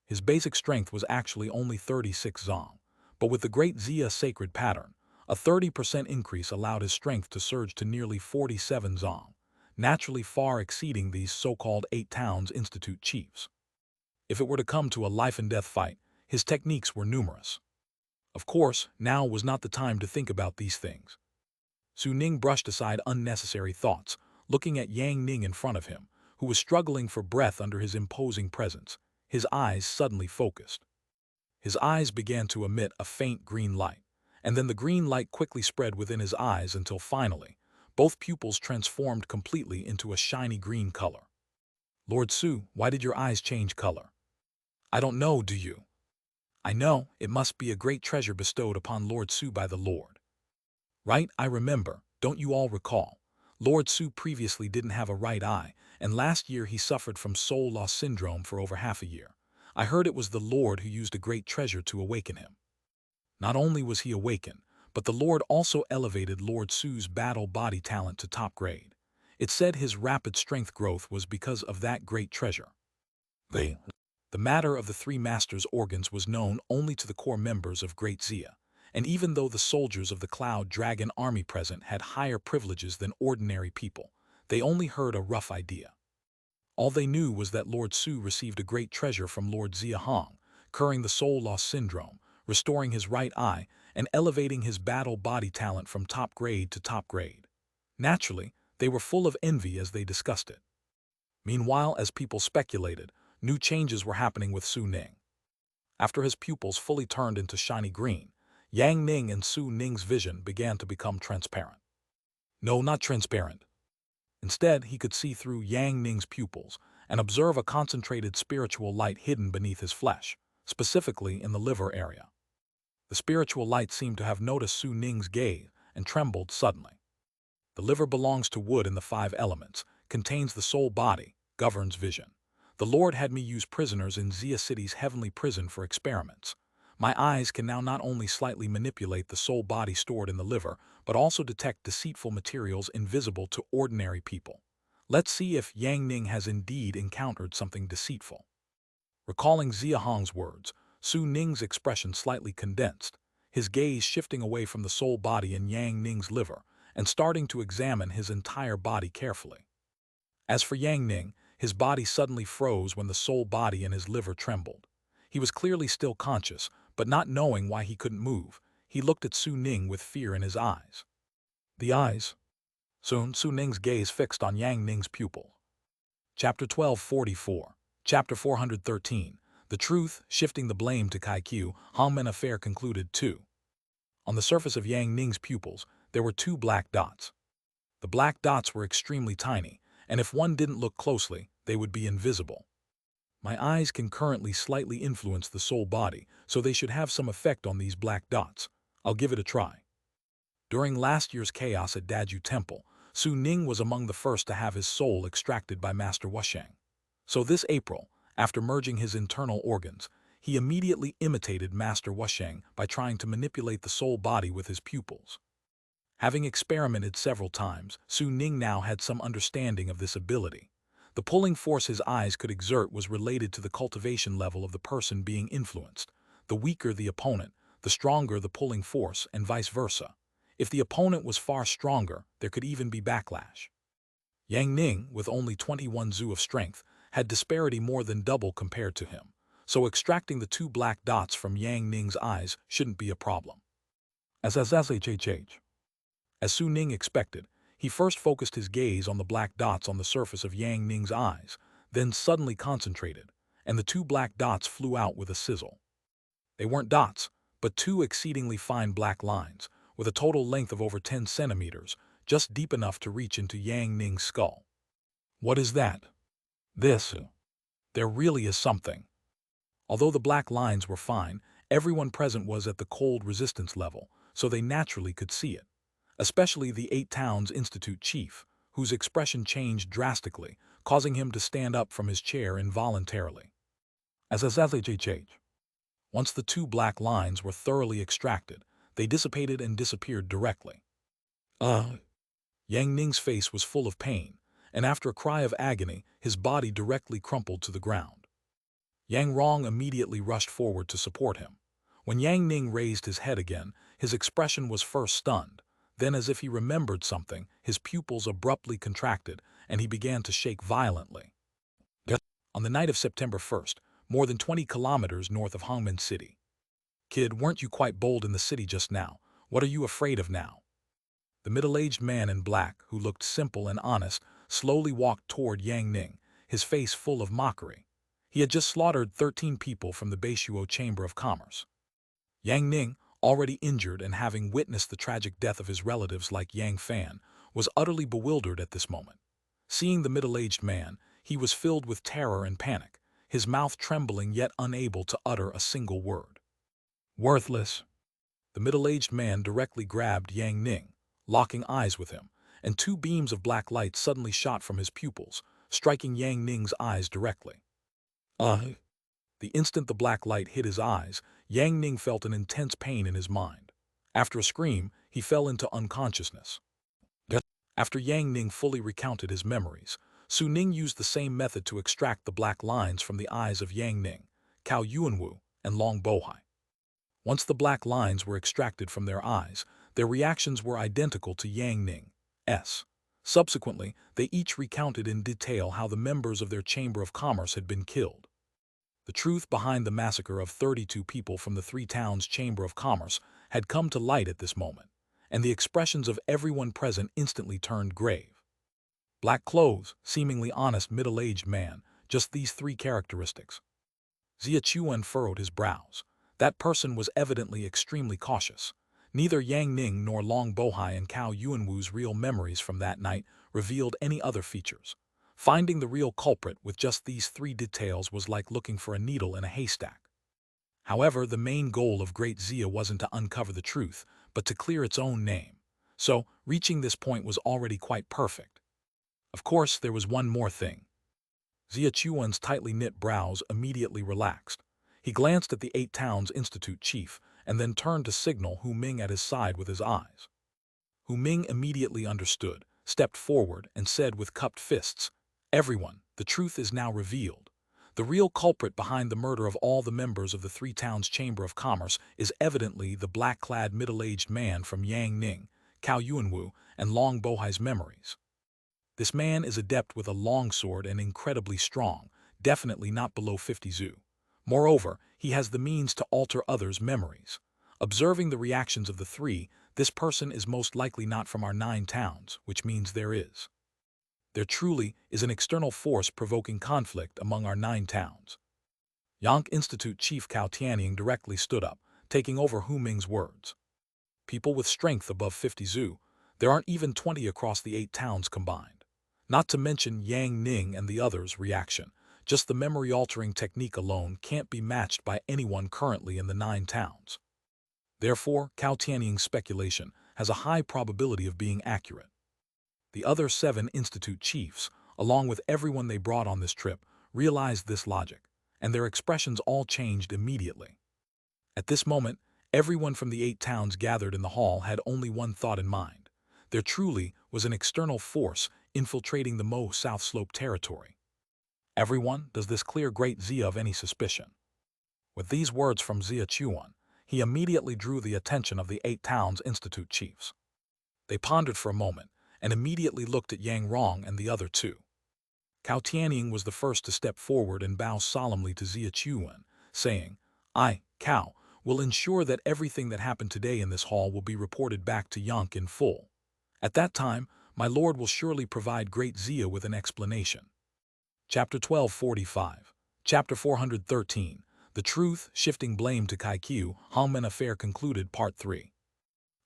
His basic strength was actually only 36 zong, but with the Great Xia sacred pattern, a 30% increase allowed his strength to surge to nearly 47 zong, naturally far exceeding these so-called 8 towns institute chiefs. If it were to come to a life-and-death fight, his techniques were numerous. Of course, now was not the time to think about these things. Su Ning brushed aside unnecessary thoughts, looking at Yang Ning in front of him, who was struggling for breath under his imposing presence. His eyes suddenly focused. His eyes began to emit a faint green light, and then the green light quickly spread within his eyes until finally, both pupils transformed completely into a shiny green color. Lord Su, why did your eyes change color? I don't know, do you? I know, it must be a great treasure bestowed upon Lord Su by the Lord. Right, I remember, don't you all recall? Lord Su previously didn't have a right eye, and last year he suffered from soul loss syndrome for over half a year. I heard it was the Lord who used a great treasure to awaken him. Not only was he awakened, but the Lord also elevated Lord Su's battle body talent to top grade. It said his rapid strength growth was because of that great treasure. The matter of the 3 masters' organs was known only to the core members of Great Xia, and even though the soldiers of the Cloud Dragon Army present had higher privileges than ordinary people, they only heard a rough idea. All they knew was that Lord Su received a great treasure from Lord Xia Hong, curing the soul loss syndrome, restoring his right eye, and elevating his battle body talent from top grade to top grade. Naturally, they were full of envy as they discussed it. Meanwhile, as people speculated, new changes were happening with Su Ning. After his pupils fully turned into shiny green, Yang Ning and Su Ning's vision began to become transparent. No, not transparent. Instead, he could see through Yang Ning's pupils and observe a concentrated spiritual light hidden beneath his flesh, specifically in the liver area. The spiritual light seemed to have noticed Su Ning's gaze and trembled suddenly. The liver belongs to wood in the 5 elements, contains the soul body, governs vision. The Lord had me use prisoners in Xia City's heavenly prison for experiments. My eyes can now not only slightly manipulate the soul body stored in the liver, but also detect deceitful materials invisible to ordinary people. Let's see if Yang Ning has indeed encountered something deceitful. Recalling Xia Hong's words, Su Ning's expression slightly condensed, his gaze shifting away from the soul body in Yang Ning's liver and starting to examine his entire body carefully. As for Yang Ning, his body suddenly froze when the soul body in his liver trembled. He was clearly still conscious, but not knowing why he couldn't move, he looked at Su Ning with fear in his eyes. The eyes. Soon, Su Ning's gaze fixed on Yang Ning's pupil. Chapter 1244. Chapter 413. The truth, shifting the blame to Kaiku, Hongmen affair concluded 2. On the surface of Yang Ning's pupils, there were 2 black dots. The black dots were extremely tiny, and if one didn't look closely, they would be invisible. My eyes can currently slightly influence the soul body, so they should have some effect on these black dots. I'll give it a try. During last year's chaos at Daju Temple, Su Ning was among the first to have his soul extracted by Master Wusheng. So this April, after merging his internal organs, he immediately imitated Master Wusheng by trying to manipulate the soul body with his pupils. Having experimented several times, Su Ning now had some understanding of this ability. The pulling force his eyes could exert was related to the cultivation level of the person being influenced. The weaker the opponent, the stronger the pulling force, and vice versa. If the opponent was far stronger, there could even be backlash. Yang Ning, with only 21 Zu of strength, had disparity more than double compared to him, so extracting the 2 black dots from Yang Ning's eyes shouldn't be a problem. As Su Ning expected, he first focused his gaze on the black dots on the surface of Yang Ning's eyes, then suddenly concentrated, and the 2 black dots flew out with a sizzle. They weren't dots, but 2 exceedingly fine black lines, with a total length of over 10 centimeters, just deep enough to reach into Yang Ning's skull. What is that? There really is something. Although the black lines were fine, everyone present was at the cold resistance level, so they naturally could see it. Especially the 8 Towns Institute chief, whose expression changed drastically, causing him to stand up from his chair involuntarily. Once the 2 black lines were thoroughly extracted, they dissipated and disappeared directly. Yang Ning's face was full of pain, and after a cry of agony, his body directly crumpled to the ground. Yang Rong immediately rushed forward to support him. When Yang Ning raised his head again, his expression was first stunned. Then, as if he remembered something, his pupils abruptly contracted, and he began to shake violently. On the night of September 1st, more than 20 kilometers north of Hongmen City. Kid, weren't you quite bold in the city just now? What are you afraid of now? The middle-aged man in black, who looked simple and honest, slowly walked toward Yang Ning, his face full of mockery. He had just slaughtered 13 people from the Beishuo Chamber of Commerce. Yang Ning, already injured and having witnessed the tragic death of his relatives like Yang Fan, was utterly bewildered at this moment. Seeing the middle-aged man, he was filled with terror and panic, his mouth trembling yet unable to utter a single word. Worthless. The middle-aged man directly grabbed Yang Ning, locking eyes with him, and 2 beams of black light suddenly shot from his pupils, striking Yang Ning's eyes directly. The instant the black light hit his eyes, Yang Ning felt an intense pain in his mind. After a scream, he fell into unconsciousness. After Yang Ning fully recounted his memories, Su Ning used the same method to extract the black lines from the eyes of Yang Ning, Cao Yuanwu, and Long Bohai. Once the black lines were extracted from their eyes, their reactions were identical to Yang Ning's. Subsequently, they each recounted in detail how the members of their Chamber of Commerce had been killed. The truth behind the massacre of 32 people from the Three Towns Chamber of Commerce had come to light at this moment, and the expressions of everyone present instantly turned grave. Black clothes, seemingly honest middle-aged man, just these three characteristics. Xia Chuan furrowed his brows. That person was evidently extremely cautious. Neither Yang Ning nor Long Bohai and Cao Yuanwu's real memories from that night revealed any other features. Finding the real culprit with just these three details was like looking for a needle in a haystack. However, the main goal of Great Xia wasn't to uncover the truth, but to clear its own name. So, reaching this point was already quite perfect. Of course, there was one more thing. Xia Chuan's tightly knit brows immediately relaxed. He glanced at the Eight Towns Institute chief, and then turned to signal Hu Ming at his side with his eyes. Hu Ming immediately understood, stepped forward, and said with cupped fists, "Everyone, the truth is now revealed. The real culprit behind the murder of all the members of the Three Towns Chamber of Commerce is evidently the black-clad middle-aged man from Yang Ning, Cao Yuanwu, and Long Bohai's memories. This man is adept with a longsword and incredibly strong, definitely not below 50 Zu. Moreover, he has the means to alter others' memories. Observing the reactions of the three, this person is most likely not from our 9 towns, which means there truly is an external force provoking conflict among our 9 towns." Yang Institute Chief Cao Tianying directly stood up, taking over Hu Ming's words. "People with strength above 50 Zu, there aren't even 20 across the 8 towns combined. Not to mention Yang Ning and the others' reaction. Just the memory-altering technique alone can't be matched by anyone currently in the 9 towns. Therefore, Cao Tianying's speculation has a high probability of being accurate." The other 7 Institute chiefs, along with everyone they brought on this trip, realized this logic, and their expressions all changed immediately. At this moment, everyone from the 8 towns gathered in the hall had only one thought in mind. There truly was an external force infiltrating the Mo South Slope territory. "Everyone, does this clear Great Xia of any suspicion?" With these words from Xia Chuan, he immediately drew the attention of the 8 Towns Institute chiefs. They pondered for a moment, and immediately looked at Yang Rong and the other 2. Cao Tianying was the first to step forward and bow solemnly to Xia Chuan, saying, "I, Cao, will ensure that everything that happened today in this hall will be reported back to Yank in full. At that time, my lord will surely provide Great Xia with an explanation." Chapter 1245. Chapter 413. The Truth, Shifting Blame to Kaikiu, Hongmen Affair Concluded, Part 3.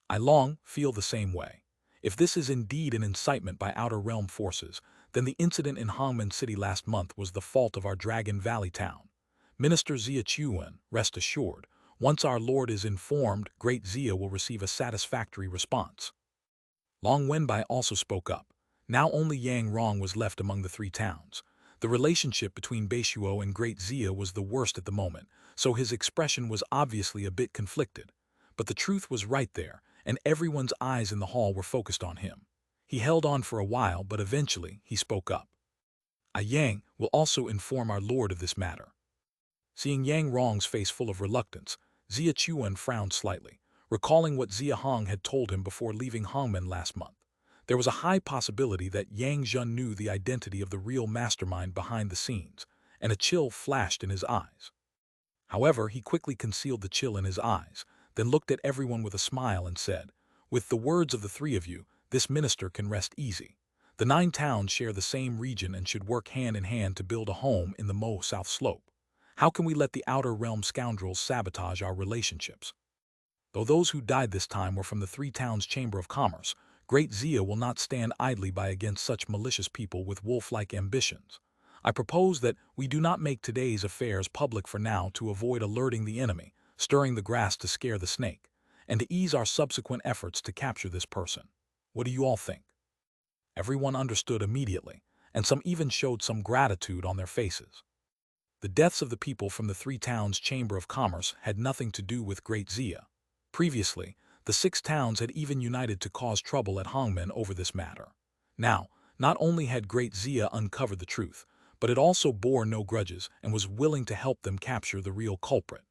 I long feel the same way. If this is indeed an incitement by Outer Realm forces, then the incident in Hongmen City last month was the fault of our Dragon Valley town. Minister Xia Chuan, rest assured, once our lord is informed, Great Xia will receive a satisfactory response. Long Wenbai also spoke up. Now only Yang Rong was left among the 3 towns. The relationship between Beishuo and Great Xia was the worst at the moment, so his expression was obviously a bit conflicted. But the truth was right there, and everyone's eyes in the hall were focused on him. He held on for a while, but eventually he spoke up. "I, Yang, will also inform our lord of this matter." Seeing Yang Rong's face full of reluctance, Xia Chuan frowned slightly, recalling what Xia Hong had told him before leaving Hongmen last month. There was a high possibility that Yang Zhen knew the identity of the real mastermind behind the scenes, and a chill flashed in his eyes. However, he quickly concealed the chill in his eyes, then looked at everyone with a smile and said, "With the words of the 3 of you, this minister can rest easy. The 9 towns share the same region and should work hand in hand to build a home in the Mo South Slope. How can we let the Outer Realm scoundrels sabotage our relationships? Though those who died this time were from the 3 towns Chamber of Commerce, Great Xia will not stand idly by against such malicious people with wolf-like ambitions. I propose that we do not make today's affairs public for now to avoid alerting the enemy, stirring the grass to scare the snake, and to ease our subsequent efforts to capture this person. What do you all think?" Everyone understood immediately, and some even showed some gratitude on their faces. The deaths of the people from the 3 towns Chamber of Commerce had nothing to do with Great Xia. Previously, the 6 towns had even united to cause trouble at Hongmen over this matter. Now, not only had Great Xia uncovered the truth, but it also bore no grudges and was willing to help them capture the real culprit.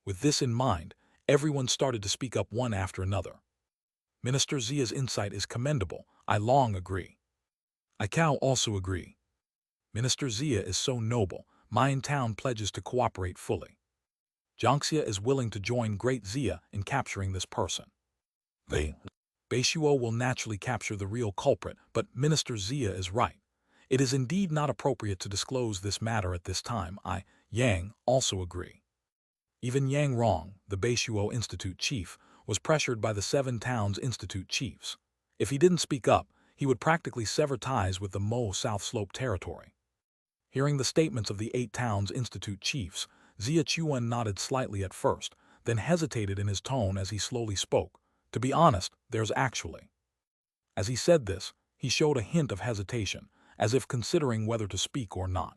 With this in mind, everyone started to speak up one after another. "Minister Xia's insight is commendable. I long agree." "I Cao also agree. Minister Xia is so noble, Mayan Town pledges to cooperate fully. Jiangxia is willing to join Great Xia in capturing this person. The Beishuo will naturally capture the real culprit, but Minister Xia is right. It is indeed not appropriate to disclose this matter at this time. Yang, also agree. Even Yang Rong, the Beishuo Institute chief, was pressured by the 7 Towns Institute chiefs. If he didn't speak up, he would practically sever ties with the Mo South Slope territory. Hearing the statements of the 8 Towns Institute chiefs, Xia Chuan nodded slightly at first, then hesitated in his tone as he slowly spoke. To be honest, there's actually. As he said this, he showed a hint of hesitation, as if considering whether to speak or not.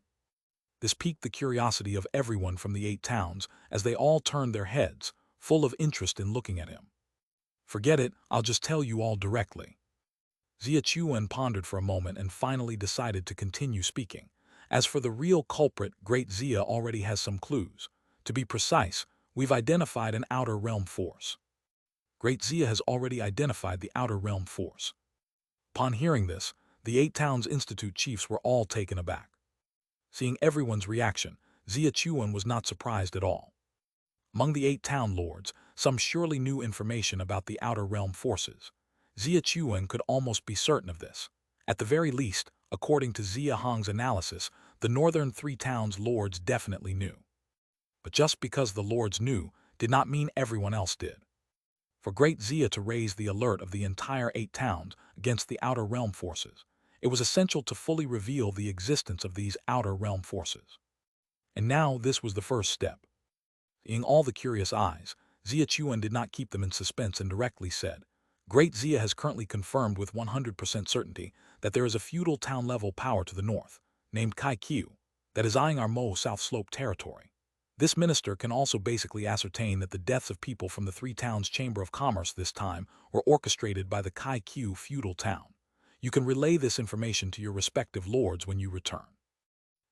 This piqued the curiosity of everyone from the 8 towns, as they all turned their heads, full of interest in looking at him. Forget it, I'll just tell you all directly. Xia Chuan pondered for a moment and finally decided to continue speaking. As for the real culprit, Great Xia already has some clues. To be precise, we've identified an outer realm force. Great Xia has already identified the outer realm force. Upon hearing this, the 8 Towns Institute chiefs were all taken aback. Seeing everyone's reaction, Xia Chuan was not surprised at all. Among the 8 town lords, some surely knew information about the outer realm forces. Xia Chuan could almost be certain of this. At the very least, according to Xia Hong's analysis, the northern 3 towns lords definitely knew. But just because the lords knew did not mean everyone else did. For Great Xia to raise the alert of the entire 8 towns against the outer realm forces, it was essential to fully reveal the existence of these outer realm forces. And now this was the first step. Seeing all the curious eyes, Xia Chuan did not keep them in suspense and directly said, Great Xia has currently confirmed with 100% certainty that there is a feudal town-level power to the north, named Kai Qiu, that is eyeing our Mo South Slope territory. This minister can also basically ascertain that the deaths of people from the 3 towns' Chamber of Commerce this time were orchestrated by the Kai Qiu feudal town. You can relay this information to your respective lords when you return.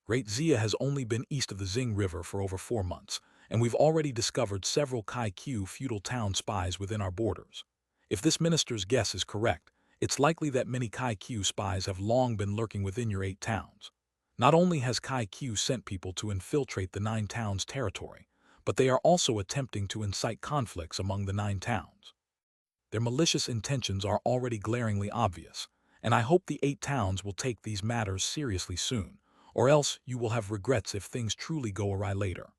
Great Xia has only been east of the Xing River for over 4 months, and we've already discovered several Kai Qiu feudal town spies within our borders. If this minister's guess is correct, it's likely that many Kai Qiu spies have long been lurking within your 8 towns. Not only has Kai Qiu sent people to infiltrate the 9 towns' territory, but they are also attempting to incite conflicts among the 9 towns. Their malicious intentions are already glaringly obvious, and I hope the 8 towns will take these matters seriously soon, or else you will have regrets if things truly go awry later.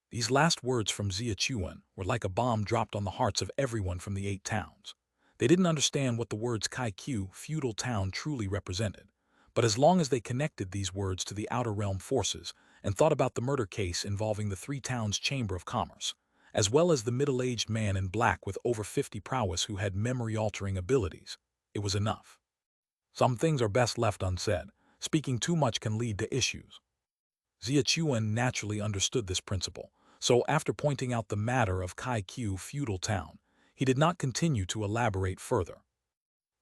These last words from Xia Chuan were like a bomb dropped on the hearts of everyone from the 8 towns. They didn't understand what the words Kai Qiu, feudal town, truly represented. But as long as they connected these words to the outer realm forces and thought about the murder case involving the 3 towns' Chamber of Commerce, as well as the middle-aged man in black with over 50 prowess who had memory-altering abilities, it was enough. Some things are best left unsaid. Speaking too much can lead to issues. Xia Chuan naturally understood this principle, so after pointing out the matter of Kai Qiu feudal town, he did not continue to elaborate further.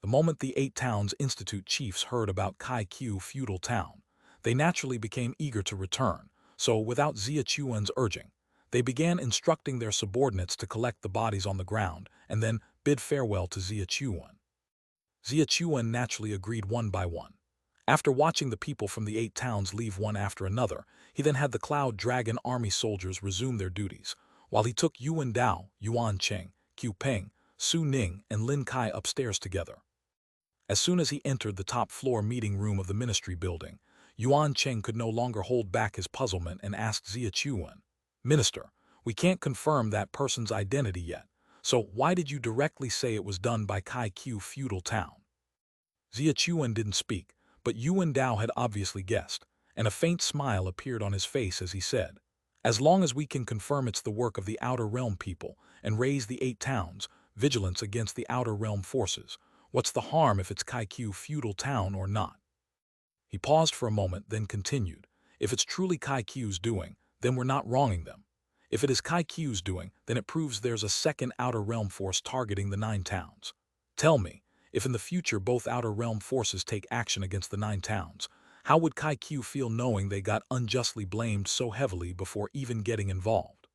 The moment the 8 Towns Institute chiefs heard about Kai Qiu feudal town, they naturally became eager to return, so without Xia Chuan's urging, they began instructing their subordinates to collect the bodies on the ground and then bid farewell to Xia Chuan. Xia Chuan naturally agreed one by one. After watching the people from the 8 towns leave one after another, he then had the Cloud Dragon army soldiers resume their duties, while he took Yuan Dao, Yuan Cheng, Qiu Peng, Su Ning, and Lin Kai upstairs together. As soon as he entered the top-floor meeting room of the ministry building, Yuan Cheng could no longer hold back his puzzlement and asked Xia Chuan, Minister, we can't confirm that person's identity yet, so why did you directly say it was done by Kai Qiu feudal town? Xia Chuan didn't speak, but Yuan Dao had obviously guessed, and a faint smile appeared on his face as he said, as long as we can confirm it's the work of the Outer Realm people and raise the 8 towns, vigilance against the Outer Realm forces, what's the harm if it's Kai Qiu feudal town or not? He paused for a moment, then continued, if it's truly Kai Qiu's doing, then we're not wronging them. If it is Kai Qiu's doing, then it proves there's a second Outer Realm force targeting the 9 towns. Tell me, if in the future both Outer Realm forces take action against the 9 towns, how would Kai Qiu feel knowing they got unjustly blamed so heavily before even getting involved?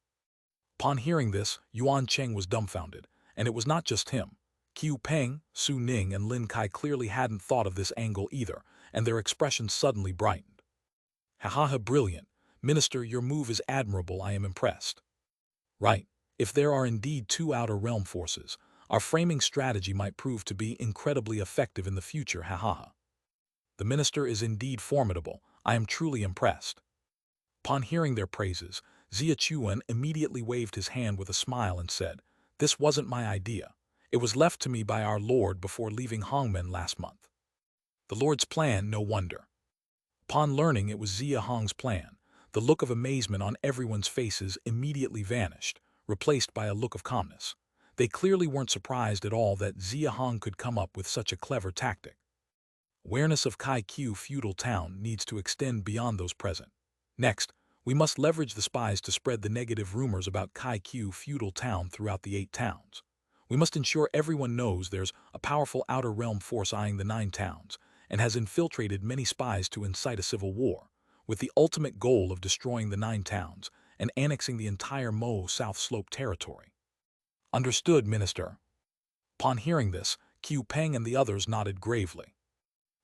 Upon hearing this, Yuan Cheng was dumbfounded, and it was not just him. Qiu Peng, Su Ning, and Lin Kai clearly hadn't thought of this angle either, and their expressions suddenly brightened. Ha ha ha, brilliant. Minister, your move is admirable, I am impressed. Right. If there are indeed two outer realm forces, our framing strategy might prove to be incredibly effective in the future, ha ha ha. The minister is indeed formidable, I am truly impressed. Upon hearing their praises, Xia Chuan immediately waved his hand with a smile and said, "This wasn't my idea. It was left to me by our Lord before leaving Hongmen last month." The Lord's plan, no wonder. Upon learning it was Xia Hong's plan, the look of amazement on everyone's faces immediately vanished, replaced by a look of calmness. They clearly weren't surprised at all that Xia Hong could come up with such a clever tactic. Awareness of Kai-Q feudal town needs to extend beyond those present. Next, we must leverage the spies to spread the negative rumors about Kai-Q feudal town throughout the 8 towns. We must ensure everyone knows there's a powerful outer realm force eyeing the 9 towns, and has infiltrated many spies to incite a civil war, with the ultimate goal of destroying the 9 towns and annexing the entire Mo South Slope territory. Understood, Minister. Upon hearing this, Qiu Peng and the others nodded gravely.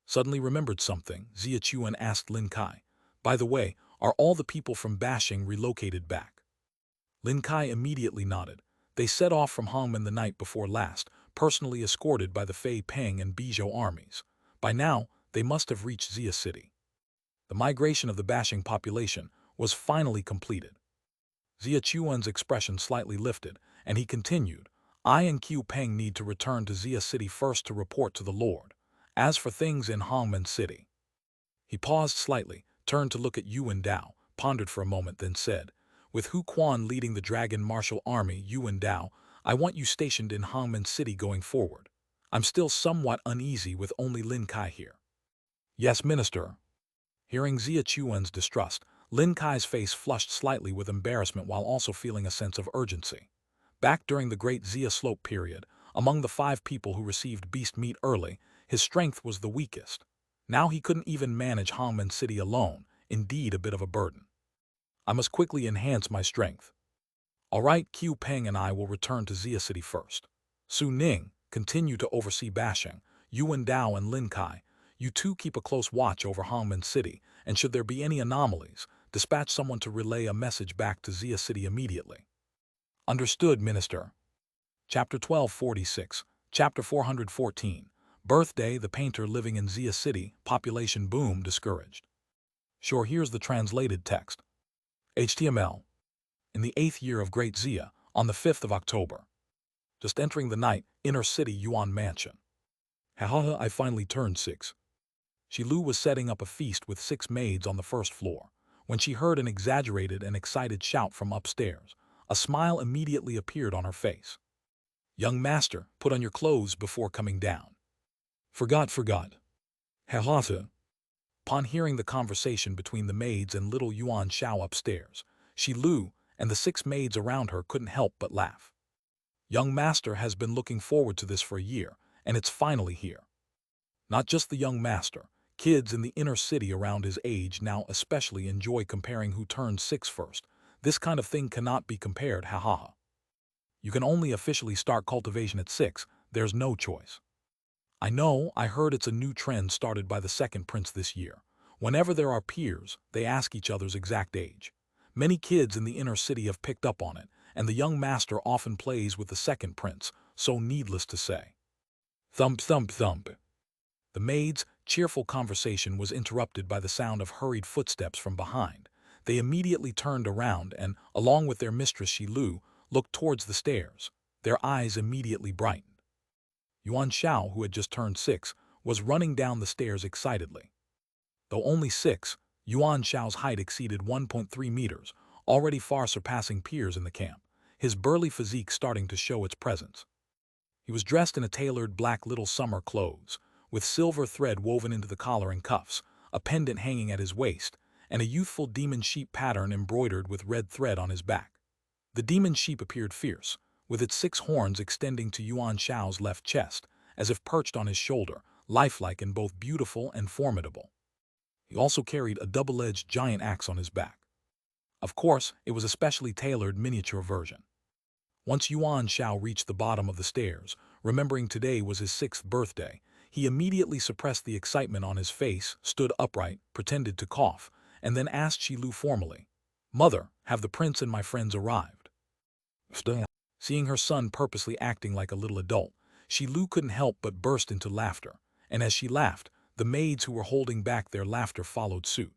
Suddenly remembered something, Xia Chuan asked Lin Kai, "By the way, are all the people from Bashing relocated back?" Lin Kai immediately nodded. They set off from Hongmen the night before last, personally escorted by the Fei Peng and Bijou armies. By now, they must have reached Xia City. The migration of the Bashing population was finally completed. Xia Chuan's expression slightly lifted, and he continued, "I and Qiu Peng need to return to Xia City first to report to the Lord. As for things in Hongmen City..." He paused slightly, turned to look at Yuan Dao, pondered for a moment, then said, "With Hu Quan leading the Dragon Martial Army, Yuan Dao, I want you stationed in Hongmen City going forward. I'm still somewhat uneasy with only Lin Kai here." "Yes, Minister." Hearing Xia Chuan's distrust, Lin Kai's face flushed slightly with embarrassment while also feeling a sense of urgency. Back during the Great Xia Slope period, among the 5 people who received beast meat early, his strength was the weakest. Now he couldn't even manage Hongmen City alone, indeed a bit of a burden. "I must quickly enhance my strength." "All right, Qiu Peng and I will return to Xia City first. Su Ning, continue to oversee Bashing. Yuan Dao and Lin Kai, you two keep a close watch over Hongmen City, and should there be any anomalies, dispatch someone to relay a message back to Xia City immediately." Understood, Minister. Chapter 1246, Chapter 414. Birthday, the painter living in Xia City, population boom discouraged. Sure, here's the translated text. HTML. In the 8th year of Great Xia, on the 5th of October. Just entering the night, inner city Yuan Mansion. Hahaha, I finally turned 6. Shilu was setting up a feast with 6 maids on the first floor, when she heard an exaggerated and excited shout from upstairs. A smile immediately appeared on her face. "Young master, put on your clothes before coming down." Forgot. Hahaha. Upon hearing the conversation between the maids and little Yuan Shao upstairs, Shilu and the 6 maids around her couldn't help but laugh. Young master has been looking forward to this for a year, and it's finally here. Not just the young master, kids in the inner city around his age now especially enjoy comparing who turns 6 first. This kind of thing cannot be compared, hahaha. You can only officially start cultivation at 6, there's no choice. I know, I heard it's a new trend started by the 2nd prince this year. Whenever there are peers, they ask each other's exact age. Many kids in the inner city have picked up on it, and the young master often plays with the 2nd prince, so needless to say. Thump. The maid's cheerful conversation was interrupted by the sound of hurried footsteps from behind. They immediately turned around and, along with their mistress Shilu, looked towards the stairs. Their eyes immediately brightened. Yuan Shao, who had just turned 6, was running down the stairs excitedly. Though only 6, Yuan Shao's height exceeded 1.3 meters, already far surpassing peers in the camp, his burly physique starting to show its presence. He was dressed in a tailored black little summer clothes, with silver thread woven into the collar and cuffs, a pendant hanging at his waist, and a youthful demon sheep pattern embroidered with red thread on his back. The demon sheep appeared fierce, with its 6 horns extending to Yuan Shao's left chest, as if perched on his shoulder, lifelike and both beautiful and formidable. He also carried a double-edged giant axe on his back. Of course, it was a specially tailored miniature version. Once Yuan Shao reached the bottom of the stairs, remembering today was his 6th birthday, he immediately suppressed the excitement on his face, stood upright, pretended to cough, and then asked Shilu formally, "Mother, have the prince and my friends arrived?" Seeing her son purposely acting like a little adult, Shilu couldn't help but burst into laughter, and as she laughed, the maids who were holding back their laughter followed suit.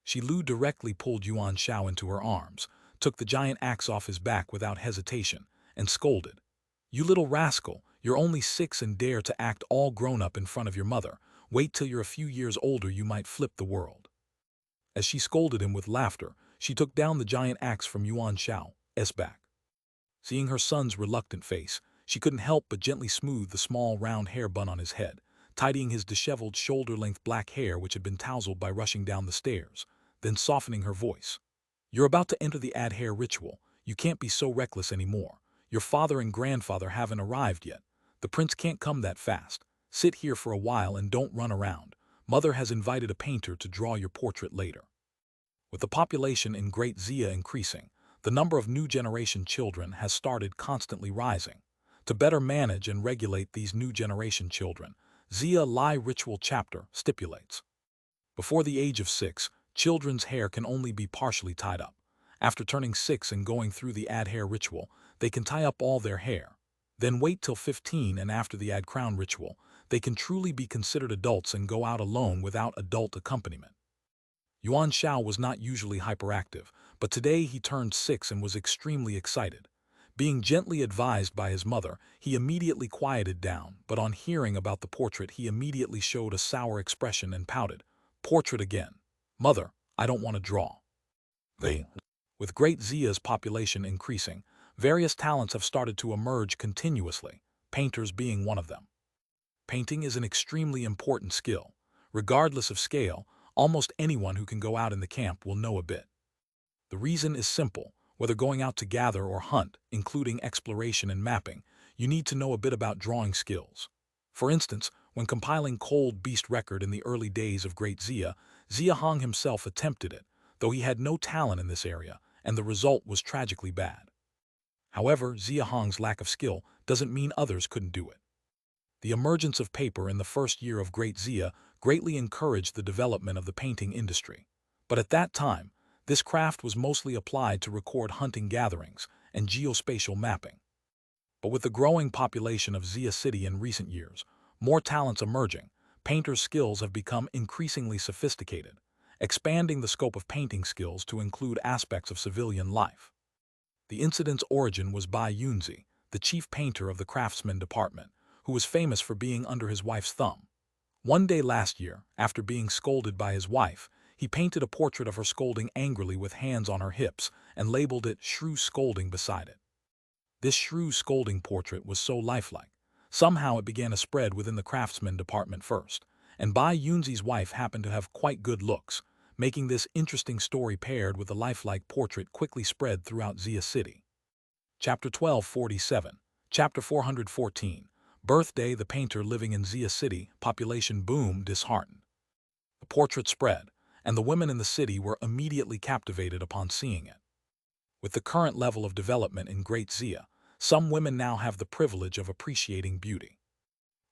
Shilu directly pulled Yuan Shao into her arms, took the giant axe off his back without hesitation, and scolded, "You little rascal, you're only 6 and dare to act all grown up in front of your mother. Wait till you're a few years older, you might flip the world." As she scolded him with laughter, she took down the giant axe from Yuan Shao's back. Seeing her son's reluctant face, she couldn't help but gently smooth the small round hair bun on his head, tidying his disheveled shoulder-length black hair which had been tousled by rushing down the stairs, then softening her voice. "You're about to enter the add hair ritual. You can't be so reckless anymore. Your father and grandfather haven't arrived yet. The prince can't come that fast. Sit here for a while and don't run around. Mother has invited a painter to draw your portrait later." With the population in Great Xia increasing, the number of new generation children has started constantly rising. To better manage and regulate these new generation children, Xia Lai Ritual Chapter stipulates, before the age of 6, children's hair can only be partially tied up. After turning 6 and going through the add hair ritual, they can tie up all their hair. Then wait till 15, and after the add crown ritual, they can truly be considered adults and go out alone without adult accompaniment. Yuan Shao was not usually hyperactive, but today he turned 6 and was extremely excited. Being gently advised by his mother, he immediately quieted down, but on hearing about the portrait he immediately showed a sour expression and pouted, "Portrait again. Mother, I don't want to draw." With Great Xia's population increasing, various talents have started to emerge continuously, painters being one of them. Painting is an extremely important skill. Regardless of scale, almost anyone who can go out in the camp will know a bit. The reason is simple. Whether going out to gather or hunt, including exploration and mapping, you need to know a bit about drawing skills. For instance, when compiling Cold Beast Record in the early days of Great Xia, Xia Hong himself attempted it, though he had no talent in this area, and the result was tragically bad. However, Xia Hong's lack of skill doesn't mean others couldn't do it. The emergence of paper in the first year of Great Xia greatly encouraged the development of the painting industry. But at that time, this craft was mostly applied to record hunting gatherings and geospatial mapping. But with the growing population of Xia City in recent years, more talents emerging, painters' skills have become increasingly sophisticated, expanding the scope of painting skills to include aspects of civilian life. The incident's origin was Bai Yunzi, the chief painter of the craftsman department, who was famous for being under his wife's thumb. One day last year, after being scolded by his wife, he painted a portrait of her scolding angrily with hands on her hips and labeled it "Shrew Scolding" beside it. This shrew scolding portrait was so lifelike. Somehow it began to spread within the craftsman department first, and Bai Yunzi's wife happened to have quite good looks, making this interesting story paired with the lifelike portrait quickly spread throughout Xia City. Chapter 1247, Chapter 414, Birthday the painter living in Xia City, population boom disheartened. The portrait spread, and the women in the city were immediately captivated upon seeing it. With the current level of development in Great Xia, some women now have the privilege of appreciating beauty.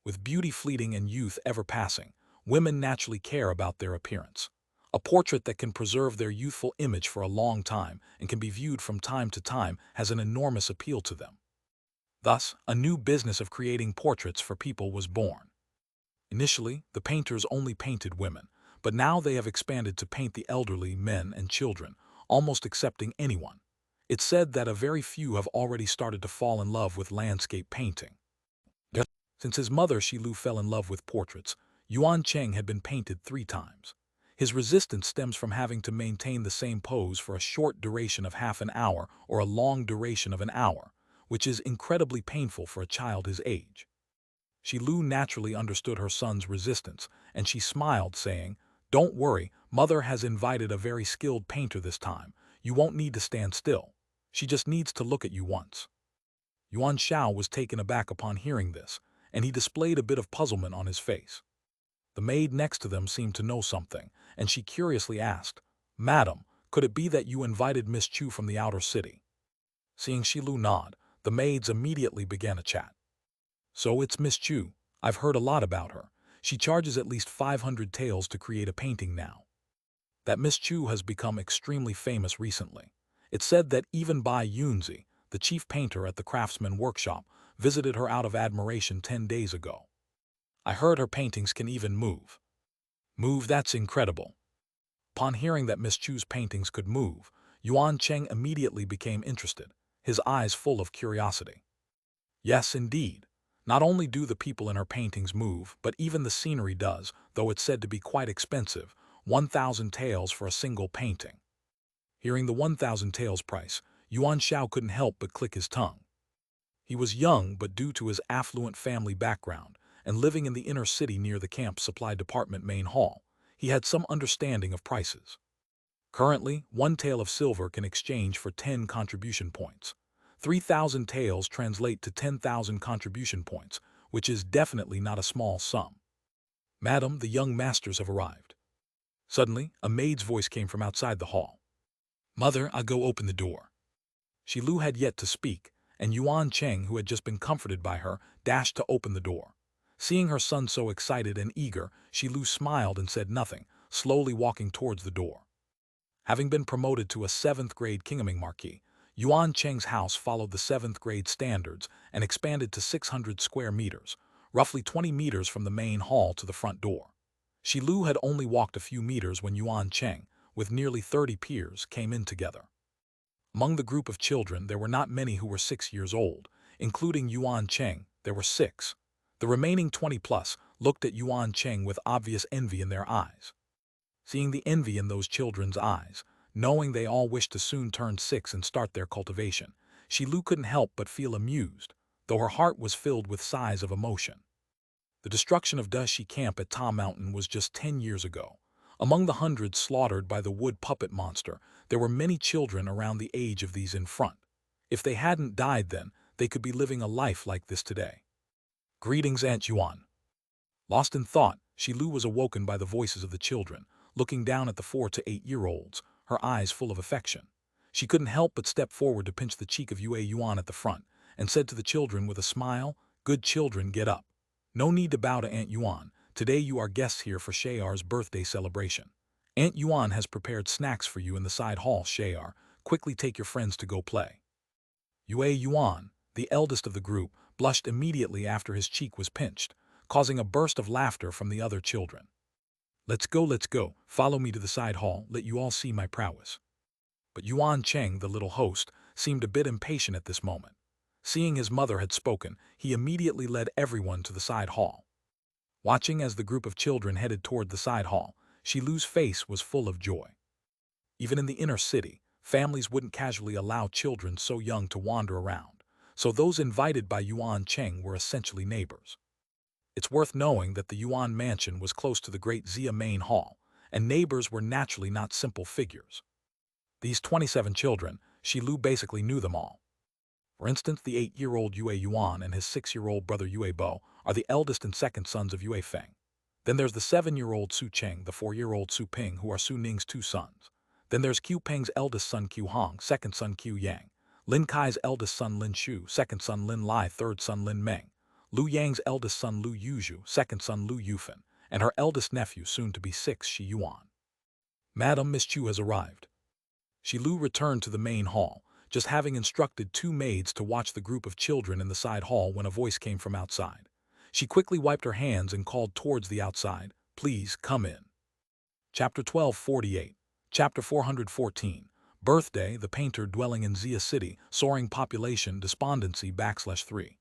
With beauty fleeting and youth ever passing, women naturally care about their appearance. A portrait that can preserve their youthful image for a long time and can be viewed from time to time has an enormous appeal to them. Thus, a new business of creating portraits for people was born. Initially, the painters only painted women, but now they have expanded to paint the elderly, men and children, almost accepting anyone. It's said that a very few have already started to fall in love with landscape painting. Since his mother Shilu fell in love with portraits, Yuan Cheng had been painted 3 times. His resistance stems from having to maintain the same pose for a short duration of half an hour or a long duration of an hour, which is incredibly painful for a child his age. Shilu naturally understood her son's resistance, and she smiled, saying, "Don't worry, mother has invited a very skilled painter this time. You won't need to stand still. She just needs to look at you once." Yuan Shao was taken aback upon hearing this, and he displayed a bit of puzzlement on his face. The maid next to them seemed to know something, and she curiously asked, "Madam, could it be that you invited Miss Chu from the outer city?" Seeing Shilu nod, the maids immediately began a chat. "So it's Miss Chu. I've heard a lot about her. She charges at least 500 taels to create a painting now. That Miss Chu has become extremely famous recently. It's said that even Bai Yunzi, the chief painter at the craftsman workshop, visited her out of admiration 10 days ago. I heard her paintings can even move. Move, that's incredible. Upon hearing that Miss Chu's paintings could move, Yuan Cheng immediately became interested, his eyes full of curiosity. Yes, indeed. Not only do the people in her paintings move, but even the scenery does, though it's said to be quite expensive, 1,000 taels for a single painting. Hearing the 1,000 taels price, Yuan Shao couldn't help but click his tongue. He was young, but due to his affluent family background, and living in the inner city near the camp supply department main hall, he had some understanding of prices. Currently, 1 tael of silver can exchange for 10 contribution points. 3,000 taels translate to 10,000 contribution points, which is definitely not a small sum. Madam, the young masters have arrived. Suddenly, a maid's voice came from outside the hall. Mother, I'll go open the door. Shi Lu had yet to speak, and Yuan Cheng, who had just been comforted by her, dashed to open the door. Seeing her son so excited and eager, Shi Lu smiled and said nothing, slowly walking towards the door. Having been promoted to a 7th grade Kingaming Marquis, Yuan Cheng's house followed the 7th grade standards and expanded to 600 square meters, roughly 20 meters from the main hall to the front door. Shi Lu had only walked a few meters when Yuan Cheng, with nearly 30 peers, came in together. Among the group of children, there were not many who were 6 years old, including Yuan Cheng. There were 6. The remaining 20+ looked at Yuan Cheng with obvious envy in their eyes. Seeing the envy in those children's eyes, knowing they all wished to soon turn 6 and start their cultivation, Shi Lu couldn't help but feel amused, though her heart was filled with sighs of emotion. The destruction of Da Shi camp at Ta Mountain was just 10 years ago. Among the hundreds slaughtered by the wood puppet monster, there were many children around the age of these in front. If they hadn't died then, they could be living a life like this today. Greetings, Aunt Yuan. Lost in thought, Shi Lu was awoken by the voices of the children, looking down at the 4 to 8-year-olds, her eyes full of affection. She couldn't help but step forward to pinch the cheek of Yue Yuan at the front, and said to the children with a smile, "Good children, get up. No need to bow to Aunt Yuan. Today you are guests here for Shayar's birthday celebration. Aunt Yuan has prepared snacks for you in the side hall, Shayar. Quickly take your friends to go play." Yue Yuan, the eldest of the group, blushed immediately after his cheek was pinched, causing a burst of laughter from the other children. Let's go, follow me to the side hall, let you all see my prowess." But Yuan Cheng, the little host, seemed a bit impatient at this moment. Seeing his mother had spoken, he immediately led everyone to the side hall. Watching as the group of children headed toward the side hall, Shi Lu's face was full of joy. Even in the inner city, families wouldn't casually allow children so young to wander around, so those invited by Yuan Cheng were essentially neighbors. It's worth knowing that the Yuan mansion was close to the Great Xia main hall, and neighbors were naturally not simple figures. These 27 children, Shi Lu basically knew them all. For instance, the 8-year-old Yue Yuan and his 6-year-old brother Yue Bo are the eldest and second sons of Yue Feng. Then there's the 7-year-old Su Cheng, the 4-year-old Su Ping, who are Su Ning's 2 sons. Then there's Qiu Peng's eldest son Qiu Hong, second son Qiu Yang. Lin Kai's eldest son Lin Shu, second son Lin Lai, third son Lin Meng. Lu Yang's eldest son Lu Yuzhu, second son Lu Yufan, and her eldest nephew, soon to be 6, Shi Yuan. Madam, Miss Chu has arrived. Shi Lu returned to the main hall, just having instructed 2 maids to watch the group of children in the side hall when a voice came from outside. She quickly wiped her hands and called towards the outside, "Please, come in." Chapter 1248. Chapter 414. Birthday, the painter dwelling in Xia City, soaring population, despondency /3.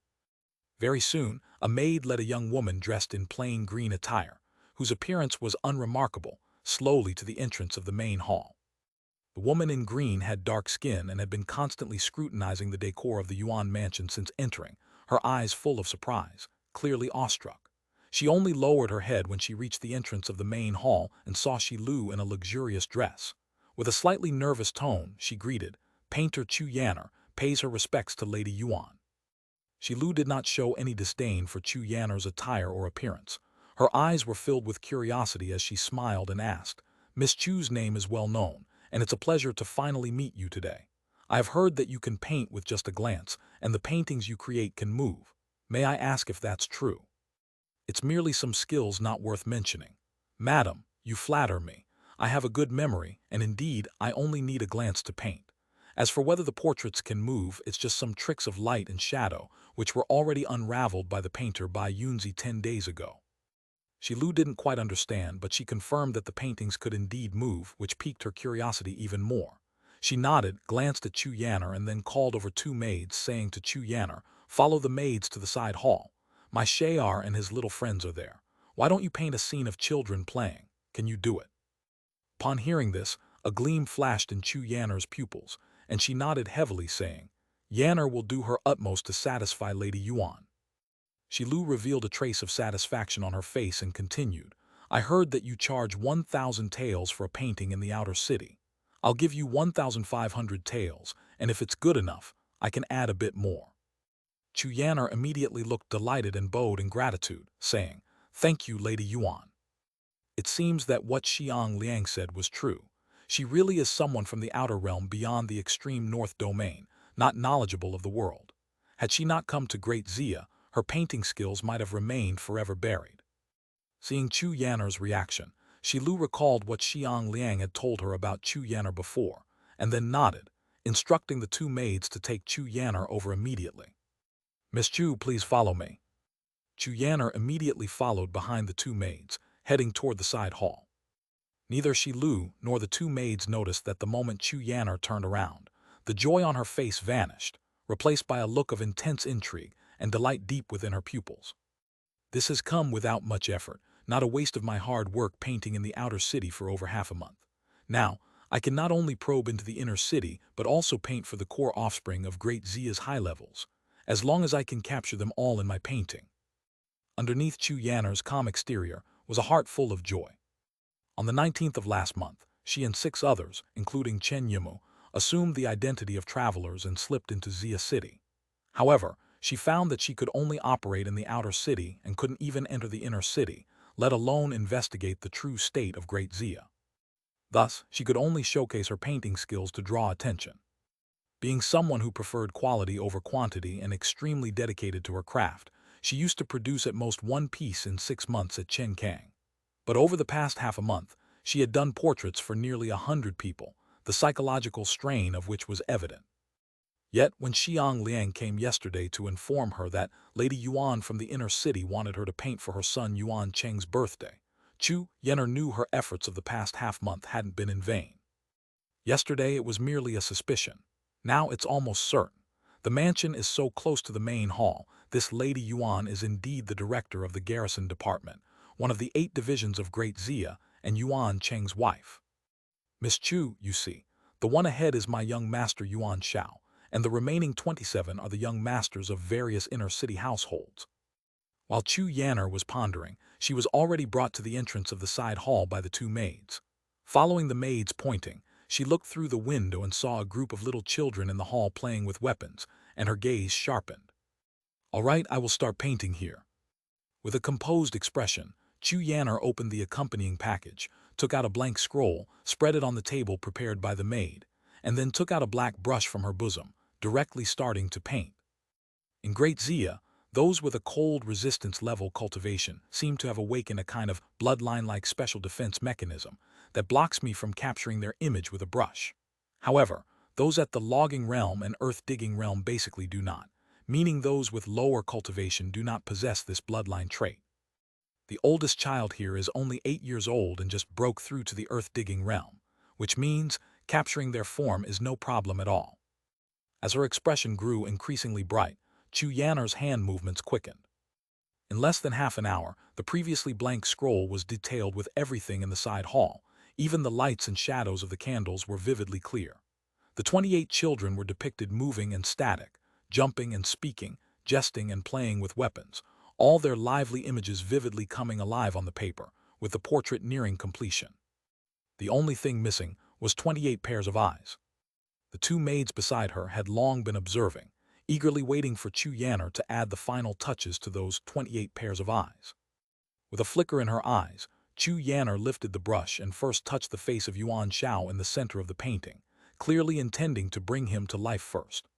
Very soon, a maid led a young woman dressed in plain green attire, whose appearance was unremarkable, slowly to the entrance of the main hall. The woman in green had dark skin and had been constantly scrutinizing the decor of the Yuan mansion since entering, her eyes full of surprise, clearly awestruck. She only lowered her head when she reached the entrance of the main hall and saw Shi Lu in a luxurious dress. With a slightly nervous tone, she greeted, "Painter Chu Yanner pays her respects to Lady Yuan." Shi Lu did not show any disdain for Chu Yanner's attire or appearance. Her eyes were filled with curiosity as she smiled and asked, "Miss Chu's name is well known, and it's a pleasure to finally meet you today. I have heard that you can paint with just a glance, and the paintings you create can move. May I ask if that's true?" It's merely some skills not worth mentioning. Madam, you flatter me. I have a good memory, and indeed, I only need a glance to paint. As for whether the portraits can move, it's just some tricks of light and shadow, which were already unraveled by the painter Bai Yunzi 10 days ago. Shilu didn't quite understand, but she confirmed that the paintings could indeed move, which piqued her curiosity even more. She nodded, glanced at Chu Yanner, and then called over 2 maids, saying to Chu Yanner, "Follow the maids to the side hall. My Shayar and his little friends are there. Why don't you paint a scene of children playing? Can you do it?" Upon hearing this, a gleam flashed in Chu Yanner's pupils, and she nodded heavily, saying, "Yanner will do her utmost to satisfy Lady Yuan." Shilu revealed a trace of satisfaction on her face and continued, "I heard that you charge 1,000 taels for a painting in the outer city. I'll give you 1,500 taels, and if it's good enough, I can add a bit more." Chu Yanner immediately looked delighted and bowed in gratitude, saying, "Thank you, Lady Yuan." It seems that what Xiang Liang said was true. She really is someone from the outer realm beyond the extreme north domain, not knowledgeable of the world. Had she not come to Great Xia, her painting skills might have remained forever buried. Seeing Chu Yanner's reaction, Shilu recalled what Xiang Liang had told her about Chu Yanner before, and then nodded, instructing the 2 maids to take Chu Yanner over immediately. "Miss Chu, please follow me." Chu Yanner immediately followed behind the 2 maids, heading toward the side hall. Neither Shilu nor the 2 maids noticed that the moment Chu Yanner turned around, the joy on her face vanished, replaced by a look of intense intrigue and delight deep within her pupils. "This has come without much effort, not a waste of my hard work painting in the outer city for over half a month. Now, I can not only probe into the inner city, but also paint for the core offspring of Great Xia's high levels, as long as I can capture them all in my painting." Underneath Chu Yanner's calm exterior was a heart full of joy. On the 19th of last month, she and 6 others, including Chen Yimu, assumed the identity of travelers and slipped into Xia City. However, she found that she could only operate in the outer city and couldn't even enter the inner city, let alone investigate the true state of Great Xia. Thus, she could only showcase her painting skills to draw attention. Being someone who preferred quality over quantity and extremely dedicated to her craft, she used to produce at most 1 piece in 6 months at Chenkang. But over the past half a month, she had done portraits for nearly 100 people, the psychological strain of which was evident. Yet, when Xiang Liang came yesterday to inform her that Lady Yuan from the inner city wanted her to paint for her son Yuan Cheng's birthday, Chu Yanner knew her efforts of the past half-month hadn't been in vain. Yesterday it was merely a suspicion. Now it's almost certain. The mansion is so close to the main hall, this Lady Yuan is indeed the director of the garrison department, one of the 8 divisions of Great Xia, and Yuan Cheng's wife. "Miss Chu, you see, the one ahead is my young master Yuan Shao, and the remaining 27 are the young masters of various inner-city households." While Chu Yanner was pondering, she was already brought to the entrance of the side hall by the 2 maids. Following the maids pointing, she looked through the window and saw a group of little children in the hall playing with weapons, and her gaze sharpened. "All right, I will start painting here." With a composed expression, Chu Yanner opened the accompanying package, took out a blank scroll, spread it on the table prepared by the maid, and then took out a black brush from her bosom, directly starting to paint. In Great Xia, those with a cold resistance level cultivation seem to have awakened a kind of bloodline-like special defense mechanism that blocks me from capturing their image with a brush. However, those at the logging realm and earth-digging realm basically do not, meaning those with lower cultivation do not possess this bloodline trait. The oldest child here is only 8 years old and just broke through to the earth-digging realm, which means capturing their form is no problem at all. As her expression grew increasingly bright, Chu Yanner's hand movements quickened. In less than half an hour, the previously blank scroll was detailed with everything in the side hall. Even the lights and shadows of the candles were vividly clear. The 28 children were depicted moving and static, jumping and speaking, jesting and playing with weapons, all their lively images vividly coming alive on the paper, with the portrait nearing completion. The only thing missing was 28 pairs of eyes. The 2 maids beside her had long been observing, eagerly waiting for Chu Yanner to add the final touches to those 28 pairs of eyes. With a flicker in her eyes, Chu Yanner lifted the brush and first touched the face of Yuan Shao in the center of the painting, clearly intending to bring him to life first.